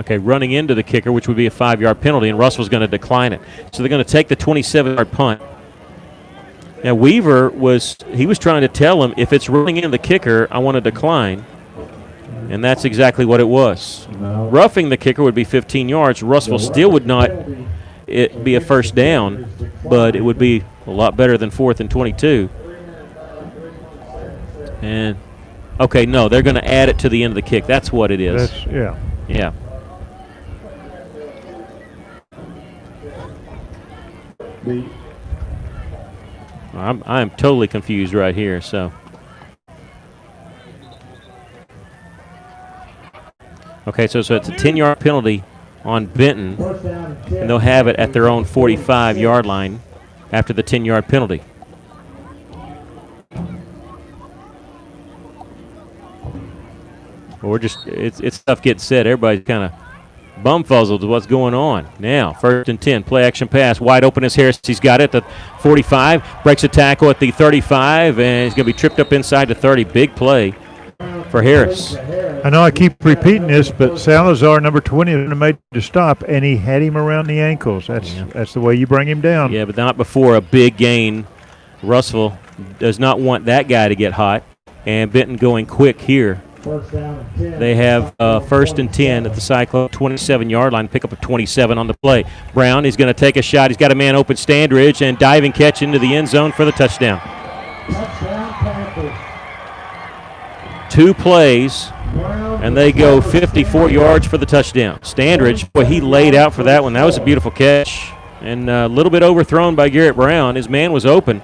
Okay, running into the kicker, which would be a 5-yard penalty, and Russell's going to decline it. So they're going to take the 27-yard punt. Now, Weaver was trying to tell him, if it's running into the kicker, I want to decline. And that's exactly what it was. Roughing the kicker would be 15 yards. Russell still would not be a first down, but it would be a lot better than 4th and 22. And, okay, no, they're going to add it to the end of the kick. That's what it is. Yeah. Yeah. I'm totally confused right here, so. Okay, so it's a 10-yard penalty on Benton, and they'll have it at their own 45-yard line after the 10-yard penalty. Well, it's tough getting set. Everybody's kind of bumfuzzled with what's going on. Now, 1st and 10, play action pass, wide open as Harris. He's got it at the 45, breaks a tackle at the 35, and he's going to be tripped up inside the 30. Big play for Harris. I know I keep repeating this, but Salazar, number 20, made to stop, and he had him around the ankles. That's the way you bring him down. Yeah, but not before a big gain. Russell does not want that guy to get hot, and Benton going quick here. They have 1st and 10 at the Cyclone 27-yard line, pick up a 27 on the play. Brown, he's going to take a shot. He's got a man open, Standridge, and diving catch into the end zone for the touchdown. 2 plays, and they go 54 yards for the touchdown. Standridge, boy, he laid out for that one. That was a beautiful catch, and a little bit overthrown by Garrett Brown. His man was open,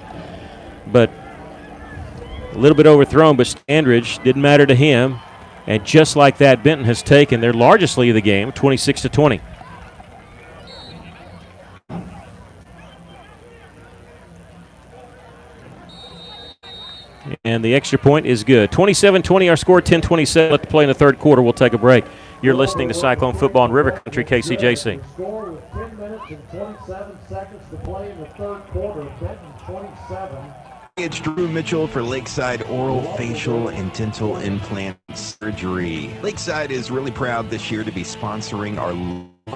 but a little bit overthrown, but Standridge didn't matter to him. And just like that, Benton has taken their largest lead of the game, 26-20. And the extra point is good. 27-20, our score, 10-27 left to play in the third quarter. We'll take a break. You're listening to Cyclone Football in River Country, KCJC. Score with 10 minutes and 27 seconds to play in the third quarter. Benton 27. It's Drew Mitchell for Lakeside Oral, Facial, and Dental Implant Surgery. Lakeside is really proud this year to be sponsoring our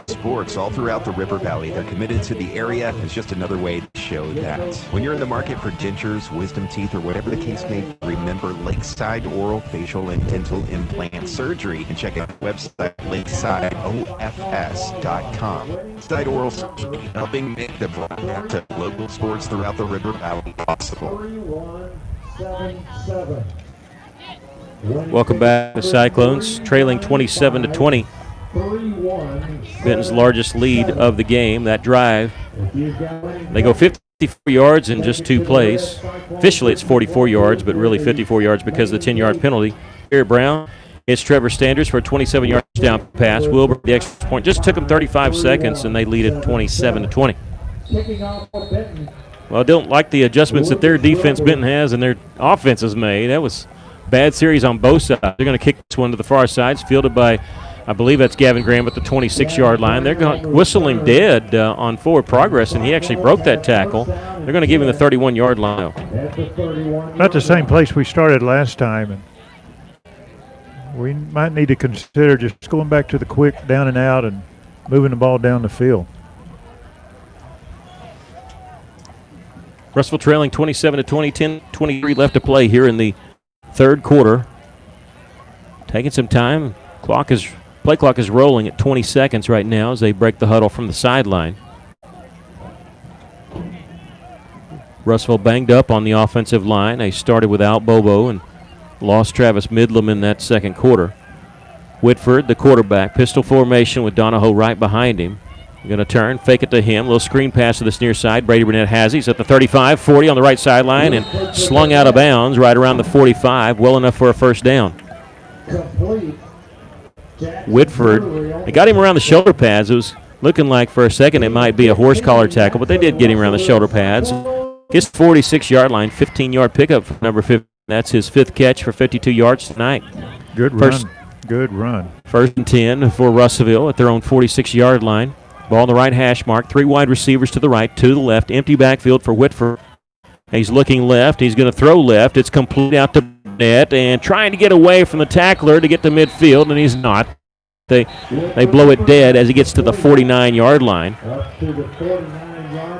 sports all throughout the River Valley. They're committed to the area. It's just another way to show that. When you're in the market for dentures, wisdom teeth, or whatever the case may be, remember Lakeside Oral, Facial, and Dental Implant Surgery. And check out the website, lakesideofs.com. Lakeside Oral Surgery, helping make the broadcast to local sports throughout the River Valley possible. 3177. Welcome back to Cyclones, trailing 27-20. Benton's largest lead of the game, that drive. They go 54 yards in just 2 plays. Officially it's 44 yards, but really 54 yards because of the 10-yard penalty. Garrett Brown hits Trevor Standers for a 27-yard touchdown pass. Wilbur, the extra point, just took them 35 seconds, and they lead it 27-20. Well, I don't like the adjustments that their defense, Benton, has and their offense has made. That was a bad series on both sides. They're going to kick this one to the far side. It's fielded by, I believe that's Gavin Graham at the 26-yard line. They're going to whistle him dead on forward progress, and he actually broke that tackle. They're going to give him the 31-yard line. About the same place we started last time, and we might need to consider just going back to the quick down and out and moving the ball down the field. Russell trailing 27-20, 10-23 left to play here in the third quarter. Taking some time. Play clock is rolling at 20 seconds right now as they break the huddle from the sideline. Russell banged up on the offensive line. They started without Bobo and lost Travis Midlam in that second quarter. Whitford, the quarterback, pistol formation with Donahoe right behind him. Going to turn, fake it to him. Little screen pass to this near side. Brady Burnett has it. He's at the 35, 40 on the right sideline and slung out of bounds right around the 45. Well enough for a first down. Whitford, they got him around the shoulder pads. It was looking like for a second it might be a horse collar tackle, but they did get him around the shoulder pads. Gets the 46-yard line, 15-yard pickup for number 50. That's his 5th catch for 52 yards tonight. Good run. Good run. 1st and 10 for Russellville at their own 46-yard line. Ball on the right hash mark. 3 wide receivers to the right, 2 to the left. Empty backfield for Whitford. He's looking left. He's going to throw left. It's complete out to net and trying to get away from the tackler to get to midfield, and he's not. They blow it dead as he gets to the 49-yard line.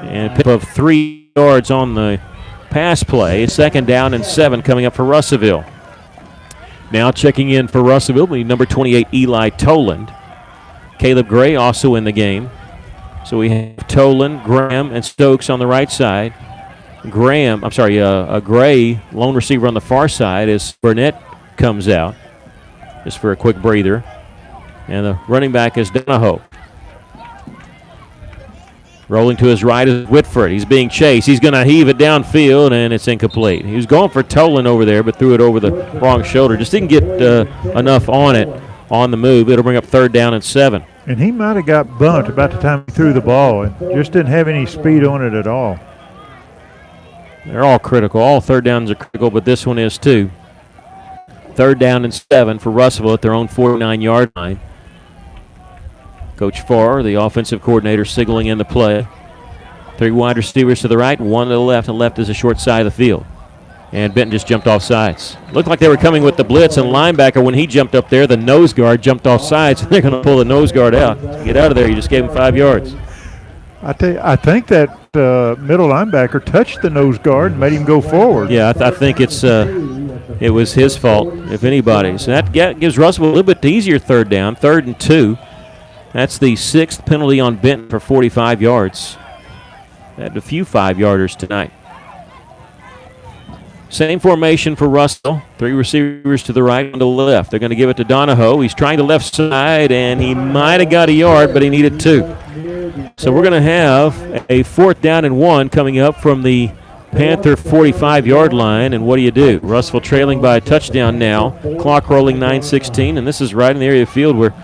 And a pick of 3 yards on the pass play. 2nd down and 7 coming up for Russellville. Now checking in for Russellville will be number 28, Eli Toland. Caleb Gray also in the game. So we have Toland, Graham, and Stokes on the right side. Gray, lone receiver on the far side as Burnett comes out. Just for a quick breather. And the running back is Donahoe. Rolling to his right is Whitford. He's being chased. He's going to heave it downfield, and it's incomplete. He was going for Toland over there, but threw it over the wrong shoulder. Just didn't get enough on it on the move. It'll bring up 3rd down and 7. And he might have got bumped about the time he threw the ball and just didn't have any speed on it at all. They're all critical. All 3rd downs are critical, but this one is too. 3rd down and 7 for Russellville at their own 49-yard line. Coach Farr, the offensive coordinator, signaling in the play. 3 wide receivers to the right, 1 to the left, and left is the short side of the field. And Benton just jumped off sides. Looked like they were coming with the blitz, and linebacker, when he jumped up there, the nose guard jumped off sides, and they're going to pull the nose guard out. Get out of there, you just gave him 5 yards. I think that middle linebacker touched the nose guard and made him go forward. Yeah, I think it was his fault, if anybody. So that gives Russellville a little bit easier 3rd down, 3rd and 2. That's the 6th penalty on Benton for 45 yards. Had a few 5-yarders tonight. Same formation for Russell. 3 receivers to the right and to the left. They're going to give it to Donahoe. He's trying the left side, and he might have got a yard, but he needed 2. So we're going to have a 4th down and 1 coming up from the Panther 45-yard line. And what do? Russellville trailing by a touchdown now. Clock rolling 9:16, and this is right in the area of the field where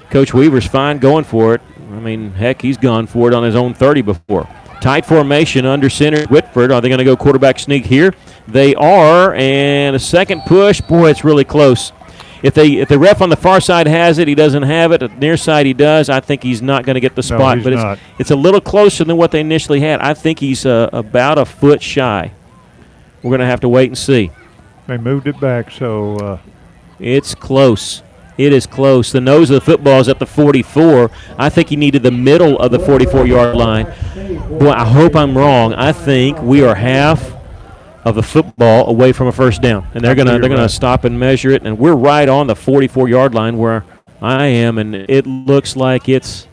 Coach Weaver's fine going for it. I mean, heck, he's gone for it on his own 30 before. Tight formation under center. Whitford, are they going to go quarterback sneak here? They are, and a second push. Boy, it's really close. If the ref on the far side has it, he doesn't have it. At the near side, he does. I think he's not going to get the spot. No, but not. It's a little closer than what they initially had. I think he's about a foot shy. We're going to have to wait and see. They moved it back, so... It's close. It is close. The nose of the football is at the 44. I think he needed the middle of the 44-yard line. Boy, I hope I'm wrong. I think we are half of the football away from a 1st down, and they're gonna stop and measure it. And we're right on the 44-yard line where I am, and it looks like it's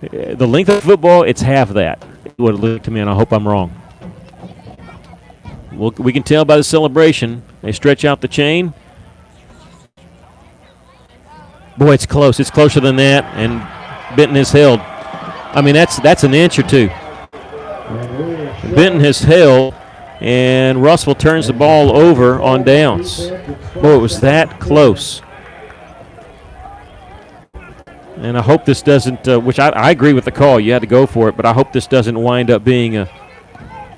the length of the football. It's half that. What it looked to me, and I hope I'm wrong. We can tell by the celebration. They stretch out the chain. Boy, it's close. It's closer than that, and Benton is held. I mean, that's an inch or 2. Benton has held, and Russellville turns the ball over on downs. Boy, it was that close. And I hope this doesn't, which I agree with the call. You had to go for it, but I hope this doesn't wind up being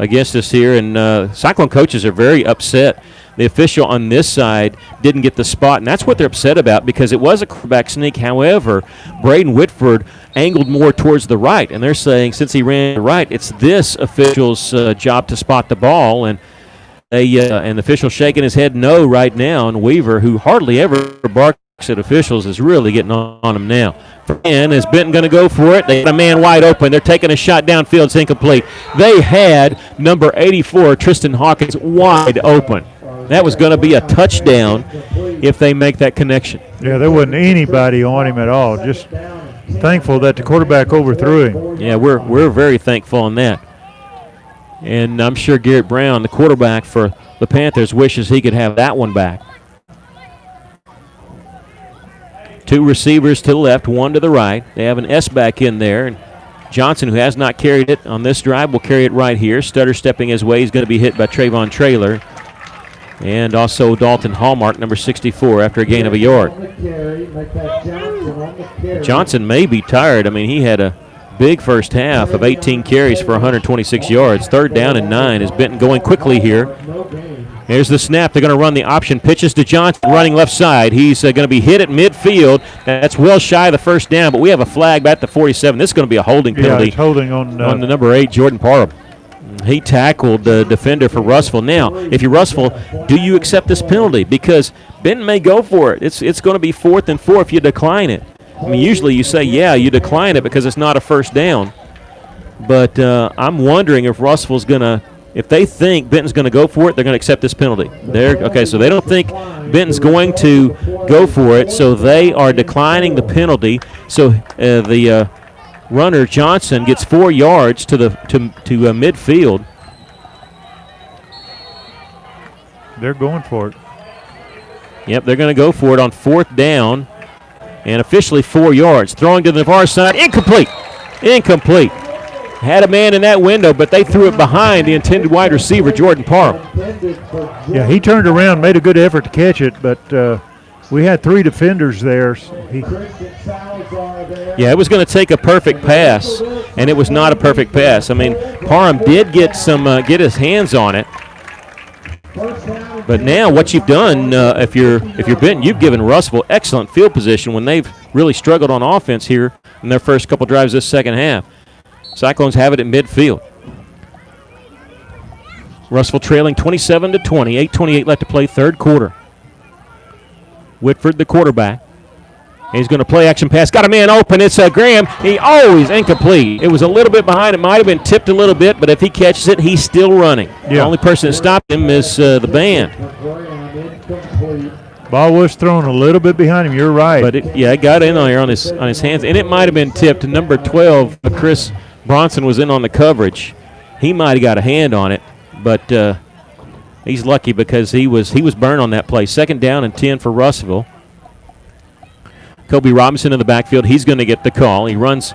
against us here. And Cyclone coaches are very upset. The official on this side didn't get the spot, and that's what they're upset about because it was a quarterback sneak. However, Braden Whitford angled more towards the right, and they're saying since he ran to the right, it's this official's job to spot the ball. And the official shaking his head no right now, and Weaver, who hardly ever barks at officials, is really getting on him now. And is Benton going to go for it? They got a man wide open. They're taking a shot downfield. It's incomplete. They had number 84, Tristan Hawkins, wide open. That was going to be a touchdown if they make that connection. Yeah, there wasn't anybody on him at all. Just thankful that the quarterback overthrew him. Yeah, we're very thankful on that. And I'm sure Garrett Brown, the quarterback for the Panthers, wishes he could have that one back. 2 receivers to the left, 1 to the right. They have an S back in there. And Johnson, who has not carried it on this drive, will carry it right here. Stutter stepping his way. He's going to be hit by Trayvon Traylor. And also Dalton Hallmark, number 64, after a gain of a yard. Johnson may be tired. I mean, he had a big first half of 18 carries for 126 yards. 3rd down and 9 is Benton going quickly here. Here's the snap. They're going to run the option. Pitches to Johnson, running left side. He's going to be hit at midfield. That's well shy of the 1st down, but we have a flag back at the 47. This is going to be a holding penalty. Yeah, it's holding on the number 8, Jordan Parham. He tackled the defender for Russellville. Now, if you're Russellville, do you accept this penalty? Because Benton may go for it. It's going to be 4th and 4 if you decline it. I mean, usually you say, yeah, you decline it because it's not a first down. But I'm wondering if Russellville's going to, if they think Benton's going to go for it, they're going to accept this penalty. Okay, so they don't think Benton's going to go for it, so they are declining the penalty. So the runner, Johnson, gets 4 yards to midfield. They're going for it. Yep, they're going to go for it on 4th down, and officially 4 yards. Throwing to the far side, incomplete. Incomplete. Had a man in that window, but they threw it behind the intended wide receiver, Jordan Parham. Yeah, he turned around, made a good effort to catch it, but we had 3 defenders there. So yeah, it was going to take a perfect pass, and it was not a perfect pass. I mean, Parham did get his hands on it. But now what you've done, if you're Benton, you've given Russellville excellent field position when they've really struggled on offense here in their first couple drives this second half. Cyclones have it at midfield. Russellville trailing 27-20, 8:28 left to play, third quarter. Whitford, the quarterback. He's going to play action pass. Got a man open. It's Graham. He always incomplete. It was a little bit behind. It might have been tipped a little bit, but if he catches it, he's still running. Yeah. The only person that stopped him is the band. Ball was thrown a little bit behind him. You're right. But it got in there on his hands, and it might have been tipped. Number 12, Chris Bronson, was in on the coverage. He might have got a hand on it, but he's lucky because he was burned on that play. 2nd down and 10 for Russellville. Kobe Robinson in the backfield. He's going to get the call. He runs,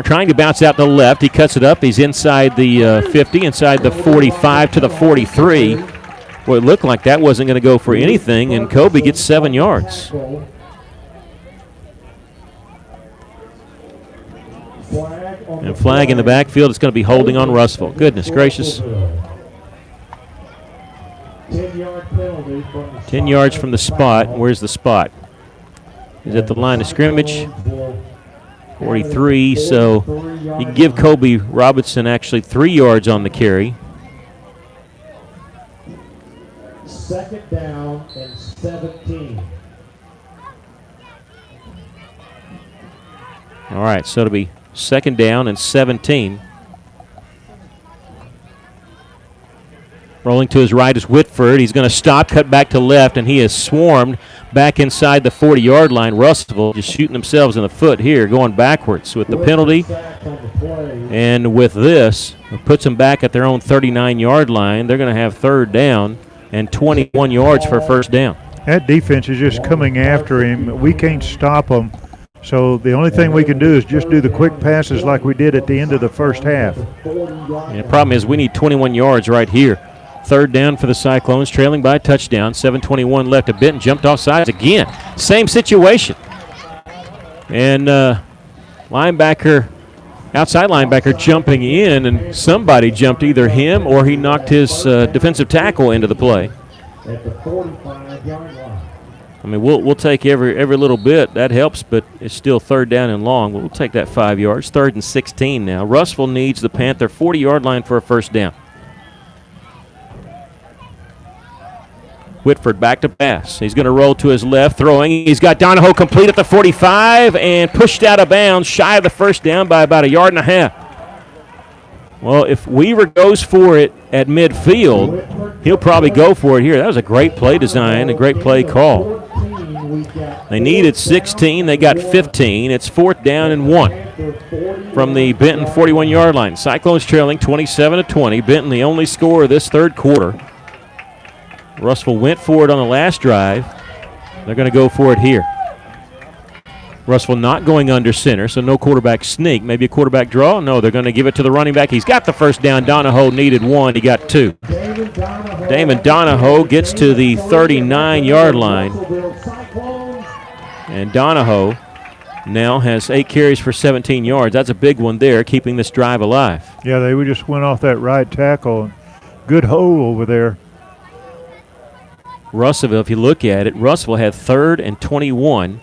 trying to bounce out to the left. He cuts it up. He's inside the 50, inside the 45 to the 43. Well, it looked like that wasn't going to go for anything, and Kobe gets 7 yards. And flag in the backfield. It's going to be holding on Russellville. Goodness gracious. 10 yards from the spot. Where's the spot? Is at the line of scrimmage. 43, so you can give Kobe Robinson actually 3 yards on the carry. 2nd down and 17. All right, so it'll be 2nd down and 17. Rolling to his right is Whitford. He's going to stop, cut back to left, and he is swarmed back inside the 40-yard line. Russellville just shooting themselves in the foot here, going backwards with the penalty. And with this, it puts them back at their own 39-yard line. They're going to have 3rd down and 21 yards for 1st down. That defense is just coming after him. We can't stop them. So the only thing we can do is just do the quick passes like we did at the end of the first half. And the problem is we need 21 yards right here. 3rd down for the Cyclones, trailing by a touchdown. 7:21 left to Benton. Jumped off sides again. Same situation. And outside linebacker jumping in, and somebody jumped, either him or he knocked his defensive tackle into the play. At the 45-yard line. I mean, we'll take every little bit. That helps, but it's still 3rd down and long. We'll take that 5 yards. 3rd and 16 now. Russellville needs the Panther 40-yard line for a 1st down. Whitford back to pass. He's going to roll to his left, throwing. He's got Donahoe complete at the 45 and pushed out of bounds, shy of the 1st down by about 1.5 yards. Well, if Weaver goes for it at midfield, he'll probably go for it here. That was a great play design, a great play call. They needed 16. They got 15. It's 4th down and 1 from the Benton 41-yard line. Cyclones trailing 27-20. Benton the only scorer this 3rd quarter. Russellville went for it on the last drive. They're going to go for it here. Russellville not going under center, so no quarterback sneak. Maybe a quarterback draw? No, they're going to give it to the running back. He's got the 1st down. Donahoe needed 1. He got 2. Damon Donahoe gets to the 39-yard line. And Donahoe now has 8 carries for 17 yards. That's a big one there, keeping this drive alive. Yeah, they just went off that right tackle. Good hole over there. Russellville, if you look at it, Russellville had 3rd and 21,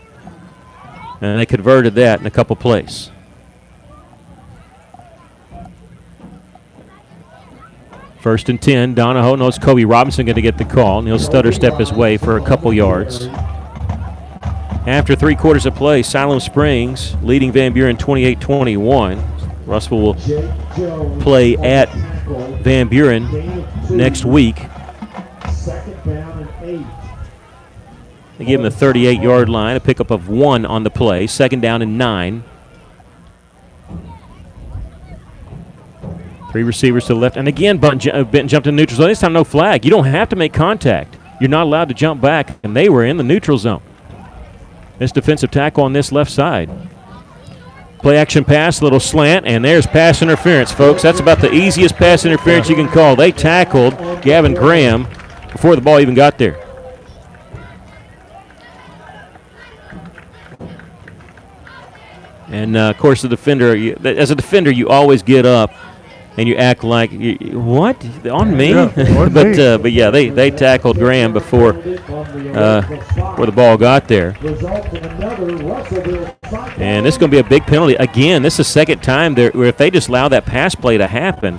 and they converted that in a couple plays. First and 10. Donahoe knows Kobe Robinson going to get the call, and he'll stutter step his way for a couple yards. After 3 quarters of play, Siloam Springs leading Van Buren 28-21. Russell will play at Van Buren next week. They give him the 38-yard line, a pickup of 1 on the play. 2nd down and 9. 3 receivers to the left. And again, Benton jumped in the neutral zone. This time no flag. You don't have to make contact. You're not allowed to jump back, and they were in the neutral zone. This defensive tackle on this left side. Play action pass, little slant, and there's pass interference, folks. That's about the easiest pass interference you can call. They tackled Gavin Graham before the ball even got there. And, of course, the defender, as a defender, you always get up and you act like, what? On me? Yeah, but yeah, they tackled Graham before where the ball got there. And this is going to be a big penalty. Again, this is the second time where if they just allow that pass play to happen,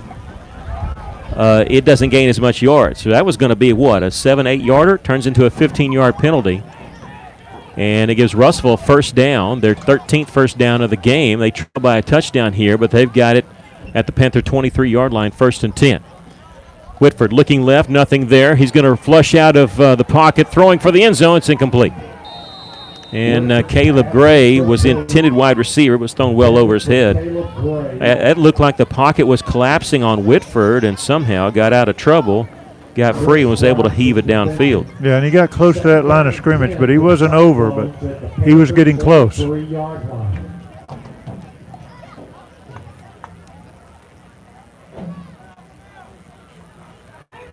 it doesn't gain as much yards. So that was going to be, what, a 7-8 yarder? Turns into a 15-yard penalty. And it gives Russellville first down, their 13th first down of the game. They trail by a touchdown here, but they've got it at the Panther 23-yard line, 1st and 10. Whitford looking left, nothing there. He's going to flush out of the pocket, throwing for the end zone. It's incomplete. And Caleb Gray was the intended wide receiver, but was thrown well over his head. It looked like the pocket was collapsing on Whitford and somehow got out of trouble, got free, and was able to heave it downfield. Yeah, and he got close to that line of scrimmage, but he wasn't over, but he was getting close.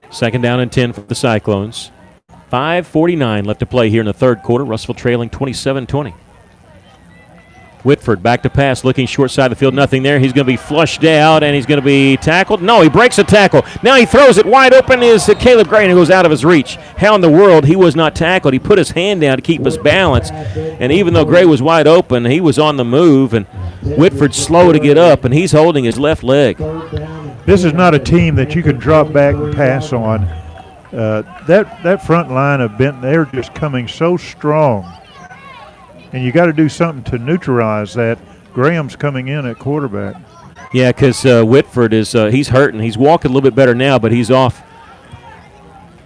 Second down and 10 for the Cyclones. 5:49 left to play here in the third quarter. Russellville trailing 27-20. Whitford back to pass, looking short side of the field, nothing there. He's going to be flushed out, and he's going to be tackled. No, he breaks a tackle. Now he throws it wide open. Is Caleb Gray, and it goes out of his reach. How in the world he was not tackled? He put his hand down to keep his balance, and even though Gray was wide open, he was on the move, and Whitford's slow to get up, and he's holding his left leg. This is not a team that you can drop back and pass on. That front line of Benton, they're just coming so strong. And you got to do something to neutralize that. Graham's coming in at quarterback. Yeah, because Whitford is he's hurting. He's walking a little bit better now, but he's off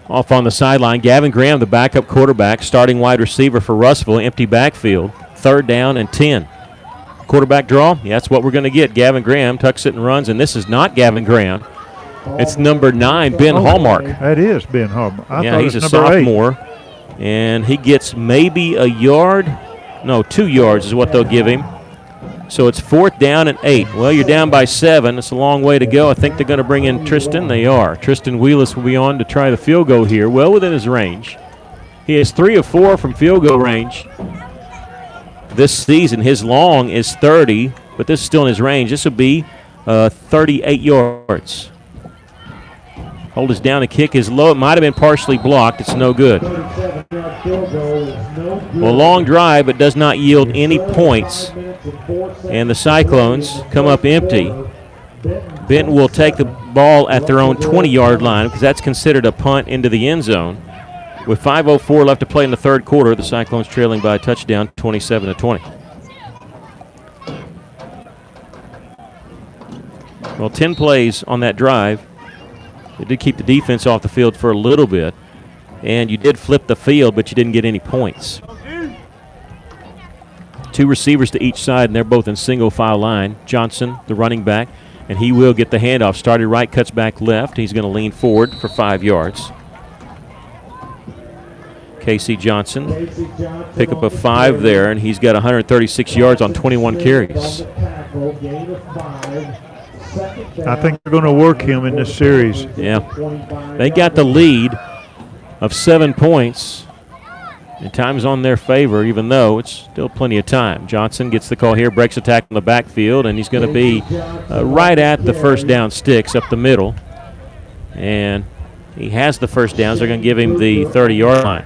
on the sideline. Gavin Graham, the backup quarterback, starting wide receiver for Russellville, empty backfield. 3rd down and 10. Quarterback draw, yeah, that's what we're going to get. Gavin Graham tucks it and runs, and this is not Gavin Graham. It's number 9, Ben Hallmark. That is Ben Hallmark. Yeah, he's a sophomore, and he gets maybe a yard. No, 2 yards is what they'll give him. So it's 4th down and 8. Well, you're down by 7. It's a long way to go. I think they're going to bring in Tristan. They are. Tristan Wheelis will be on to try the field goal here, well within his range. He has 3 of 4 from field goal range this season. His long is 30, but this is still in his range. This will be 38 yards. Hold us down. The kick is low. It might have been partially blocked. It's no good. Well, long drive, but does not yield any points. And the Cyclones come up empty. Benton will take the ball at their own 20-yard line because that's considered a punt into the end zone. With 5:04 left to play in the third quarter, the Cyclones trailing by a touchdown, 27-20. Well, 10 plays on that drive. It did keep the defense off the field for a little bit, and you did flip the field, but you didn't get any points. 2 receivers to each side, and they're both in single file line. Johnson, the running back, and he will get the handoff. Started right, cuts back left. He's going to lean forward for 5 yards. Casey Johnson, pick up a 5 there, and he's got 136 yards on 21 carries. I think they're going to work him in this series. Yeah. They got the lead of 7 points. And time's on their favor, even though it's still plenty of time. Johnson gets the call here, breaks attack in the backfield, and he's going to be right at the first down sticks up the middle. And he has the first down, so they're going to give him the 30-yard line.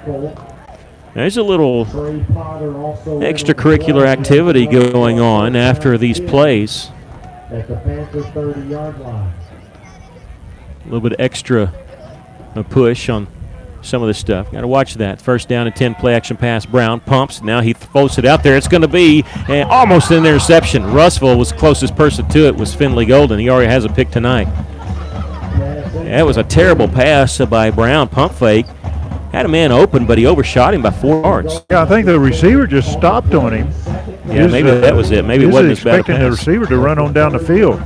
There's a little extracurricular activity going on after these plays. At the Panthers' 30-yard line. little bit extra push on some of this stuff. Got to watch that. First down and 10, play action pass. Brown pumps. Now he floats it out there. It's going to be almost an interception. Russell was closest person to it was Finley Golden. He already has a pick tonight. That was a terrible pass by Brown. Pump fake. Had a man open, but he overshot him by 4 yards. Yeah, I think the receiver just stopped on him. Yeah, maybe that was it. Maybe it wasn't as bad a pass. Expecting the receiver to run on down the field.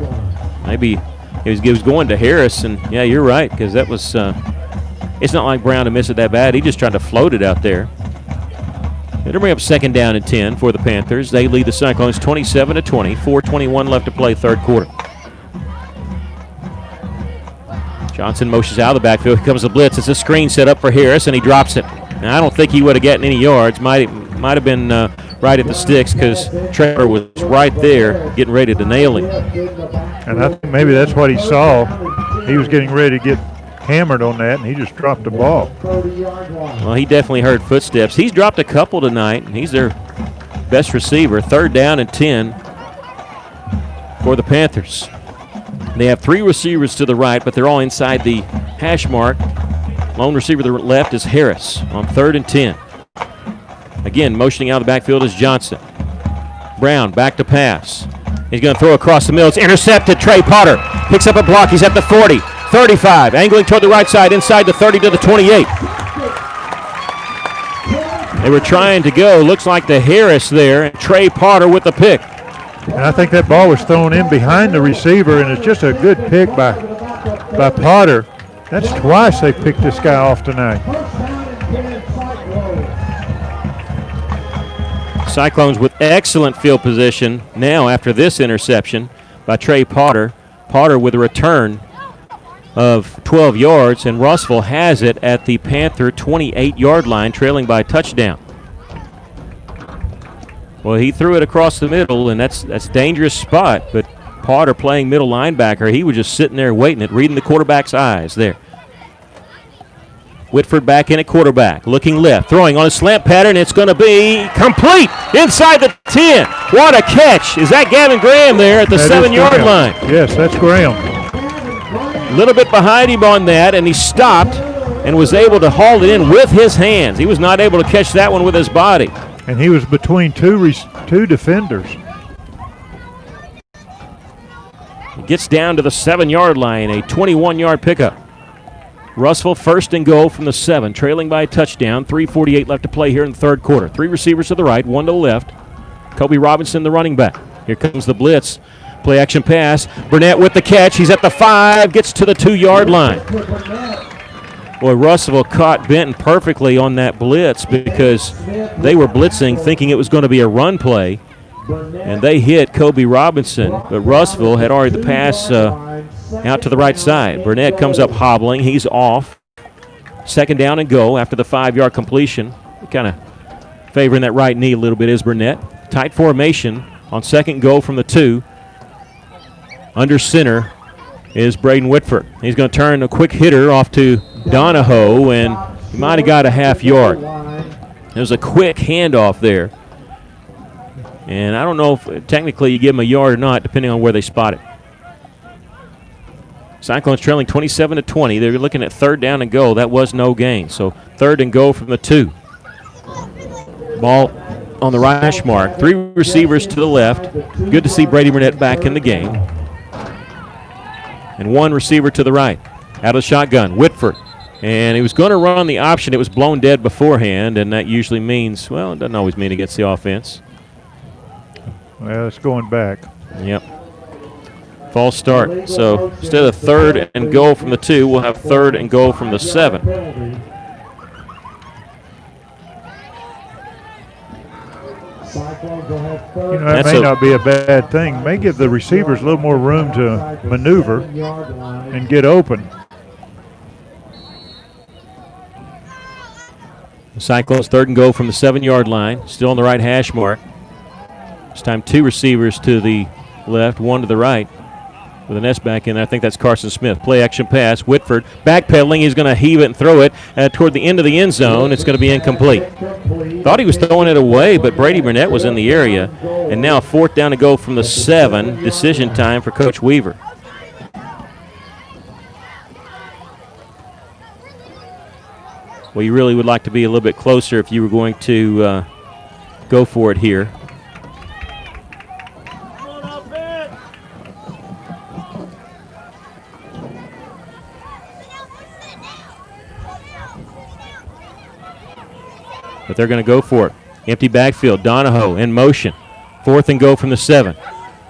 Maybe he was going to Harris, and yeah, you're right, because that was it's not like Brown to miss it that bad. He just tried to float it out there. It'll bring up second down and 10 for the Panthers. They lead the Cyclones 27-20. 4:21 left to play, third quarter. Johnson motions out of the backfield. Here comes the blitz. It's a screen set up for Harris, and he drops it. Now, I don't think he would have gotten any yards. Might have been right at the sticks because Trevor was right there getting ready to nail him. And I think maybe that's what he saw. He was getting ready to get hammered on that, and he just dropped the ball. Well, he definitely heard footsteps. He's dropped a couple tonight, and he's their best receiver. Third down and 10 for the Panthers. They have 3 receivers to the right, but they're all inside the hash mark. Lone receiver to the left is Harris on 3rd and 10. Again, motioning out of the backfield is Johnson. Brown back to pass. He's going to throw across the middle. It's intercepted. Trey Potter picks up a block. He's at the 40, 35, angling toward the right side, inside the 30 to the 28. They were trying to go, looks like to Harris there, and Trey Potter with the pick. And I think that ball was thrown in behind the receiver, and it's just a good pick by Potter. That's twice they picked this guy off tonight. Cyclones with excellent field position now after this interception by Trey Potter. Potter with a return of 12 yards, and Russell has it at the Panther 28-yard line, trailing by a touchdown. Well, he threw it across the middle, and that's a dangerous spot, but Potter playing middle linebacker, he was just sitting there waiting it, reading the quarterback's eyes there. Whitford back in at quarterback, looking left, throwing on a slant pattern. It's going to be complete inside the 10. What a catch. Is that Gavin Graham there at the 7-yard line? Yes, that's Graham. A little bit behind him on that, and he stopped and was able to haul it in with his hands. He was not able to catch that one with his body. And he was between two defenders. He gets down to the 7-yard line, a 21-yard pickup. Russell first and goal from the 7, trailing by a touchdown. 3:48 left to play here in the third quarter. 3 receivers to the right, 1 to the left. Kobe Robinson, the running back. Here comes the blitz. Play action pass. Burnett with the catch. He's at the 5, gets to the 2-yard line. Boy, Russell caught Benton perfectly on that blitz because they were blitzing thinking it was going to be a run play, and they hit Kobe Robinson, but Russell had already the pass out to the right side. Burnett comes up hobbling. He's off. Second down and go after the 5-yard completion. Kind of favoring that right knee a little bit is Burnett. Tight formation on second go from the 2. Under center is Braden Whitford. He's going to turn a quick hitter off to Donahoe, and he might have got a half yard. There's a quick handoff there. And I don't know if technically you give him a yard or not, depending on where they spot it. Cyclones trailing 27-20. They're looking at third down and go. That was no gain. So third and go from the 2. Ball on the right hash mark. 3 receivers to the left. Good to see Brady Burnett back in the game. And 1 receiver to the right. Out of the shotgun, Whitford. And he was going to run the option. It was blown dead beforehand, and that usually means, well, it doesn't always mean against the offense. Well, it's going back. Yep. False start. So instead of third and goal from the 2, we'll have third and goal from the 7. That may not be a bad thing. May give the receivers a little more room to maneuver and get open. The Cyclones third and goal from the 7-yard line. Still on the right hash mark. This time 2 receivers to the left, 1 to the right. With an S back in, I think that's Carson Smith. Play action pass. Whitford backpedaling. He's going to heave it and throw it toward the end of the end zone. It's going to be incomplete. Thought he was throwing it away, but Brady Burnett was in the area. And now 4th down to go from the 7. Decision time for Coach Weaver. Well, you really would like to be a little bit closer if you were going to go for it here. But they're going to go for it. Empty backfield. Donahoe in motion. 4th and go from the 7.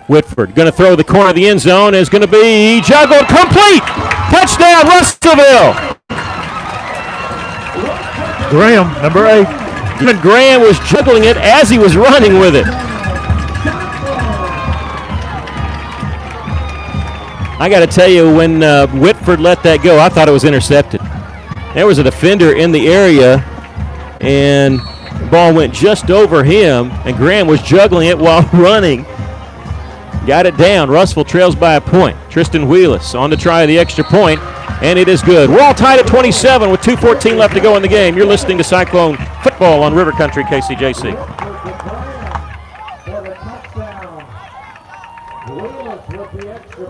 Whitford going to throw the corner of the end zone. Is going to be juggled. Complete. Touchdown, Russellville. Graham, number 8. Even Graham was juggling it as he was running with it. I got to tell you, when Whitford let that go, I thought it was intercepted. There was a defender in the area, and the ball went just over him, and Graham was juggling it while running. Got it down. Russellville trails by a point. Tristan Wheelis on to try the extra point, and it is good. We're all tied at 27 with 2:14 left to go in the game. You're listening to Cyclone Football on River Country KCJC.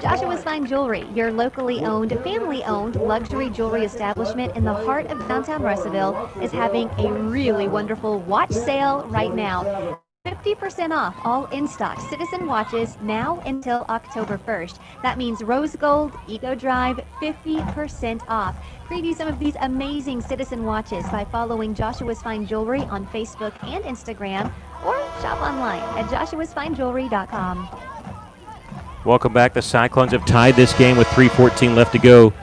Joshua's Fine Jewelry, your locally owned, family-owned luxury jewelry establishment in the heart of downtown Russellville, is having a really wonderful watch sale right now. 50% off all in-stock Citizen watches now until October 1st. That means Rose Gold, Eco Drive, 50% off. Preview some of these amazing Citizen watches by following Joshua's Fine Jewelry on Facebook and Instagram, or shop online at joshuasfinejewelry.com. Welcome back. The Cyclones have tied this game with 3:14 left to go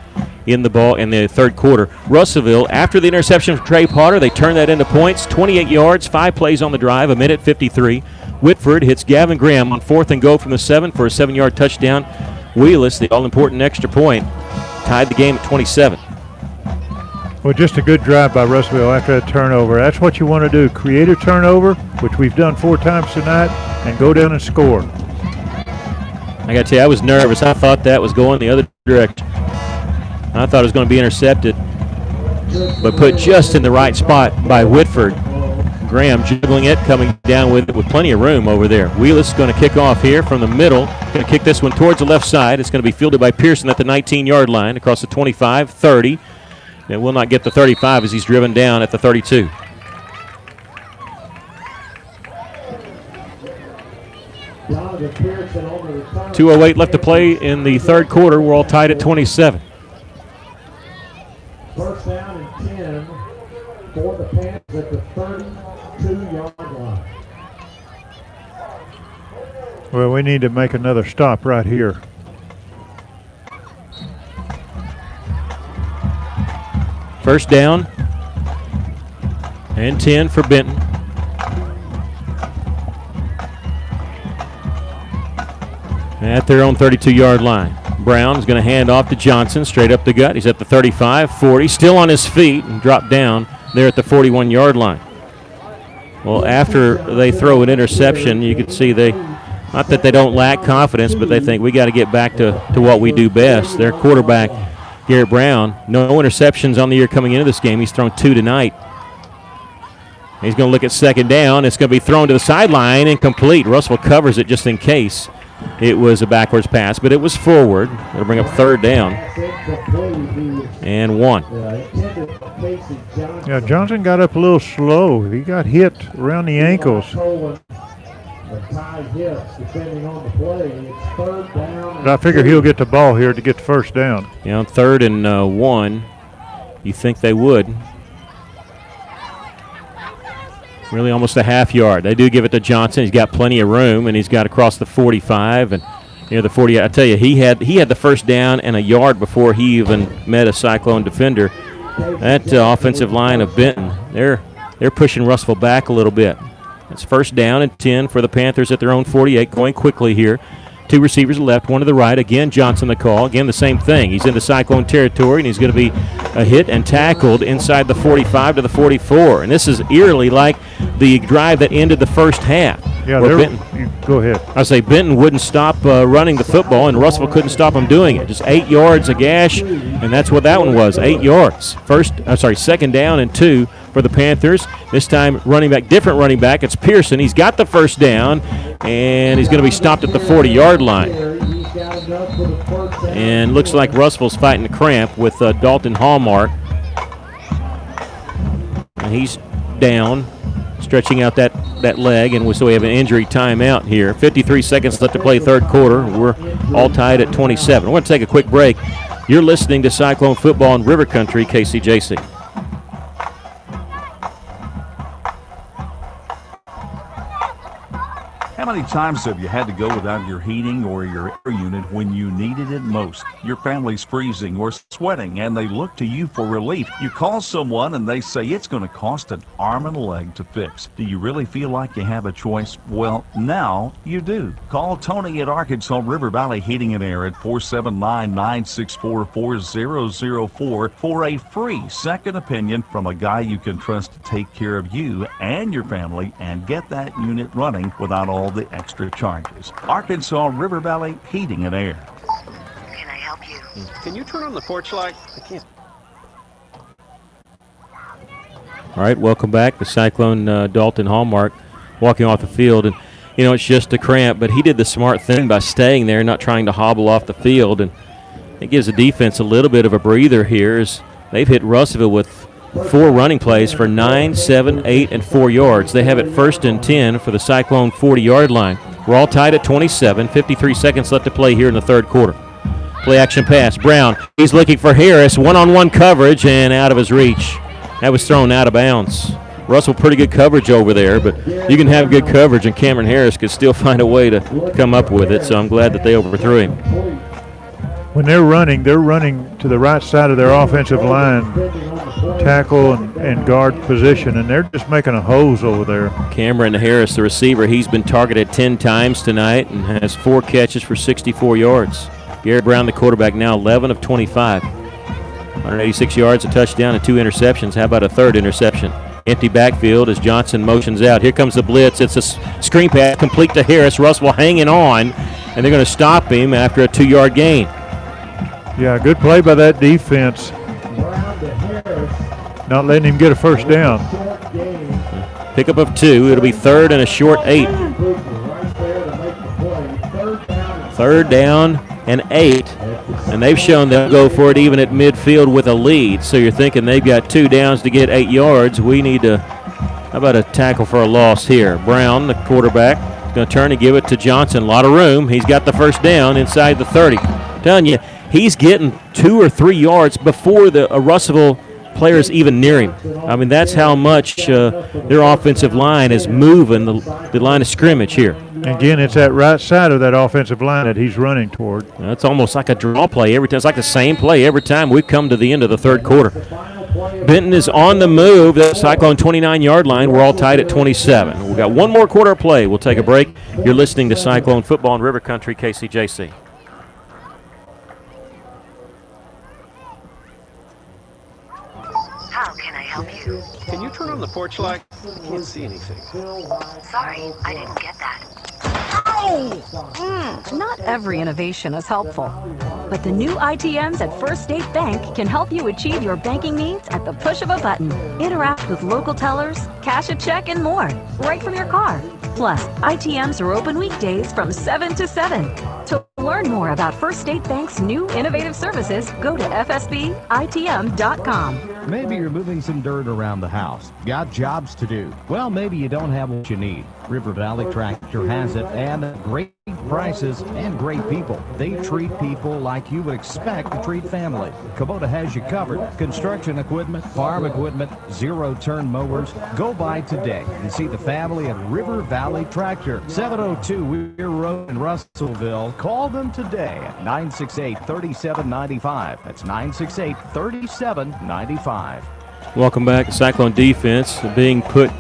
in the third quarter. Russellville, after the interception from Trey Potter, they turn that into points. 28 yards, 5 plays on the drive, 1:53. Whitford hits Gavin Graham on 4th and go from the 7 for a 7-yard touchdown. Wheelis, the all-important extra point, tied the game at 27. Well, just a good drive by Russellville after that turnover. That's what you want to do. Create a turnover, which we've done 4 times tonight, and go down and score. I got to tell you, I was nervous. I thought that was going the other direction. I thought it was going to be intercepted, but put just in the right spot by Whitford. Graham juggling it, coming down with it with plenty of room over there. Wheelis going to kick off here from the middle. Going to kick this one towards the left side. It's going to be fielded by Pearson at the 19-yard line, across the 25, 30. And will not get the 35 as he's driven down at the 32. .208 left to play in the third quarter. We're all tied at 27. First down and 10 for the Panthers at the 32-yard line. Well, we need to make another stop right here. First down and 10 for Benton. At their own 32-yard line. Brown is going to hand off to Johnson, straight up the gut. He's at the 35, 40, still on his feet, and dropped down there at the 41-yard line. Well, after they throw an interception, you can see not that they don't lack confidence, but they think we got to get back to what we do best. Their quarterback, Garrett Brown, no interceptions on the year coming into this game. He's thrown 2 tonight. He's going to look at second down. It's going to be thrown to the sideline, incomplete. Russellville covers it just in case it was a backwards pass, but it was forward. It'll bring up third down and 1. Yeah, Johnson got up a little slow. He got hit around the ankles. But I figure he'll get the ball here to get the first down. Yeah, on 3rd and 1, you think they would. Really almost a half yard. They do give it to Johnson. He's got plenty of room, and he's got across the 45 and near the 40. I tell you, he had the first down and a yard before he even met a Cyclone defender. That offensive line of Benton, they're pushing Russellville back a little bit. It's first down and 10 for the Panthers at their own 48, going quickly here. 2 receivers left, 1 to the right. Again, Johnson the call. Again, the same thing. He's into Cyclone territory, and he's going to be hit and tackled inside the 45 to the 44. And this is eerily like the drive that ended the first half. Yeah, go ahead. I say Benton wouldn't stop running the football, and Russellville couldn't stop him doing it. Just 8 yards a gash, and that's what that one was, 8 yards. Second down and 2 for the Panthers. This time different running back. It's Pearson. He's got the first down, and he's going to be stopped at the 40-yard line. And looks like Russellville's fighting a cramp with Dalton Hallmark. And he's down, stretching out that leg, and so we have an injury timeout here. 53 seconds left to play third quarter. We're all tied at 27. We're going to take a quick break. You're listening to Cyclone Football in River Country, KCJC. How many times have you had to go without your heating or your air unit when you needed it most? Your family's freezing or sweating and they look to you for relief. You call someone and they say it's going to cost an arm and a leg to fix. Do you really feel like you have a choice? Well, now you do. Call Tony at Arkansas River Valley Heating and Air at 479-964-4004 for a free second opinion from a guy you can trust to take care of you and your family and get that unit running without all the extra charges. Arkansas River Valley Heating and Air. Can I help you? Can you turn on the porch light? I can't. All right, welcome back. The Cyclone Dalton Hallmark walking off the field. And, it's just a cramp, but he did the smart thing by staying there, not trying to hobble off the field. And it gives the defense a little bit of a breather here as they've hit Russellville with 4 running plays for 9, 7, 8, and 4 yards. They have it 1st and 10 for the Cyclone 40-yard line. We're all tied at 27. 53 seconds left to play here in the third quarter. Play action pass. Brown, he's looking for Harris. One-on-one coverage and out of his reach. That was thrown out of bounds. Russell, pretty good coverage over there, but you can have good coverage, and Cameron Harris could still find a way to come up with it, so I'm glad that they overthrew him. When they're running to the right side of their offensive line, tackle and guard position, and they're just making a hose over there. Cameron Harris, the receiver, he's been targeted 10 times tonight and has 4 catches for 64 yards. Garrett Brown, the quarterback, now 11 of 25. 186 yards, a touchdown, and 2 interceptions. How about a third interception? Empty backfield as Johnson motions out. Here comes the blitz. It's a screen pass complete to Harris. Russell hanging on, and they're going to stop him after a 2-yard gain. Yeah, good play by that defense. Not letting him get a first down. Pickup of 2. It'll be 3rd and a short 8. 3rd down and 8. And they've shown they'll go for it even at midfield with a lead. So you're thinking they've got 2 downs to get 8 yards. We need to, how about a tackle for a loss here? Brown, the quarterback, is going to turn and give it to Johnson. A lot of room. He's got the first down inside the 30. I'm telling you, he's getting 2 or 3 yards before the Russellville players even near him. I mean, that's how much their offensive line is moving the line of scrimmage here. Again, it's that right side of that offensive line that he's running toward. It's almost like a draw play every time. It's like the same play every time we come to the end of the third quarter. Benton is on the move. The Cyclone 29-yard line. We're all tied at 27. We've got 1 more quarter of play. We'll take a break. You're listening to Cyclone Football in River Country, KCJC. How can I help you? Can you turn on the porch light? I can't see anything. Sorry, I didn't get that. Not every innovation is helpful, but the new ITMs at First State Bank can help you achieve your banking needs at the push of a button. Interact with local tellers, cash a check, and more, right from your car. Plus, ITMs are open weekdays from 7 to 7. To learn more about First State Bank's new innovative services, go to fsbitm.com. Maybe you're moving some dirt around the house. Got jobs to do. Well, maybe you don't have what you need. River Valley Tractor has it, and great prices and great people. They treat people like you would expect to treat family. Kubota has you covered. Construction equipment, farm equipment, zero-turn mowers. Go by today and see the family at River Valley Tractor. 702 Weir Road in Russellville. Call them today at 968-3795. That's 968-3795. Welcome back. Cyclone defense being put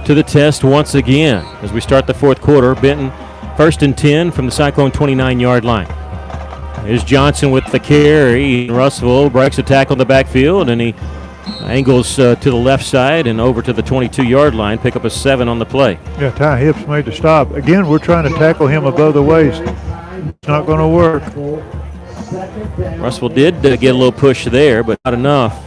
to the test once again as we start the fourth quarter. Benton 1st and 10 from the Cyclone 29-yard line. Here's Johnson with the carry. Russellville breaks a tackle in the backfield, and he angles to the left side and over to the 22-yard line. Pick up a 7 on the play. Yeah, Ty Hips made the stop. Again, we're trying to tackle him above the waist. It's not going to work. Russellville did get a little push there, but not enough.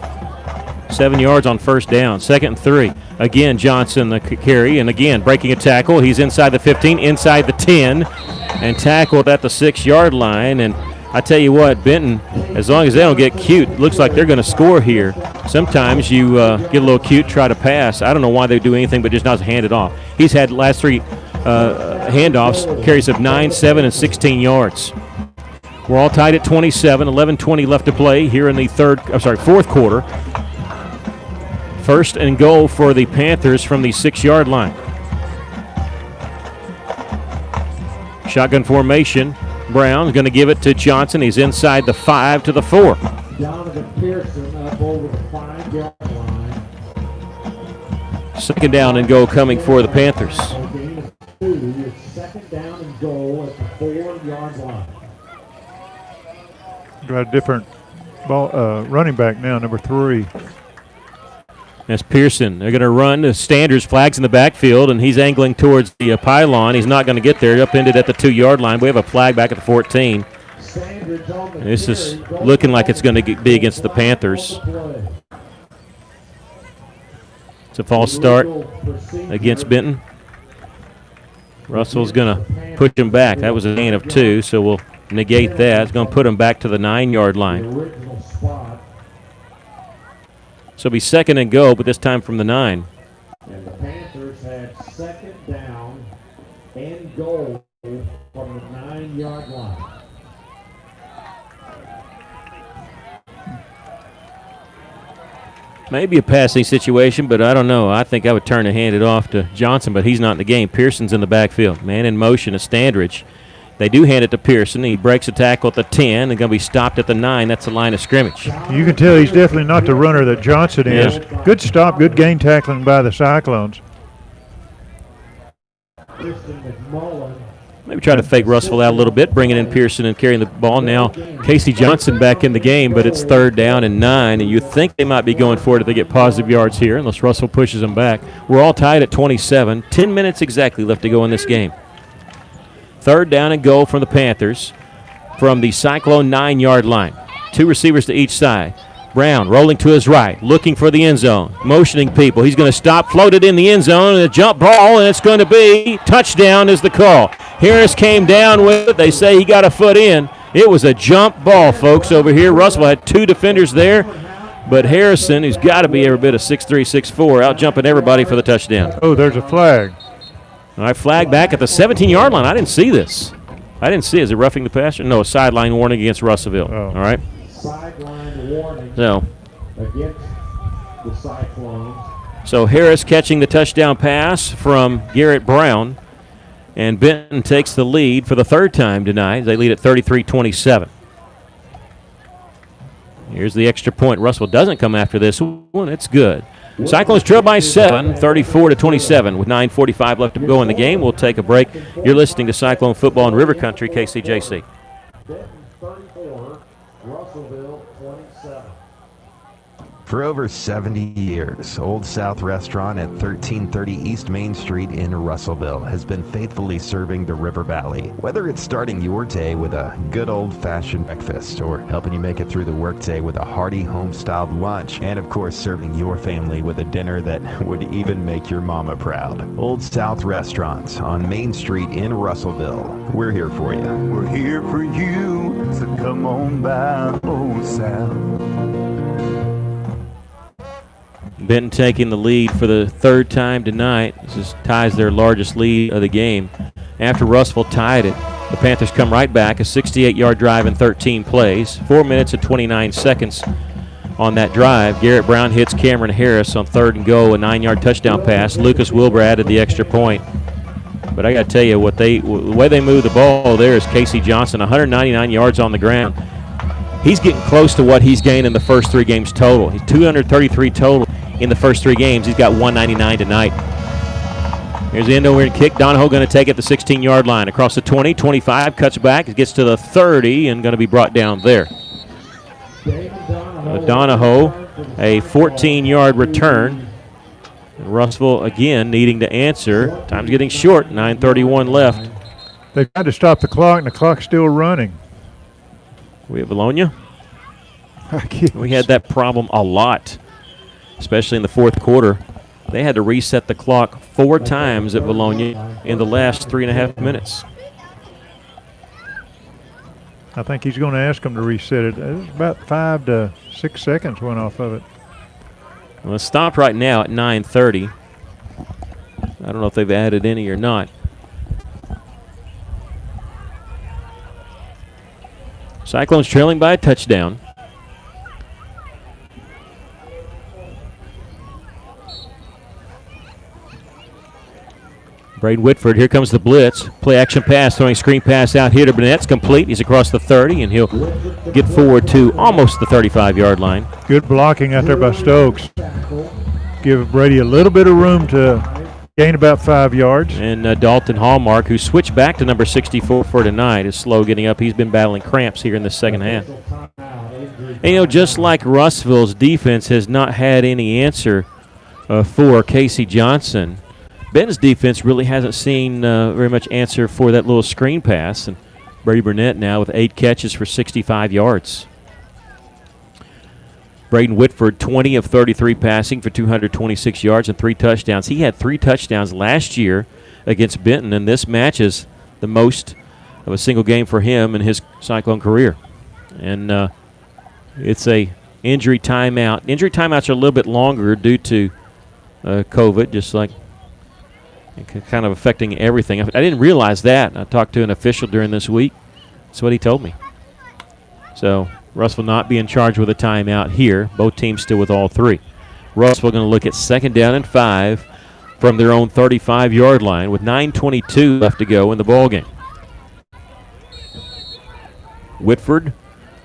7 yards on first down. 2nd and 3. Again, Johnson the carry, and again breaking a tackle. He's inside the 15, inside the 10, and tackled at the 6-yard line. And I tell you what, Benton, as long as they don't get cute, looks like they're going to score here. Sometimes you get a little cute, try to pass. I don't know why they do anything but just not hand it off. He's had last 3 handoffs, carries of 9, 7, and 16 yards. We're all tied at 27, 11:20 left to play here in the fourth quarter. First and goal for the Panthers from the 6-yard line. Shotgun formation. Brown's going to give it to Johnson. He's inside the 5 to the 4. Donovan Pearson up over the 5-yard line. Second down and goal coming for the Panthers. Second down and goal at the 4-yard line. Got a different running back now, number 3. That's Pearson. They're going to run. The Standers flags in the backfield, and he's angling towards the pylon. He's not going to get there. Upended at the 2-yard line. We have a flag back at the 14. This is looking like it's going to be against the Panthers. It's a false start against Benton. Russell's going to push him back. That was a gain of 2, so we'll negate that. It's going to put him back to the 9-yard line. So it'll be second and go, but this time from the 9. And the Panthers had second down and goal from the 9-yard line. Maybe a passing situation, but I don't know. I think I would turn and hand it off to Johnson, but he's not in the game. Pearson's in the backfield. Man in motion is Standridge. They do hand it to Pearson. He breaks a tackle at the 10. They're going to be stopped at the 9. That's the line of scrimmage. You can tell he's definitely not the runner that Johnson is. Good stop, good gain tackling by the Cyclones. Maybe try to fake Russell out a little bit, bringing in Pearson and carrying the ball. Now Casey Johnson back in the game, but it's 3rd down and 9, and you think they might be going for it if they get positive yards here, unless Russell pushes them back. We're all tied at 27. 10 minutes exactly left to go in this game. 3rd down and goal from the Panthers from the Cyclone 9-yard line. 2 receivers to each side. Brown rolling to his right, looking for the end zone, motioning people. He's going to stop, float it in the end zone, and a jump ball, and it's going to be touchdown is the call. Harris came down with it. They say he got a foot in. It was a jump ball, folks, over here. Russell had 2 defenders there, but Harrison, who's got to be every bit of 6'3", 6'4", out jumping everybody for the touchdown. Oh, there's a flag. All right, flag back at the 17-yard line. I didn't see this. I didn't see it. Is it roughing the passer? No, a sideline warning against Russellville. Oh. All right. Sideline warning So against the Cyclones. So Harris catching the touchdown pass from Garrett Brown, and Benton takes the lead for the 3rd time tonight. They lead at 33-27. Here's the extra point. Russell doesn't come after this one. It's good. Cyclones trail by 7, 34-27, with 9:45 left to go in the game. We'll take a break. You're listening to Cyclone Football in River Country, KCJC. Benton 34, Russellville 27. For over 70 years, Old South Restaurant at 1330 East Main Street in Russellville has been faithfully serving the River Valley. Whether it's starting your day with a good old-fashioned breakfast or helping you make it through the workday with a hearty home-styled lunch, and of course serving your family with a dinner that would even make your mama proud. Old South Restaurant on Main Street in Russellville. We're here for you. We're here for you, so come on by Old South. Benton taking the lead for the 3rd time tonight. This ties their largest lead of the game. After Russellville tied it, the Panthers come right back, a 68-yard drive in 13 plays, 4 minutes and 29 seconds on that drive. Garrett Brown hits Cameron Harris on 3rd and goal, a 9-yard touchdown pass. Lucas Wilbur added the extra point. But I got to tell you, the way they move the ball there is Casey Johnson, 199 yards on the ground. He's getting close to what he's gained in the first 3 games total. He's 233 total in the first 3 games. He's got 199 tonight. Here's the end over and kick. Donahoe going to take it the 16-yard line. Across the 20, 25, cuts back. It gets to the 30 and going to be brought down there. Donahoe, a 14-yard return. And Russellville again needing to answer. Time's getting short, 9:31 left. They've got to stop the clock, and the clock's still running. We have Bologna. We had that problem a lot, especially in the 4th quarter. They had to reset the clock 4 times at Bologna in the last 3.5 minutes. I think he's going to ask him to reset it. It was about 5 to 6 seconds went off of it. Well, it's stopped right now at 9:30. I don't know if they've added any or not. Cyclones trailing by a touchdown. Braden Whitford, here comes the blitz. Play action pass, throwing screen pass out here to Burnett's complete. He's across the 30, and he'll get forward to almost the 35-yard line. Good blocking out there by Stokes. Give Brady a little bit of room to gain about 5 yards. And Dalton Hallmark, who switched back to number 64 for tonight, is slow getting up. He's been battling cramps here in the second half. And, just like Russellville's defense has not had any answer for Casey Johnson, Benton's defense really hasn't seen very much answer for that little screen pass. And Brady Burnett now with 8 catches for 65 yards. Braden Whitford, 20 of 33 passing for 226 yards and 3 touchdowns. He had 3 touchdowns last year against Benton, and this matches the most of a single game for him in his Cyclone career. And it's a injury timeout. Injury timeouts are a little bit longer due to COVID, just like kind of affecting everything. I didn't realize that. I talked to an official during this week. That's what he told me. So Russell not being charged with a timeout here. Both teams still with all 3. Russell going to look at 2nd down and 5 from their own 35-yard line with 9:22 left to go in the ballgame. Whitford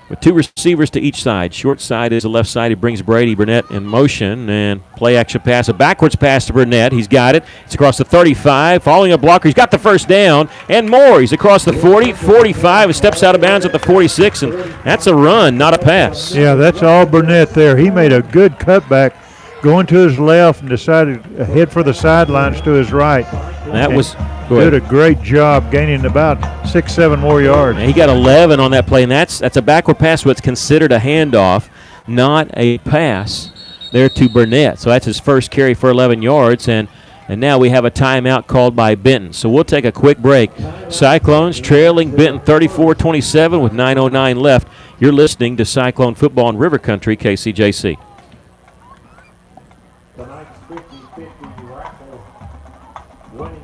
with 2 receivers to each side. Short side is the left side. He brings Brady Burnett in motion, and play action pass, a backwards pass to Burnett. He's got it. It's across the 35, following a blocker. He's got the first down and more. He's across the 40, 45, and steps out of bounds at the 46, and that's a run, not a pass. Yeah, that's all Burnett there. He made a good cutback going to his left and decided to head for the sidelines to his right. That was did a great job gaining about 6-7 more yards. And he got 11 on that play, and that's a backward pass, what's considered a handoff, not a pass there to Burnett. So that's his first carry for 11 yards, and now we have a timeout called by Benton. So we'll take a quick break. Cyclones trailing Benton 34-27 with 9:09 left. You're listening to Cyclone Football in River Country, KCJC.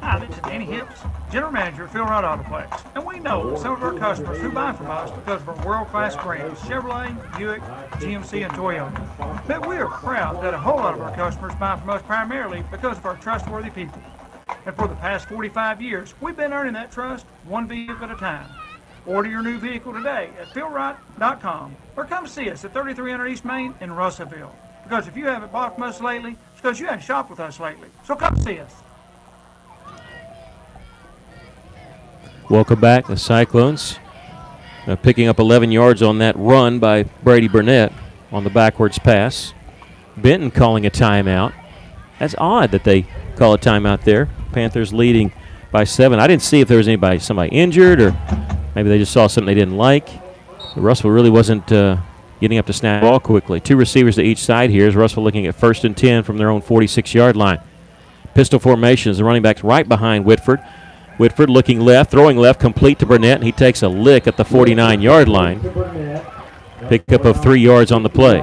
Hi, this is Danny Hips, General Manager at Phil Wright Autoplex. And we know that some of our customers who buy from us because of our world-class brands, Chevrolet, Buick, GMC, and Toyota. But we are proud that a whole lot of our customers buy from us primarily because of our trustworthy people. And for the past 45 years, we've been earning that trust one vehicle at a time. Order your new vehicle today at philwright.com or come see us at 3300 East Main in Russellville. Because if you haven't bought from us lately, it's because you haven't shopped with us lately. So come see us. Welcome back. The Cyclones picking up 11 yards on that run by Brady Burnett on the backwards pass. Benton calling a timeout. That's odd that they call a timeout there. Panthers leading by 7. I didn't see if there was somebody injured, or maybe they just saw something they didn't like. So Russell really wasn't getting up to snap the ball quickly. 2 receivers to each side here as Russell looking at 1st and 10 from their own 46-yard line. Pistol formations, the running back's right behind Whitford. Whitford looking left, throwing left, complete to Burnett, and he takes a lick at the 49-yard line. Pickup of 3 yards on the play.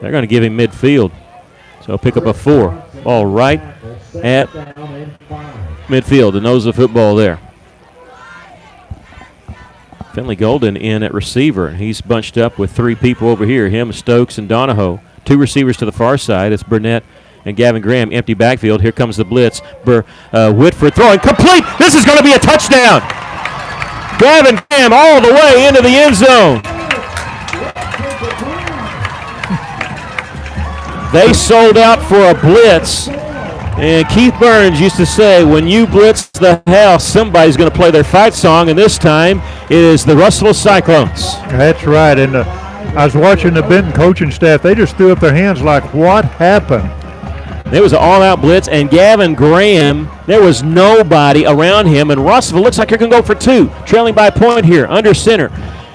They're going to give him midfield. So pick up a 4. Ball right at midfield, the nose of the football there. Finley Golden in at receiver, and he's bunched up with 3 people over here, him, Stokes, and Donahoe. 2 receivers to the far side. It's Burnett and Gavin Graham, empty backfield. Here comes the blitz. Whitford throwing complete. This is going to be a touchdown. Gavin Graham all the way into the end zone. They sold out for a blitz. And Keith Burns used to say, when you blitz the house, somebody's going to play their fight song, and this time it is the Russellville Cyclones. That's right. And I was watching the Benton coaching staff. They just threw up their hands like, what happened? There was an all-out blitz, and Gavin Graham, there was nobody around him, and Russellville looks like they're going to go for 2. Trailing by a point here, under center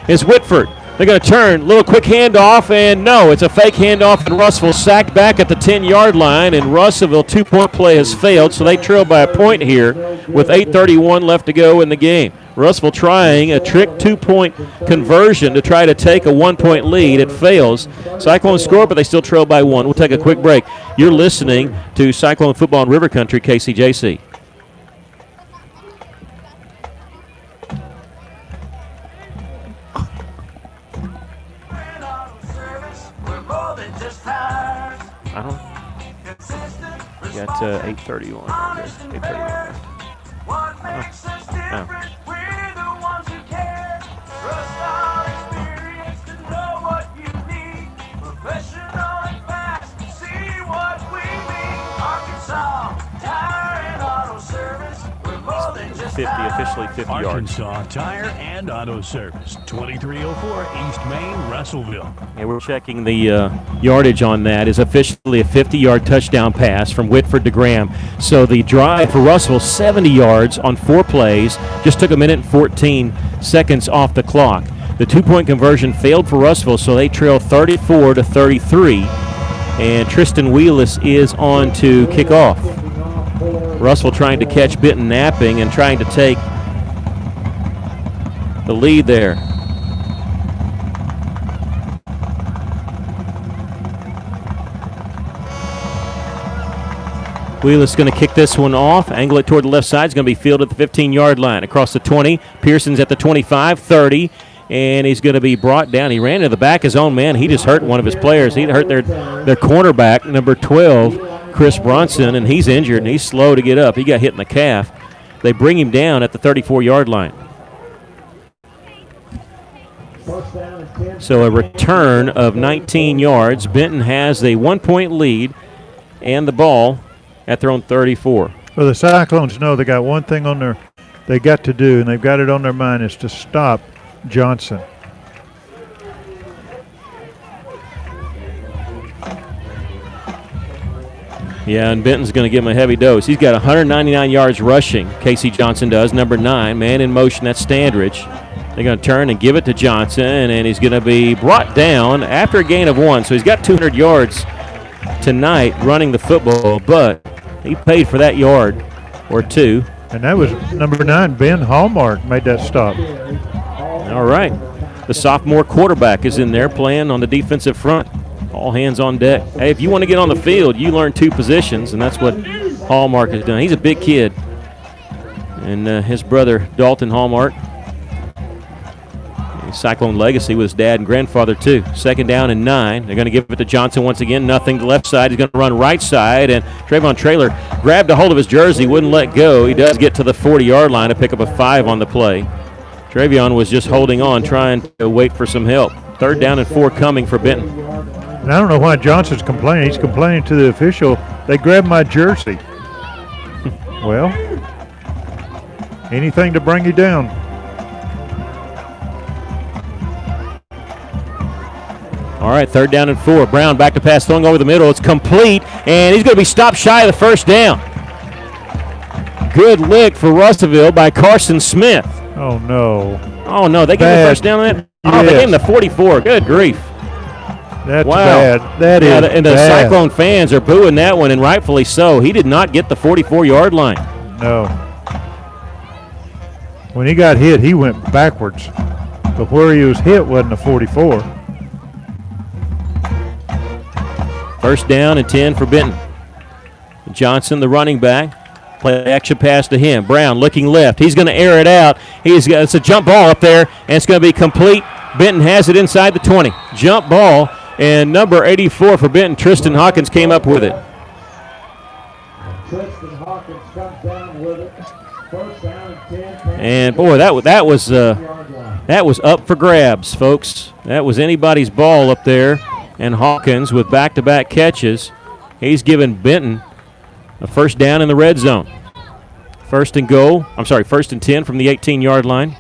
is Whitford. They're going to turn, little quick handoff, and no, it's a fake handoff, and Russellville sacked back at the 10-yard line, and Russellville 2-point play has failed, so they trail by a point here with 8:31 left to go in the game. Russellville trying a trick 2-point conversion to try to take a 1-point lead. It fails. Cyclones score, but they still trail by 1. We'll take a quick break. You're listening to Cyclone Football in River Country, KCJC. Got 8:31. 8:31. What makes us different? We're the ones who care. Trust our experience to know what you need. Professional and fast, see what we mean. Arkansas Tire and Auto Service. We're more than just 50, officially 50 yards. Arkansas Tire and Auto Service, 2304 East Main, Russellville. And we're checking the yardage on that. Is officially a 50-yard touchdown pass from Whitford to Graham. So the drive for Russellville, 70 yards on 4 plays, just took a minute and 14 seconds off the clock. The 2-point conversion failed for Russellville, so they trail 34-33. And Tristan Wheelis is on to kick off. Russellville trying to catch Benton napping and trying to take the lead there. Wheelis going to kick this one off, angle it toward the left side. It's going to be fielded at the 15-yard line. Across the 20, Pearson's at the 25, 30, and he's going to be brought down. He ran to the back his own man. He just hurt one of his players. He hurt their cornerback, number 12, Chris Bronson, and he's injured, and he's slow to get up. He got hit in the calf. They bring him down at the 34-yard line. So a return of 19 yards. Benton has a 1-point lead and the ball at their own 34. Well, the Cyclones know they got one thing on they got to do, and they've got it on their mind, is to stop Johnson. Yeah, and Benton's going to give him a heavy dose. He's got 199 yards rushing, Casey Johnson does, number 9. Man in motion, that's Standridge. They're going to turn and give it to Johnson, and he's going to be brought down after a gain of 1. So he's got 200 yards tonight running the football, but he paid for that yard or 2. And that was number 9, Ben Hallmark, made that stop. All right. The sophomore quarterback is in there playing on the defensive front. All hands on deck. Hey, if you want to get on the field, you learn 2 positions, and that's what Hallmark has done. He's a big kid. And his brother, Dalton Hallmark, Cyclone legacy with his dad and grandfather, too. 2nd down and 9. They're going to give it to Johnson once again. Nothing to left side. He's going to run right side, and Trayvon Traylor grabbed a hold of his jersey, wouldn't let go. He does get to the 40-yard line to pick up a 5 on the play. Travion was just holding on, trying to wait for some help. 3rd down and 4 coming for Benton. And I don't know why Johnson's complaining. He's complaining to the official. They grabbed my jersey. Well, anything to bring you down. All right, 3rd down and 4. Brown back to pass, throwing over the middle. It's complete, and he's going to be stopped shy of the 1st down. Good lick for Russellville by Carson Smith. Oh, no. Oh, no, they gave him the 1st down on that? Oh, they gave him the 44. Good grief. That's wow. bad. That is and the bad. Cyclone fans are booing that one, and rightfully so. He did not get the 44-yard line. No. When he got hit, he went backwards. But where he was hit wasn't a 44. 1st down and 10 for Benton. Johnson, the running back, play action pass to him. Brown looking left. He's going to air it out. It's a jump ball up there, and it's going to be complete. Benton has it inside the 20. Jump ball, and number 84 for Benton, Tristan Hawkins, came up with it. Tristan Hawkins comes down with it. 1st down and 10. And boy, that was up for grabs, folks. That was anybody's ball up there. And Hawkins with back-to-back catches. He's given Benton a 1st down in the red zone. 1st and 10 from the 18-yard line.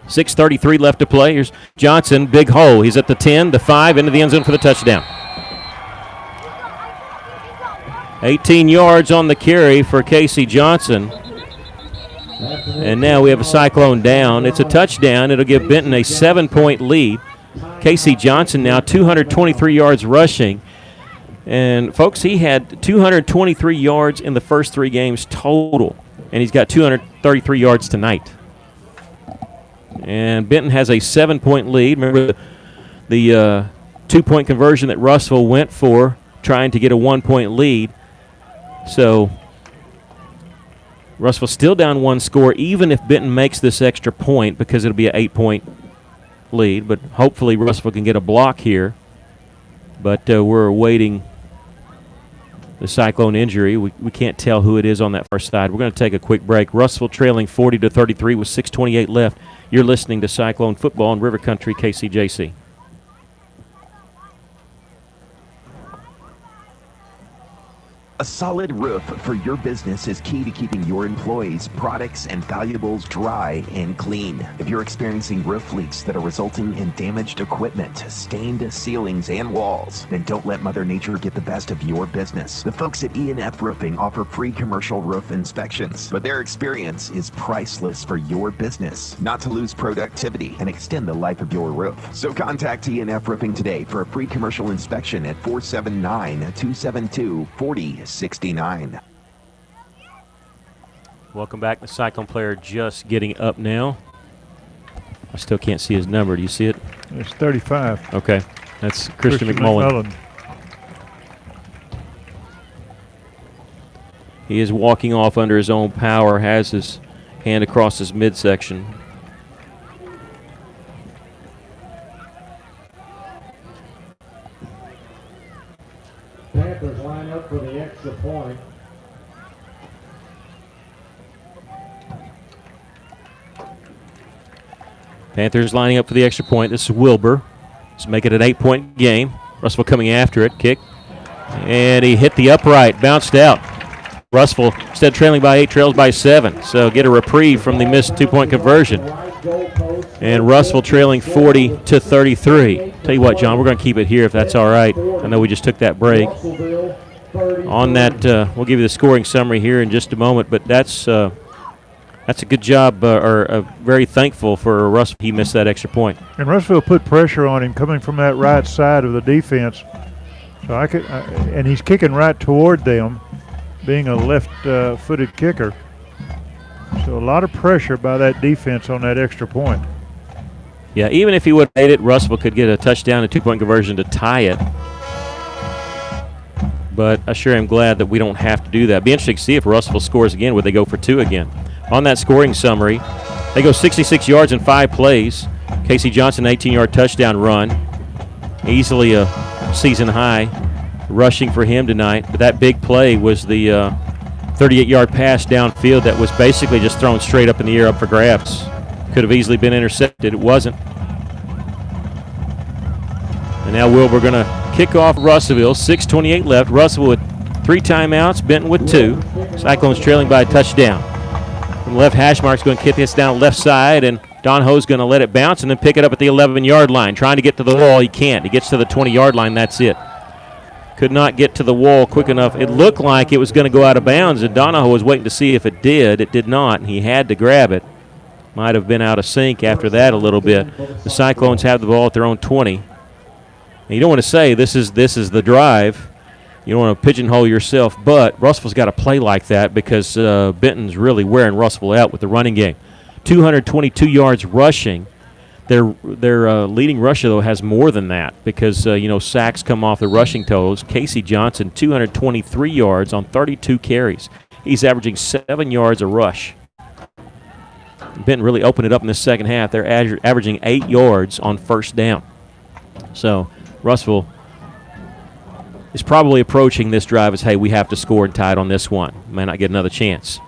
6:33 left to play. Here's Johnson, big hole. He's at the 10, the 5, into the end zone for the touchdown. 18 yards on the carry for Casey Johnson. And now we have a Cyclone down. It's a touchdown. It'll give Benton a 7-point lead. Casey Johnson now 223 yards rushing. And, folks, he had 223 yards in the first 3 games total, and he's got 233 yards tonight. And Benton has a 7-point lead. Remember the 2-point conversion that Russellville went for, trying to get a 1-point lead. So Russellville still down 1 score, even if Benton makes this extra point, because it'll be an 8-point lead. But hopefully Russellville can get a block here. But we're awaiting the Cyclone injury. We can't tell who it is on that far side. We're going to take a quick break. Russellville trailing 40-33 with 6:28 left. You're listening to Cyclone Football in River Country, KCJC. A solid roof for your business is key to keeping your employees, products, and valuables dry and clean. If you're experiencing roof leaks that are resulting in damaged equipment, stained ceilings, and walls, then don't let Mother Nature get the best of your business. The folks at E&F Roofing offer free commercial roof inspections, but their experience is priceless for your business, not to lose productivity and extend the life of your roof. So contact E&F Roofing today for a free commercial inspection at 479-272-4069. Welcome back. The Cyclone player just getting up now. I still can't see his number. Do you see it? It's 35. Okay. That's Christian McMullen. He is walking off under his own power, has his hand across his midsection. Panthers line up for the extra point. Panthers lining up for the extra point. This is Wilbur. Let's make it an 8-point game. Russellville coming after it. Kick. And he hit the upright. Bounced out. Russellville, instead of trailing by 8, trails by 7. So get a reprieve from the missed 2-point conversion. And Russellville trailing 40-33. Tell you what, John, we're going to keep it here if that's all right. I know we just took that break. On that, we'll give you the scoring summary here in just a moment, but that's a good job, very thankful for Russell. He missed that extra point. And Russellville put pressure on him coming from that right side of the defense. So and he's kicking right toward them, being a left-footed kicker. So a lot of pressure by that defense on that extra point. Yeah, even if he would have made it, Russellville could get a touchdown and 2-point conversion to tie it. But I sure am glad that we don't have to do that. Be interesting to see if Russellville scores again. Would they go for 2 again? On that scoring summary, they go 66 yards in 5 plays. Casey Johnson, 18-yard touchdown run. Easily a season high rushing for him tonight. But that big play was the 38-yard pass downfield that was basically just thrown straight up in the air up for grabs. Could have easily been intercepted. It wasn't. And now Wilbur going to kick off Russellville. 6:28 left. Russellville with 3 timeouts. Benton with 2. Cyclones trailing by a touchdown. From the left hash mark's going to kick this down left side, and Donahoe's going to let it bounce and then pick it up at the 11-yard line. Trying to get to the wall. He can't. He gets to the 20-yard line. That's it. Could not get to the wall quick enough. It looked like it was going to go out of bounds, and Donahoe was waiting to see if it did. It did not, and he had to grab it. Might have been out of sync after that a little bit. The Cyclones have the ball at their own 20. And you don't want to say this is the drive. You don't want to pigeonhole yourself, but Russellville's got to play like that because Benton's really wearing Russellville out with the running game. 222 yards rushing. Their leading rusher, though, has more than that because, sacks come off the rushing totals. Casey Johnson, 223 yards on 32 carries. He's averaging 7 yards a rush. Benton really opened it up in the second half. They're averaging 8 yards on first down. So Russellville is probably approaching this drive as, hey, we have to score and tie it on this one. May not get another chance.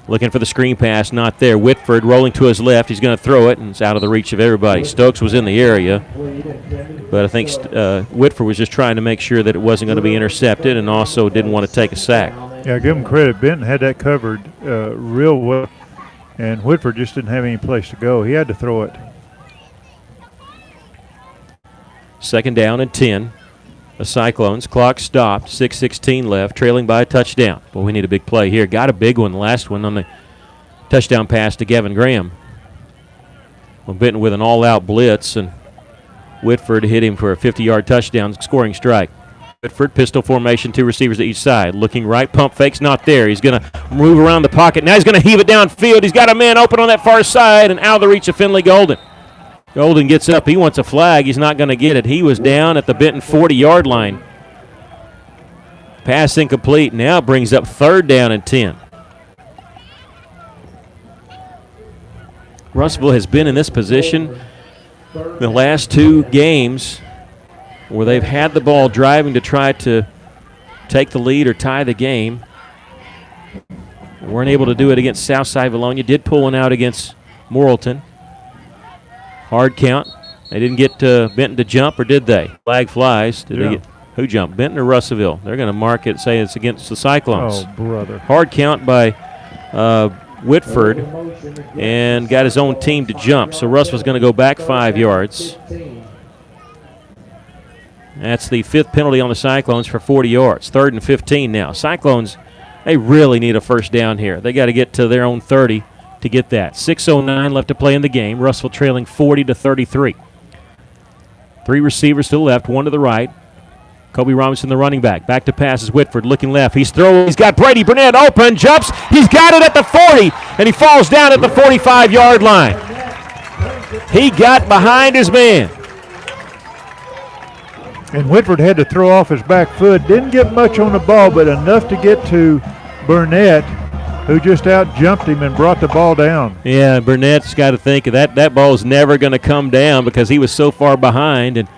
Looking for the screen pass, not there. Whitford rolling to his left. He's going to throw it, and it's out of the reach of everybody. Stokes was in the area, but I think Whitford was just trying to make sure that it wasn't going to be intercepted and also didn't want to take a sack. Yeah, give him credit. Benton had that covered real well, and Whitford just didn't have any place to go. He had to throw it. 2nd down and 10. The Cyclones. Clock stopped. 6:16 left. Trailing by a touchdown. Boy, we need a big play here. Got a big one. The last one on the touchdown pass to Gavin Graham. Well, Benton with an all-out blitz, and Whitford hit him for a 50-yard touchdown scoring strike. Whitford, pistol formation, 2 receivers to each side. Looking right, pump fake's not there. He's going to move around the pocket. Now he's going to heave it downfield. He's got a man open on that far side and out of the reach of Finley Golden. Golden gets up. He wants a flag. He's not going to get it. He was down at the Benton 40-yard line. Pass incomplete. Now brings up 3rd down and 10. Russellville has been in this position the last 2 games where they've had the ball driving to try to take the lead or tie the game. Weren't able to do it against Southside Vilonia. Did pull one out against Morrilton. Hard count. They didn't get Benton to jump, or did they? Flag flies. Did they get who jumped? Benton or Russellville? They're going to mark it, say it's against the Cyclones. Oh, brother. Hard count by Whitford, and got his own team to jump. So Russ was going to go back 5 yards. That's the 5th penalty on the Cyclones for 40 yards. 3rd and 15 now. Cyclones, they really need a first down here. They got to get to their own 30 to get that. 6:09 left to play in the game. Russellville trailing 40-33. 3 receivers to the left, 1 to the right. Kobe Robinson, the running back. Back to pass is Whitford, looking left. He's throwing. He's got Brady Burnett open, jumps. He's got it at the 40, and he falls down at the 45-yard line. He got behind his man. And Whitford had to throw off his back foot. Didn't get much on the ball, but enough to get to Burnett, who just out-jumped him and brought the ball down. Yeah, Burnett's got to think that ball is never going to come down because he was so far behind and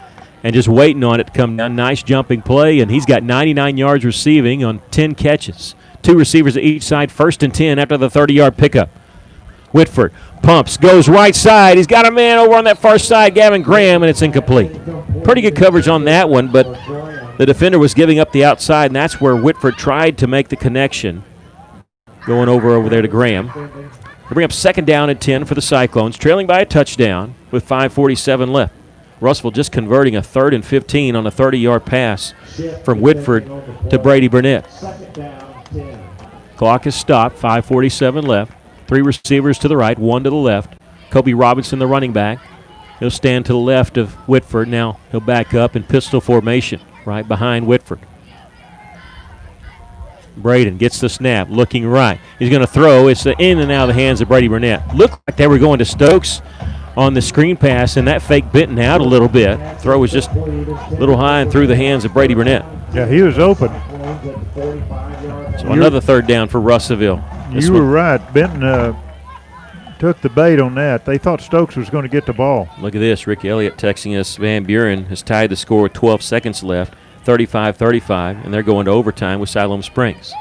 just waiting on it to come down. Nice jumping play, and he's got 99 yards receiving on 10 catches. 2 receivers to each side, 1st and 10 after the 30-yard pickup. Whitford pumps, goes right side. He's got a man over on that far side, Gavin Graham, and it's incomplete. Pretty good coverage on that one, but the defender was giving up the outside, and that's where Whitford tried to make the connection, going over there to Graham. They bring up 2nd down and 10 for the Cyclones, trailing by a touchdown with 5:47 left. Russellville just converting a 3rd and 15 on a 30-yard pass from Whitford to Brady Burnett. Clock is stopped, 5:47 left. 3 receivers to the right, 1 to the left. Kobe Robinson, the running back. He'll stand to the left of Whitford. Now he'll back up in pistol formation right behind Whitford. Braden gets the snap, looking right. He's going to throw. It's in and out of the hands of Brady Burnett. Looked like they were going to Stokes on the screen pass, and that fake Benton out a little bit. Throw was just a little high and through the hands of Brady Burnett. Yeah, he was open. So another 3rd down for Russellville. You were right. Benton took the bait on that. They thought Stokes was going to get the ball. Look at this. Rick Elliott texting us. Van Buren has tied the score with 12 seconds left, 35-35, and they're going to overtime with Siloam Springs.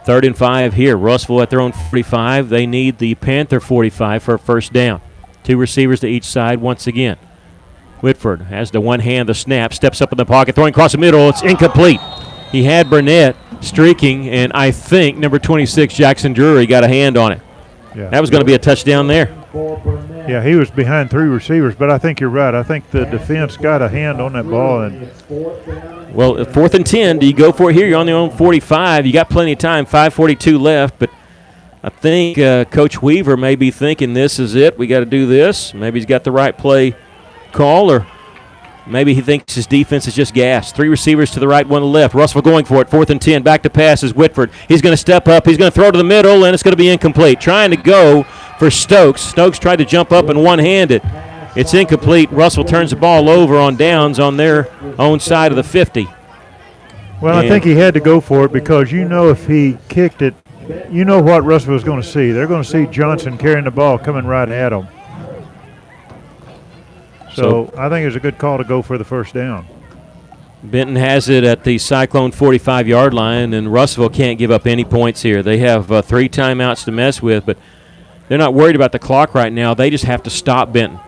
3rd and 5 here. Russellville at their own 45. They need the Panther 45 for a first down. 2 receivers to each side once again. Whitford has the one hand, the snap, steps up in the pocket, throwing across the middle. It's incomplete. He had Burnett streaking, and I think number 26, Jackson Drury, got a hand on it. Yeah. That was going to be a touchdown there. Yeah, he was behind 3 receivers, but I think you're right. I think the defense got a hand on that ball. Well, 4th and 10, do you go for it here? You're on your own 45. You got plenty of time, 5:42 left, but I think Coach Weaver may be thinking this is it. We got to do this. Maybe he's got the right play call, or maybe he thinks his defense is just gas. 3 receivers to the right, 1 to the left. Russell going for it. 4th and 10. Back to pass is Whitford. He's going to step up. He's going to throw to the middle, and it's going to be incomplete. Trying to go for Stokes. Stokes tried to jump up and one-handed. It's incomplete. Russell turns the ball over on downs on their own side of the 50. Well, I think he had to go for it because you know if he kicked it, you know what Russell was going to see. They're going to see Johnson carrying the ball coming right at him. So I think it was a good call to go for the first down. Benton has it at the Cyclone 45-yard line, and Russellville can't give up any points here. They have 3 timeouts to mess with, but they're not worried about the clock right now. They just have to stop Benton.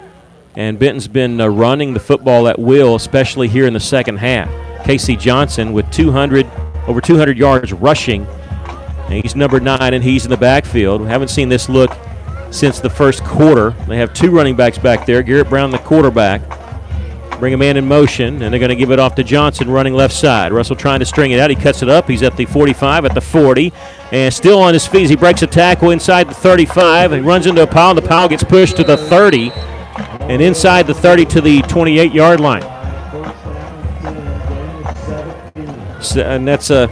And Benton's been running the football at will, especially here in the second half. Casey Johnson with over 200 yards rushing. And he's number 9, and he's in the backfield. We haven't seen this look since the first quarter. They have 2 running backs back there. Garrett Brown, the quarterback. Bring a man in motion, and they're going to give it off to Johnson running left side. Russell trying to string it out. He cuts it up. He's at the 45, at the 40, and still on his feet. He breaks a tackle inside the 35. He runs into a pile. The pile gets pushed to the 30. and inside the 30 to the 28-yard line. So, and that's a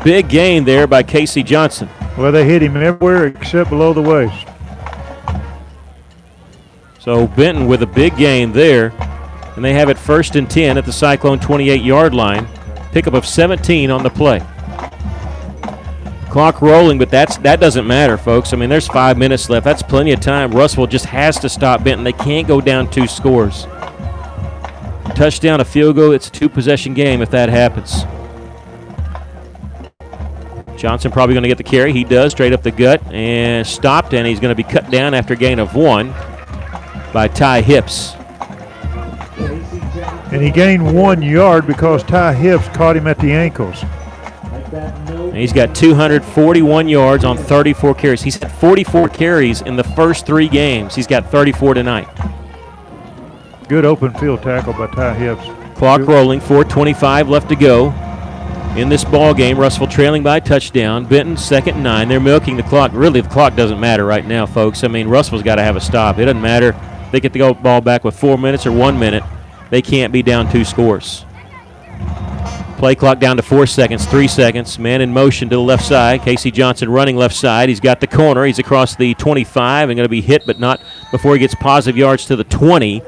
big gain there by Casey Johnson. Well, they hit him everywhere except below the waist. So Benton with a big gain there, and they have it 1st and 10 at the Cyclone 28-yard line. Pickup of 17 on the play. Clock rolling, but that doesn't matter, folks. I mean, there's 5 minutes left. That's plenty of time. Russellville just has to stop Benton. They can't go down 2 scores. Touchdown, a field goal. It's a 2-possession game if that happens. Johnson probably going to get the carry. He does, straight up the gut, and stopped, and he's going to be cut down after a gain of 1 by Ty Hips. And he gained 1 yard because Ty Hips caught him at the ankles. And he's got 241 yards on 34 carries. He's had 44 carries in the first 3 games. He's got 34 tonight. Good open field tackle by Ty Hips. Clock rolling, 4:25 left to go in this ball game. Russellville trailing by a touchdown. Benton 2nd and 9. They're milking the clock. Really, the clock doesn't matter right now, folks. I mean, Russellville's got to have a stop. It doesn't matter. They get the ball back with 4 minutes or 1 minute. They can't be down 2 scores. Play clock down to 4 seconds, 3 seconds. Man in motion to the left side. Casey Johnson running left side. He's got the corner. He's across the 25 and going to be hit, but not before he gets positive yards to the 20.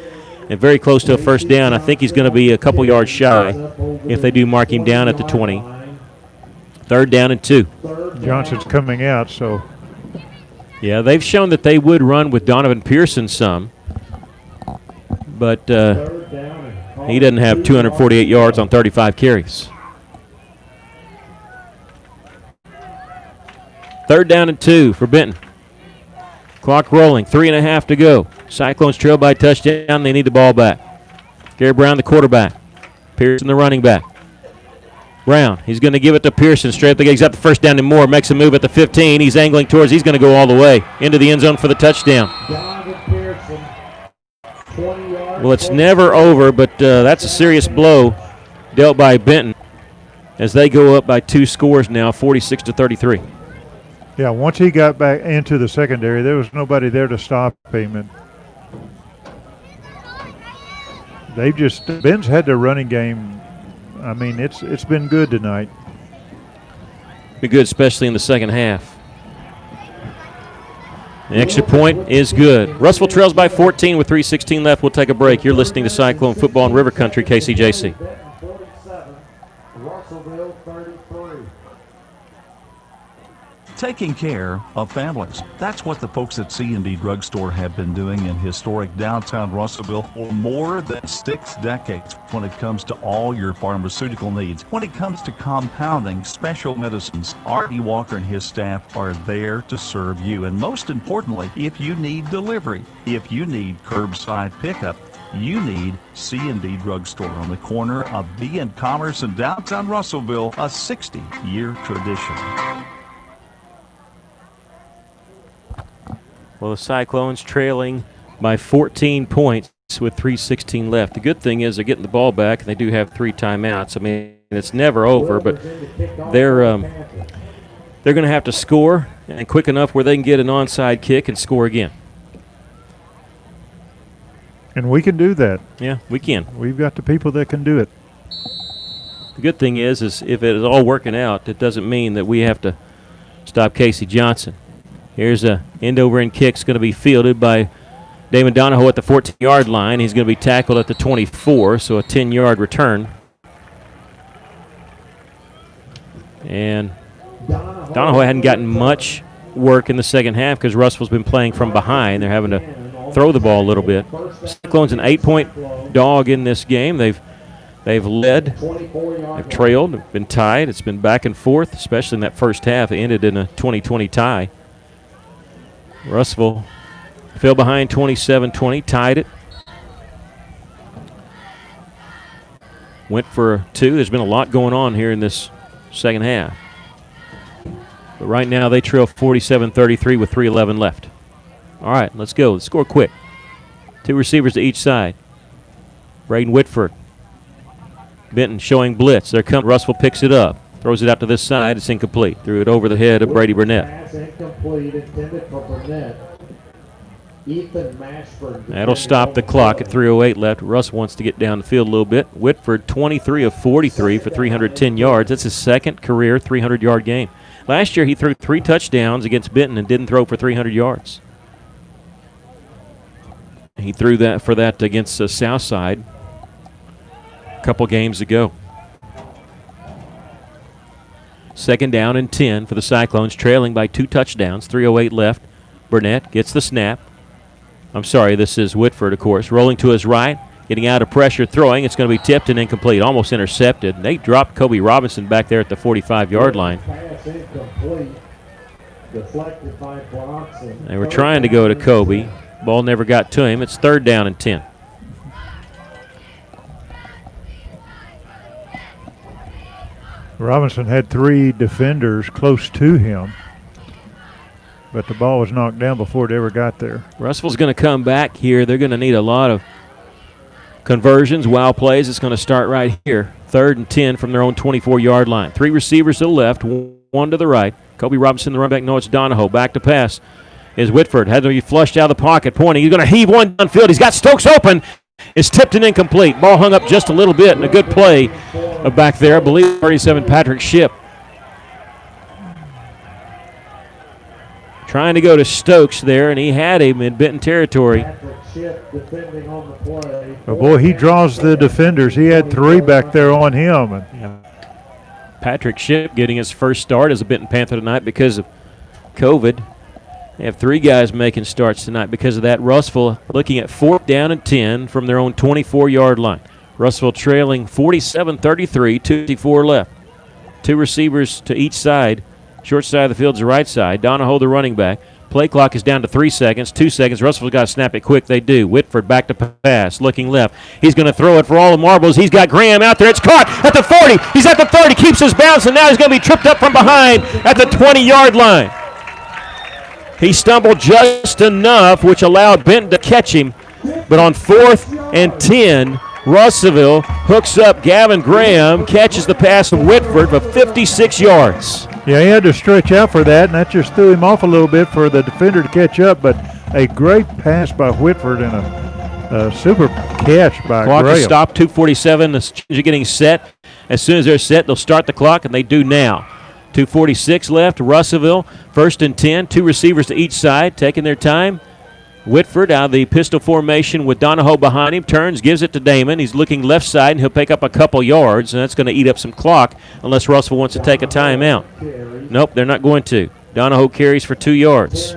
And very close to a first down. I think he's going to be a couple yards shy if they do mark him down at the 20. 3rd down and 2. Johnson's coming out, so. Yeah, they've shown that they would run with Donovan Pearson some. But he doesn't have 248 yards on 35 carries. 3rd down and 2 for Benton. Clock rolling, 3.5 to go. Cyclones trail by touchdown. They need the ball back. Garrett Brown, the quarterback. Pearson, the running back. Brown, he's going to give it to Pearson straight up the gate. He's got the first down and more. Makes a move at the 15. He's angling towards. He's going to go all the way into the end zone for the touchdown. Well, it's never over, but that's a serious blow dealt by Benton as they go up by 2 scores now, 46-33. Yeah, once he got back into the secondary, there was nobody there to stop him. And Ben's had their running game. I mean, it's been good tonight. Be good, especially in the second half. The extra point is good. Russellville trails by 14 with 3:16 left. We'll take a break. You're listening to Cyclone Football in River Country, KCJC. Taking care of families. That's what the folks at C&D Drugstore have been doing in historic downtown Russellville for more than 6 decades when it comes to all your pharmaceutical needs. When it comes to compounding special medicines, Artie Walker and his staff are there to serve you. And most importantly, if you need delivery, if you need curbside pickup, you need C&D Drugstore on the corner of B and Commerce in downtown Russellville, a 60-year tradition. Well, the Cyclones trailing by 14 points with 3:16 left. The good thing is they're getting the ball back, and they do have 3 timeouts. I mean, it's never over, but they're going to have to score, and quick enough where they can get an onside kick and score again. And we can do that. Yeah, we can. We've got the people that can do it. The good thing is if it is all working out, it doesn't mean that we have to stop Casey Johnson. Here's a end-over-end kick. It's going to be fielded by Damon Donahoe at the 14-yard line. He's going to be tackled at the 24, so a 10-yard return. And Donahoe hadn't gotten much work in the second half because Russellville's been playing from behind. They're having to throw the ball a little bit. Cyclones an 8-point dog in this game. They've led, they've trailed, been tied. It's been back and forth, especially in that first half. It ended in a 20-20 tie. Russellville fell behind 27-20, tied it. Went for 2. There's been a lot going on here in this second half. But right now they trail 47-33 with 3:11 left. All right, let's go. Let's score quick. 2 receivers to each side. Braden Whitford. Benton showing blitz. There comes Russellville, picks it up. Throws it out to this side. It's incomplete. Threw it over the head of Brady Burnett. Pass incomplete, intended for Burnett. Ethan Mashburn. That'll stop the clock at 3:08 left. Russ wants to get down the field a little bit. Whitford, 23 of 43 for 310 yards. That's his second career 300-yard game. Last year he threw 3 touchdowns against Benton and didn't throw for 300 yards. He threw that for that against Southside a couple games ago. Second down and 10 for the Cyclones, trailing by 2 touchdowns. 3:08 left. Burnett gets the snap. I'm sorry, this is Whitford, of course. Rolling to his right, getting out of pressure, throwing. It's going to be tipped and incomplete, almost intercepted. They dropped Kobe Robinson back there at the 45-yard line. They were trying to go to Kobe. Ball never got to him. It's 3rd down and 10. Robinson had 3 defenders close to him, but the ball was knocked down before it ever got there. Russell's going to come back here. They're going to need a lot of conversions, wow plays. It's going to start right here. 3rd and 10 from their own 24-yard line. 3 receivers to the left, 1 to the right. Kobe Robinson, the run back. No, it's Donahoe. Back to pass is Whitford. Had to be flushed out of the pocket, pointing. He's going to heave one downfield. He's got Stokes open. It's tipped and incomplete. Ball hung up just a little bit, and a good play back there. I believe 37 Patrick Shipp. Trying to go to Stokes there, and he had him in Benton territory. But boy, he draws the defenders. He had 3 back there on him. Patrick Shipp getting his first start as a Benton Panther tonight because of COVID. They have 3 guys making starts tonight because of that. Russell looking at 4th down and 10 from their own 24-yard line. Russell trailing 47-33, 2:54 left. 2 receivers to each side. Short side of the field's the right side. Donahoe, the running back. Play clock is down to 3 seconds. 2 seconds. Russell's got to snap it quick. They do. Whitford back to pass. Looking left. He's going to throw it for all the marbles. He's got Graham out there. It's caught at the 40. He's at the 30. Keeps his bounce, and now he's going to be tripped up from behind at the 20-yard line. He stumbled just enough, which allowed Benton to catch him. But on 4th and 10, Russellville hooks up Gavin Graham, catches the pass from Whitford for 56 yards. Yeah, he had to stretch out for that, and that just threw him off a little bit for the defender to catch up. But a great pass by Whitford and a super catch by Clock Graham. is stopped, 2:47. The change are getting set. As soon as they're set, they'll start the clock, and they do now. 2:46 left. Russellville, 1st and 10. 2 receivers to each side, taking their time. Whitford out of the pistol formation with Donahoe behind him. Turns, gives it to Damon. He's looking left side, and he'll pick up a couple yards, and that's going to eat up some clock unless Russell wants to take a timeout. Nope, they're not going to. Donahoe carries for 2 yards.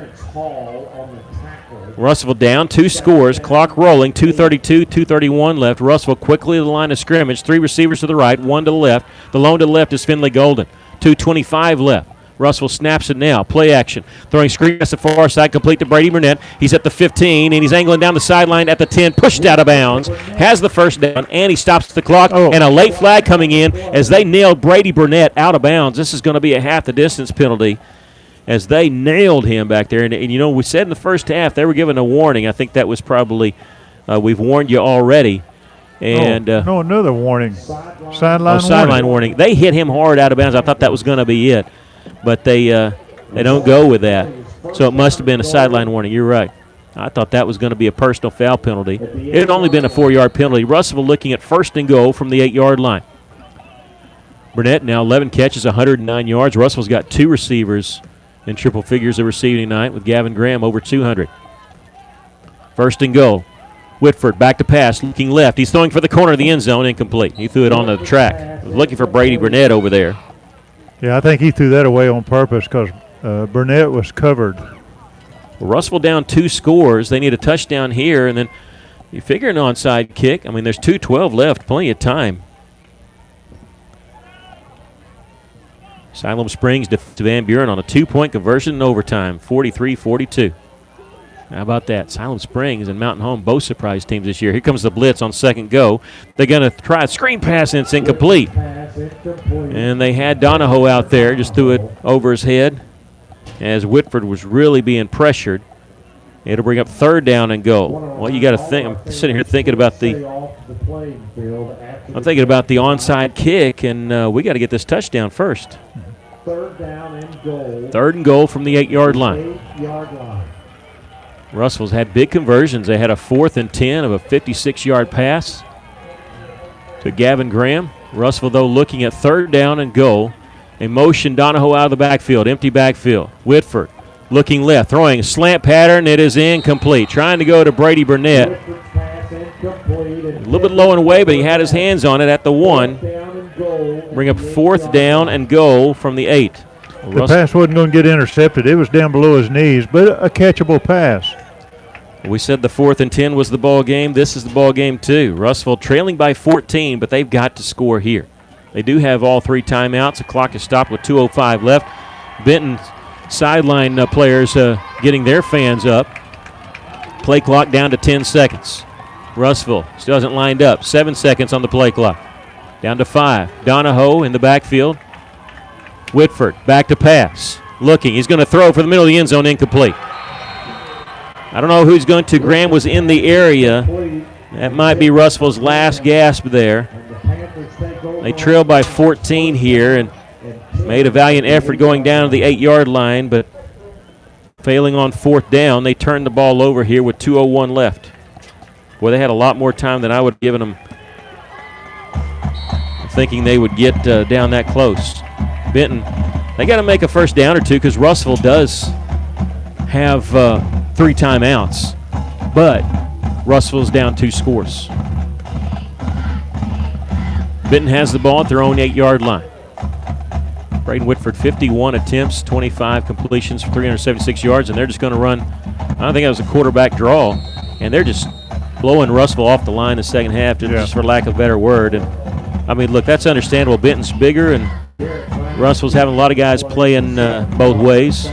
Russell down, 2 scores, clock rolling, 2:32, 2:31 left. Russell quickly to the line of scrimmage. 3 receivers to the right, 1 to the left. The lone to the left is Finley Golden. 2:25 left. Russell snaps it now. Play action. Throwing screen at the far side, complete to Brady Burnett. He's at the 15, and he's angling down the sideline at the 10, pushed out of bounds. Has the first down, and he stops the clock. And a late flag coming in as they nailed Brady Burnett out of bounds. This is going to be a half the distance penalty as they nailed him back there. And you know, we said in the first half they were given a warning. I think that was probably, we've warned you already. And no, another warning. Sideline warning. They hit him hard out of bounds. I thought that was going to be it. But they don't go with that. So it must have been a sideline warning. You're right. I thought that was going to be a personal foul penalty. It had only been a 4-yard penalty. Russell looking at 1st and goal from the 8-yard line. Burnett now 11 catches, 109 yards. Russell's got 2 receivers in triple figures of receiving tonight with Gavin Graham over 200. 1st and goal. Whitford back to pass, looking left. He's throwing for the corner of the end zone, incomplete. He threw it on the track. Looking for Brady Burnett over there. Yeah, I think he threw that away on purpose because Burnett was covered. Well, Russell down 2 scores. They need a touchdown here, and then you figure an onside kick. I mean, there's 2:12 left, plenty of time. Siloam Springs to Van Buren on a 2-point conversion in overtime, 43-42. How about that? Siloam Springs and Mountain Home, both surprise teams this year. Here comes the blitz on 2nd go. They're going to try a screen pass, and it's incomplete. And they had Donahoe out there, just threw it over his head as Whitford was really being pressured. It'll bring up 3rd down and goal. Well, you got to think. I'm sitting here thinking about the onside kick, and we got to get this touchdown first. 3rd down and goal. 3rd and goal from the 8-yard line. Russell's had big conversions. They had a 4th and 10 of a 56-yard pass to Gavin Graham. Russell, though, looking at 3rd down and goal. A motion Donahoe out of the backfield, empty backfield. Whitford looking left, throwing a slant pattern. It is incomplete. Trying to go to Brady Burnett. A little bit low and away, but he had his hands on it at the 1. Bring up 4th down and goal from the 8. The pass wasn't going to get intercepted. It was down below his knees, but a catchable pass. We said the 4th and 10 was the ball game. This is the ball game, too. Russell trailing by 14, but they've got to score here. They do have all 3 timeouts. The clock is stopped with 2:05 left. Benton sideline players getting their fans up. Play clock down to 10 seconds. Russell still hasn't lined up. 7 seconds on the play clock. Down to 5. Donahoe in the backfield. Whitford back to pass. Looking. He's going to throw for the middle of the end zone. Incomplete. I don't know who he's going to. Graham was in the area. That might be Russell's last gasp there. They trail by 14 here and made a valiant effort going down to the 8-yard line, but failing on 4th down, they turned the ball over here with 2:01 left. Boy, they had a lot more time than I would have given them, thinking they would get down that close. Benton, they got to make a 1st down or 2 because Russell does have 3 timeouts, but Russell's down 2 scores. Benton has the ball at their own 8-yard line. Braden Whitford, 51 attempts, 25 completions for 376 yards, and they're just going to run. I don't think that was a quarterback draw, and they're just blowing Russell off the line in the second half, just for lack of a better word. And I mean, look, that's understandable. Benton's bigger, and Russell's having a lot of guys playing both ways.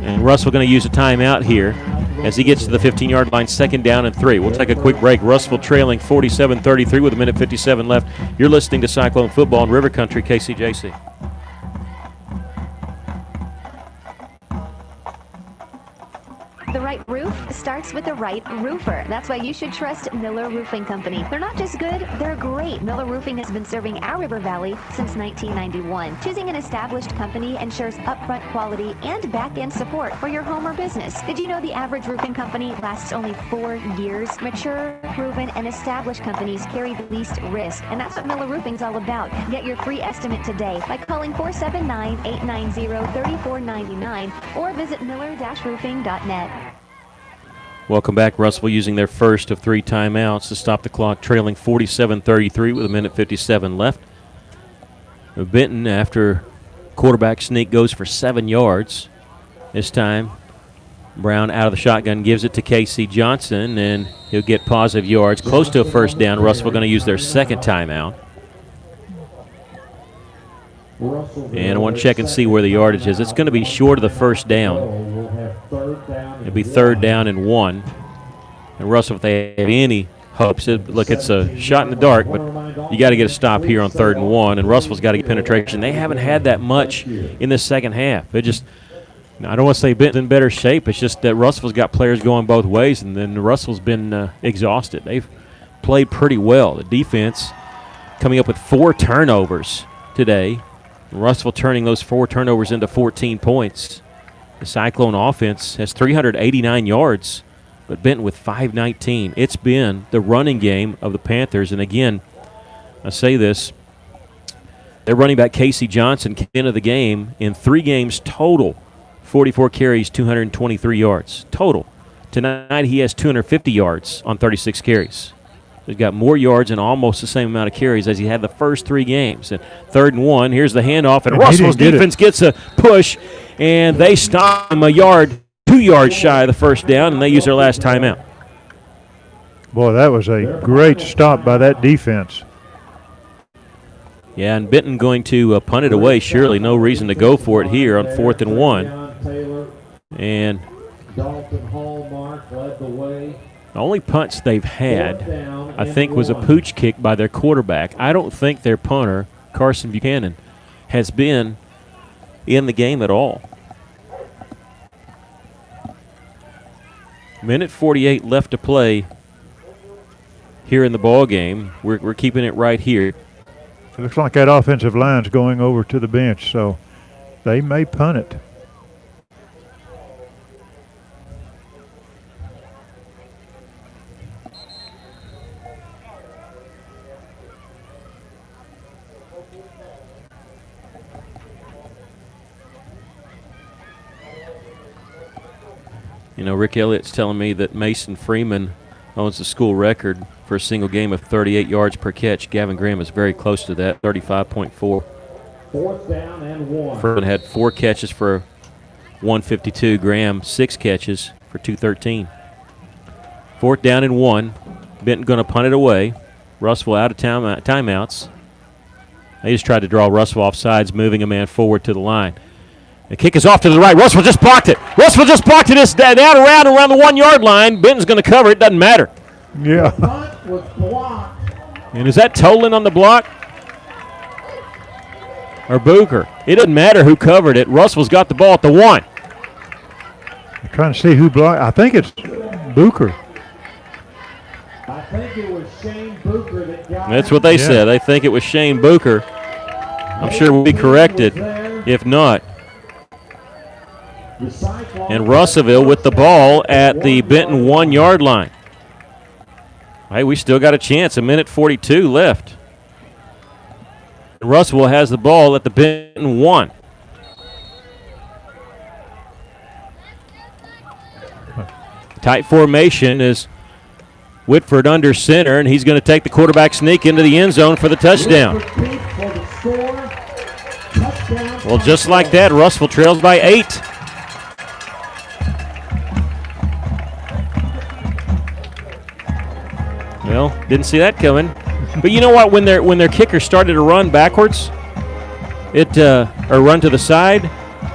And Russell going to use a timeout here as he gets to the 15-yard line, 2nd down and 3. We'll take a quick break. Russell trailing 47-33 with 1:57 left. You're listening to Cyclone Football in River Country, KCJC. The right roof starts with the right roofer. That's why you should trust Miller Roofing Company. They're not just good, they're great. Miller Roofing has been serving our River Valley since 1991. Choosing an established company ensures upfront quality and back-end support for your home or business. Did you know the average roofing company lasts only 4 years? Mature, proven, and established companies carry the least risk, and that's what Miller Roofing's all about. Get your free estimate today by calling 479-890-3499 or visit miller-roofing.net. Welcome back. Russell using their first of 3 timeouts to stop the clock, trailing 47-33 with 1:57 left. Benton, after quarterback sneak, goes for 7 yards. This time, Brown out of the shotgun gives it to Casey Johnson, and he'll get positive yards. Close to a 1st down. Russell going to use their 2nd timeout. And I want to check and see where the yardage is. It's going to be short of the 1st down. It'll be 3rd down and 1. And Russell, if they have any hopes, look, it's a shot in the dark, but you got to get a stop here on 3rd and 1. And Russell's got to get penetration. They haven't had that much in the second half. I don't want to say Benton's in better shape. It's just that Russell's got players going both ways, and then Russell's been exhausted. They've played pretty well. The defense coming up with 4 turnovers today. Russell turning those 4 turnovers into 14 points. The Cyclone offense has 389 yards, but Benton with 519. It's been the running game of the Panthers. And again, I say this, their running back Casey Johnson came into the game in 3 games total, 44 carries, 223 yards total. Tonight he has 250 yards on 36 carries. He's got more yards and almost the same amount of carries as he had the first 3 games. And 3rd and 1, here's the handoff, and Russell's defense gets a push, and they stop him 2 yards shy of the 1st down, and they use their last timeout. Boy, that was a great stop by that defense. Yeah, and Benton going to punt it away, surely. No reason to go for it here on 4th and 1. And Dalton Hallmark led the way. The only punts they've had, I think, was a pooch kick by their quarterback. I don't think their punter, Carson Buchanan, has been in the game at all. 1:48 left to play here in the ball game. We're keeping it right here. It looks like that offensive line's going over to the bench, so they may punt it. You know, Rick Elliott's telling me that Mason Freeman owns the school record for a single game of 38 yards per catch. Gavin Graham is very close to that, 35.4. 4th down and 1. Freeman had 4 catches for 152. Graham, 6 catches for 213. 4th down and 1. Benton going to punt it away. Russell out of timeouts. They just tried to draw Russell off sides, moving a man forward to the line. The kick is off to the right. Russell just blocked it. Russell just blocked it. It's down around the 1 yard line. Benton's going to cover it. Doesn't matter. Yeah. Punt was blocked. And is that Tolan on the block? Or Booker? It doesn't matter who covered it. Russell's got the ball at the 1. I'm trying to see who blocked. I think it's Booker. I think it was Shane Booker that got That's what they said. They think it was Shane Booker. I'm sure we'll be corrected if not. And Russellville with the ball at the Benton 1 yard line. Hey, we still got a chance. 1:42 left. Russellville has the ball at the Benton 1. Tight formation is Whitford under center, and he's going to take the quarterback sneak into the end zone for the touchdown. Well, just like that, Russellville trails by 8. Well, didn't see that coming. But you know what? When their kicker started to run backwards, or run to the side,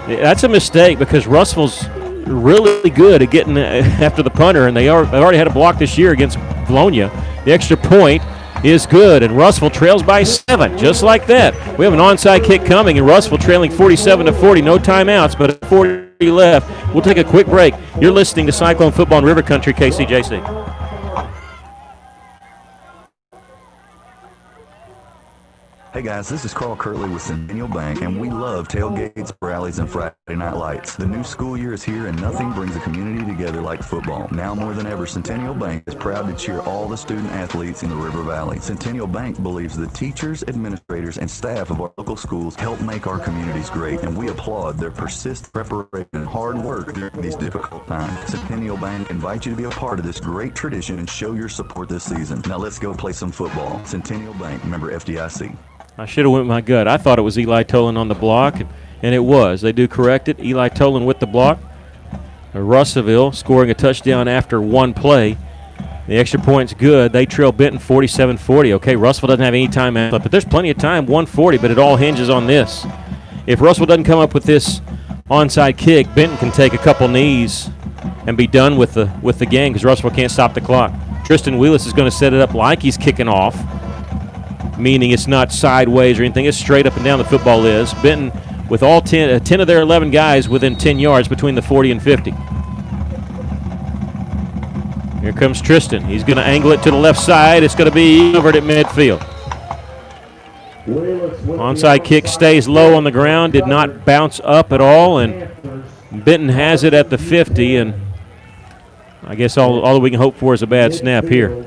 that's a mistake because Russellville's really good at getting after the punter, and they already had a block this year against Bologna. The extra point is good, and Russellville trails by 7, just like that. We have an onside kick coming, and Russellville trailing 47-40. No timeouts, but 40 left. We'll take a quick break. You're listening to Cyclone Football in River Country, KCJC. Hey guys, this is Carl Kirtley with Centennial Bank, and we love tailgates, rallies, and Friday night lights. The new school year is here, and nothing brings a community together like football. Now more than ever, Centennial Bank is proud to cheer all the student athletes in the River Valley. Centennial Bank believes the teachers, administrators, and staff of our local schools help make our communities great, and we applaud their persistent preparation and hard work during these difficult times. Centennial Bank invites you to be a part of this great tradition and show your support this season. Now let's go play some football. Centennial Bank, member FDIC. I should have went with my gut. I thought it was Eli Tolan on the block, and it was. They do correct it. Eli Tolan with the block. Russellville scoring a touchdown after 1 play. The extra point's good. They trail Benton 47-40. Okay, Russellville doesn't have any time left, but there's plenty of time, 140, but it all hinges on this. If Russellville doesn't come up with this onside kick, Benton can take a couple knees and be done with the game because Russellville can't stop the clock. Tristan Wheelis is going to set it up like he's kicking off, meaning it's not sideways or anything. It's straight up and down the football is. Benton with all 10 of their 11 guys within 10 yards between the 40 and 50. Here comes Tristan. He's going to angle it to the left side. It's going to be covered at midfield. Onside kick stays low on the ground, did not bounce up at all, and Benton has it at the 50, and I guess all we can hope for is a bad snap here.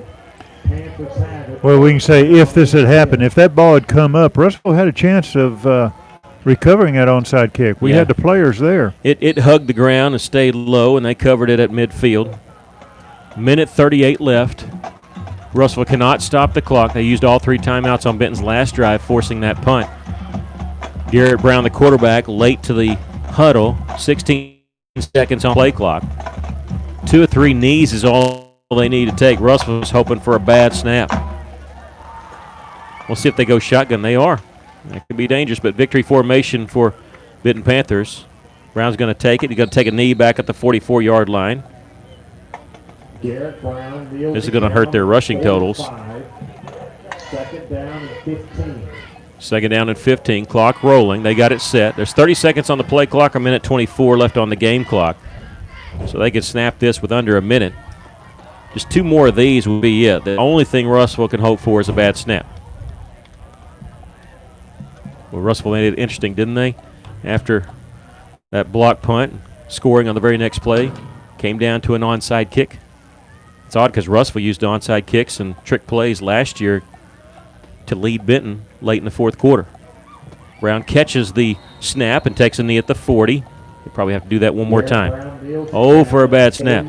Well, we can say if this had happened, if that ball had come up, Russellville had a chance of recovering that onside kick. We had the players there. It hugged the ground and stayed low, and they covered it at midfield. 1:38 left. Russellville cannot stop the clock. They used all 3 timeouts on Benton's last drive, forcing that punt. Garrett Brown, the quarterback, late to the huddle. 16 seconds on play clock. 2 or 3 knees is all they need to take. Russellville's hoping for a bad snap. We'll see if they go shotgun. They are. That could be dangerous, but victory formation for Benton Panthers. Brown's going to take it. He's going to take a knee back at the 44-yard line. Garrett Brown, this is going to hurt their rushing totals. 2nd down and 15. 2nd down and 15. Clock rolling. They got it set. There's 30 seconds on the play clock, 1:24 left on the game clock. So they could snap this with under a minute. Just 2 more of these will be it. The only thing Russellville can hope for is a bad snap. Well, Russellville made it interesting, didn't they? After that block punt, scoring on the very next play, came down to an onside kick. It's odd because Russellville used onside kicks and trick plays last year to lead Benton late in the 4th quarter. Brown catches the snap and takes a knee at the 40. They probably have to do that one more time. Oh, for a bad snap.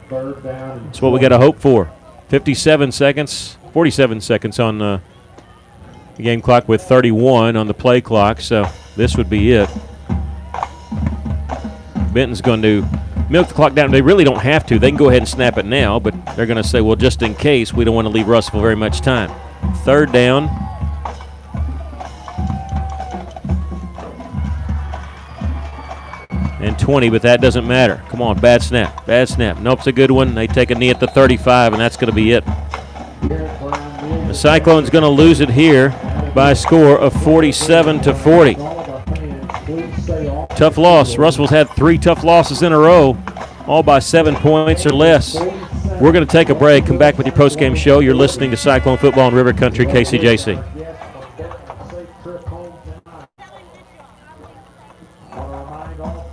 That's what we got to hope for. 47 seconds on the game clock with 31 on the play clock, so this would be it. Benton's going to milk the clock down. They really don't have to. They can go ahead and snap it now, but they're going to say, well, just in case, we don't want to leave Russellville very much time. Third down. And 20, but that doesn't matter. Come on, bad snap. Bad snap. Nope, it's a good one. They take a knee at the 35, and that's going to be it. The Cyclones going to lose it here by a score of 47-40. Tough loss. Russellville's had 3 tough losses in a row, all by 7 points or less. We're going to take a break. Come back with your postgame show. You're listening to Cyclone Football in River Country, KCJC.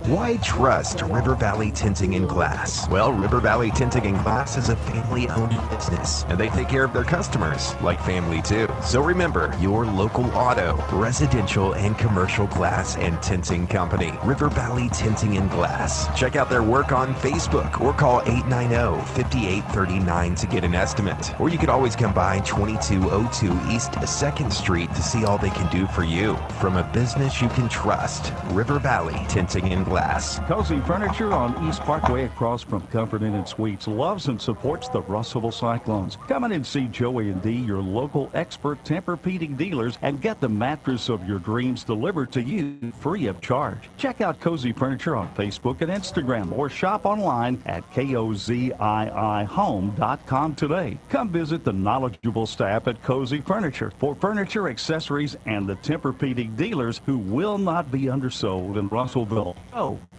Why trust River Valley Tinting and Glass? Well, River Valley Tinting and Glass is a family-owned business, and they take care of their customers like family too. So remember, your local auto, residential, and commercial glass and tinting company, River Valley Tinting and Glass. Check out their work on Facebook or call 890-5839 to get an estimate. Or you could always come by 2202 East 2nd Street to see all they can do for you. From a business you can trust, River Valley Tinting and Glass. Cozy Furniture on East Parkway across from Comfort Inn and Suites loves and supports the Russellville Cyclones. Come in and see Joey and Dee, your local expert Tempur-Pedic dealers, and get the mattress of your dreams delivered to you free of charge. Check out Cozy Furniture on Facebook and Instagram or shop online at koziihome.com today. Come visit the knowledgeable staff at Cozy Furniture for furniture, accessories, and the Tempur-Pedic dealers who will not be undersold in Russellville.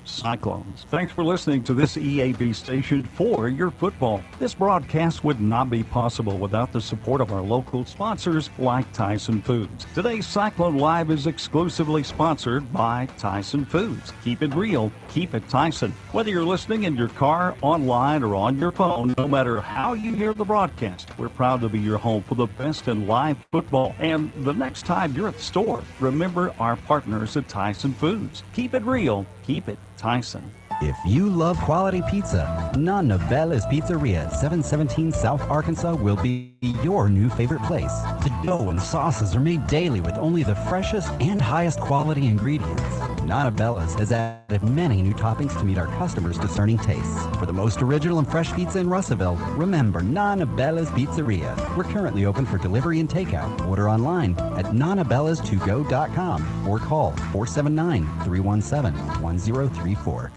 Cyclones. Thanks for listening to this EAB station for your football. This broadcast would not be possible without the support of our local sponsors like Tyson Foods. Today's Cyclone Live is exclusively sponsored by Tyson Foods. Keep it real, keep it Tyson. Whether you're listening in your car, online, or on your phone, no matter how you hear the broadcast, we're proud to be your home for the best in live football. And the next time you're at the store, remember our partners at Tyson Foods. Keep it real, keep it Tyson. If you love quality pizza, Nonna Bella's Pizzeria at 717 South Arkansas will be your new favorite place. The dough and sauces are made daily with only the freshest and highest quality ingredients. Nonna Bella's has added many new toppings to meet our customers' discerning tastes. For the most original and fresh pizza in Russellville, remember Nonna Bella's Pizzeria. We're currently open for delivery and takeout. Order online at nonnabellas2go.com or call 479-317-1034.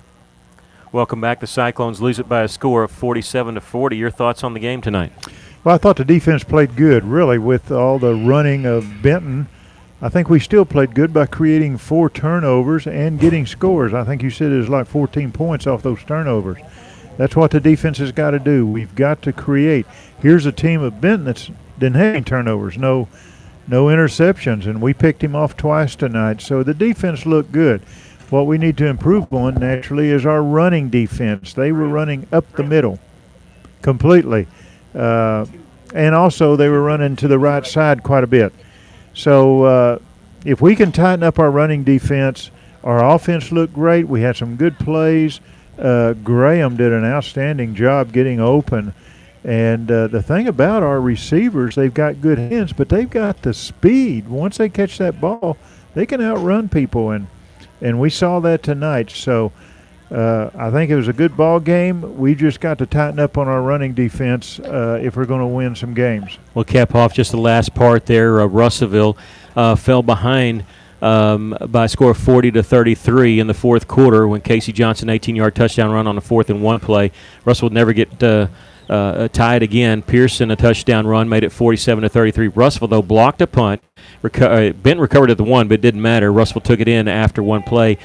Welcome back. The Cyclones lose it by a score of 47-40. Your thoughts on the game tonight? Well, I thought the defense played good, really, with all the running of Benton. I think we still played good by creating 4 turnovers and getting scores. I think you said it was like 14 points off those turnovers. That's what the defense has got to do. We've got to create. Here's a team of Benton that's didn't have any turnovers, no interceptions, and we picked him off twice tonight. So the defense looked good. What we need to improve on, naturally, is our running defense. They were running up the middle completely. And also they were running to the right side quite a bit. So if we can tighten up our running defense, our offense looked great. We had some good plays. Graham did an outstanding job getting open. And the thing about our receivers, they've got good hands, but they've got the speed. Once they catch that ball, they can outrun people, and we saw that tonight. So I think it was a good ball game. We just got to tighten up on our running defense if we're going to win some games. We'll cap off just the last part there. Russellville fell behind by a score of 40-33 in the fourth quarter when Casey Johnson 18-yard touchdown run on a 4th and 1 play. Russell would never get tied again. Pearson, a touchdown run, made it 47-33. Russellville, though, blocked a punt. Benton recovered at the 1, but it didn't matter. Russellville took it in after one play.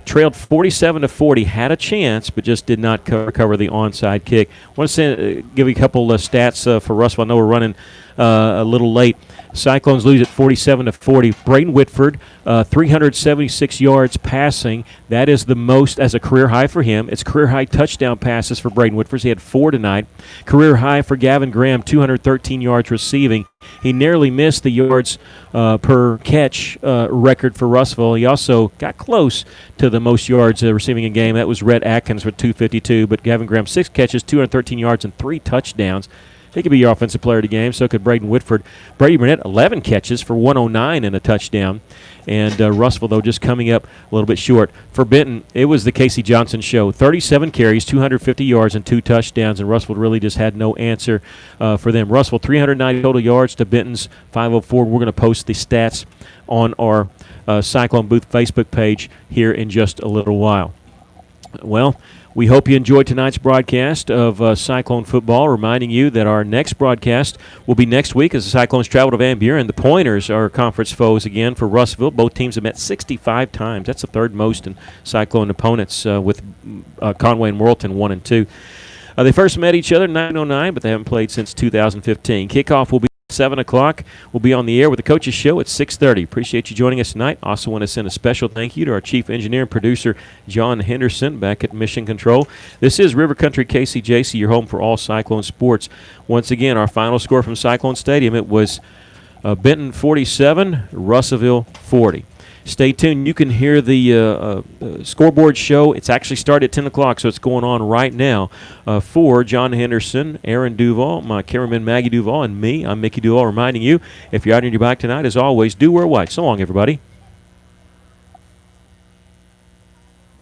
Trailed 47-40, had a chance, but just did not recover the onside kick. I want to give you a couple of stats for Russellville. I know we're running a little late. Cyclones lose at 47-40. Braden Whitford, 376 yards passing. That is the most as a career high for him. It's career high touchdown passes for Braden Whitford. He had 4 tonight. Career high for Gavin Graham, 213 yards receiving. He nearly missed the yards per catch record for Russellville. He also got close to the most yards receiving a game. That was Rhett Atkins with 252. But Gavin Graham, 6 catches, 213 yards, and 3 touchdowns. He could be your offensive player of the game. So could Braden Whitford. Brady Burnett, 11 catches for 109 and a touchdown. And Russellville, though, just coming up a little bit short. For Benton, it was the Casey Johnson show. 37 carries, 250 yards, and 2 touchdowns. And Russellville really just had no answer for them. Russellville, 390 total yards to Benton's 504. We're going to post the stats on our Cyclone Booth Facebook page here in just a little while. Well, we hope you enjoyed tonight's broadcast of Cyclone football, reminding you that our next broadcast will be next week as the Cyclones travel to Van Buren. The Pointers are conference foes again for Russellville. Both teams have met 65 times. That's the third most in Cyclone opponents with Conway and Morrilton 1 and 2. They first met each other in 1909, but they haven't played since 2015. Kickoff will be 7 o'clock. We'll be on the air with the Coaches Show at 6:30. Appreciate you joining us tonight. Also want to send a special thank you to our chief engineer and producer, John Henderson, back at Mission Control. This is River Country KCJC, your home for all Cyclone sports. Once again, our final score from Cyclone Stadium, it was Benton 47, Russellville 40. Stay tuned. You can hear the scoreboard show. It's actually started at 10 o'clock, so it's going on right now. For John Henderson, Aaron Duval, my cameraman Maggie Duval, and me, I'm Mickey Duval, reminding you, if you're out on your bike tonight, as always, do wear white. So long, everybody.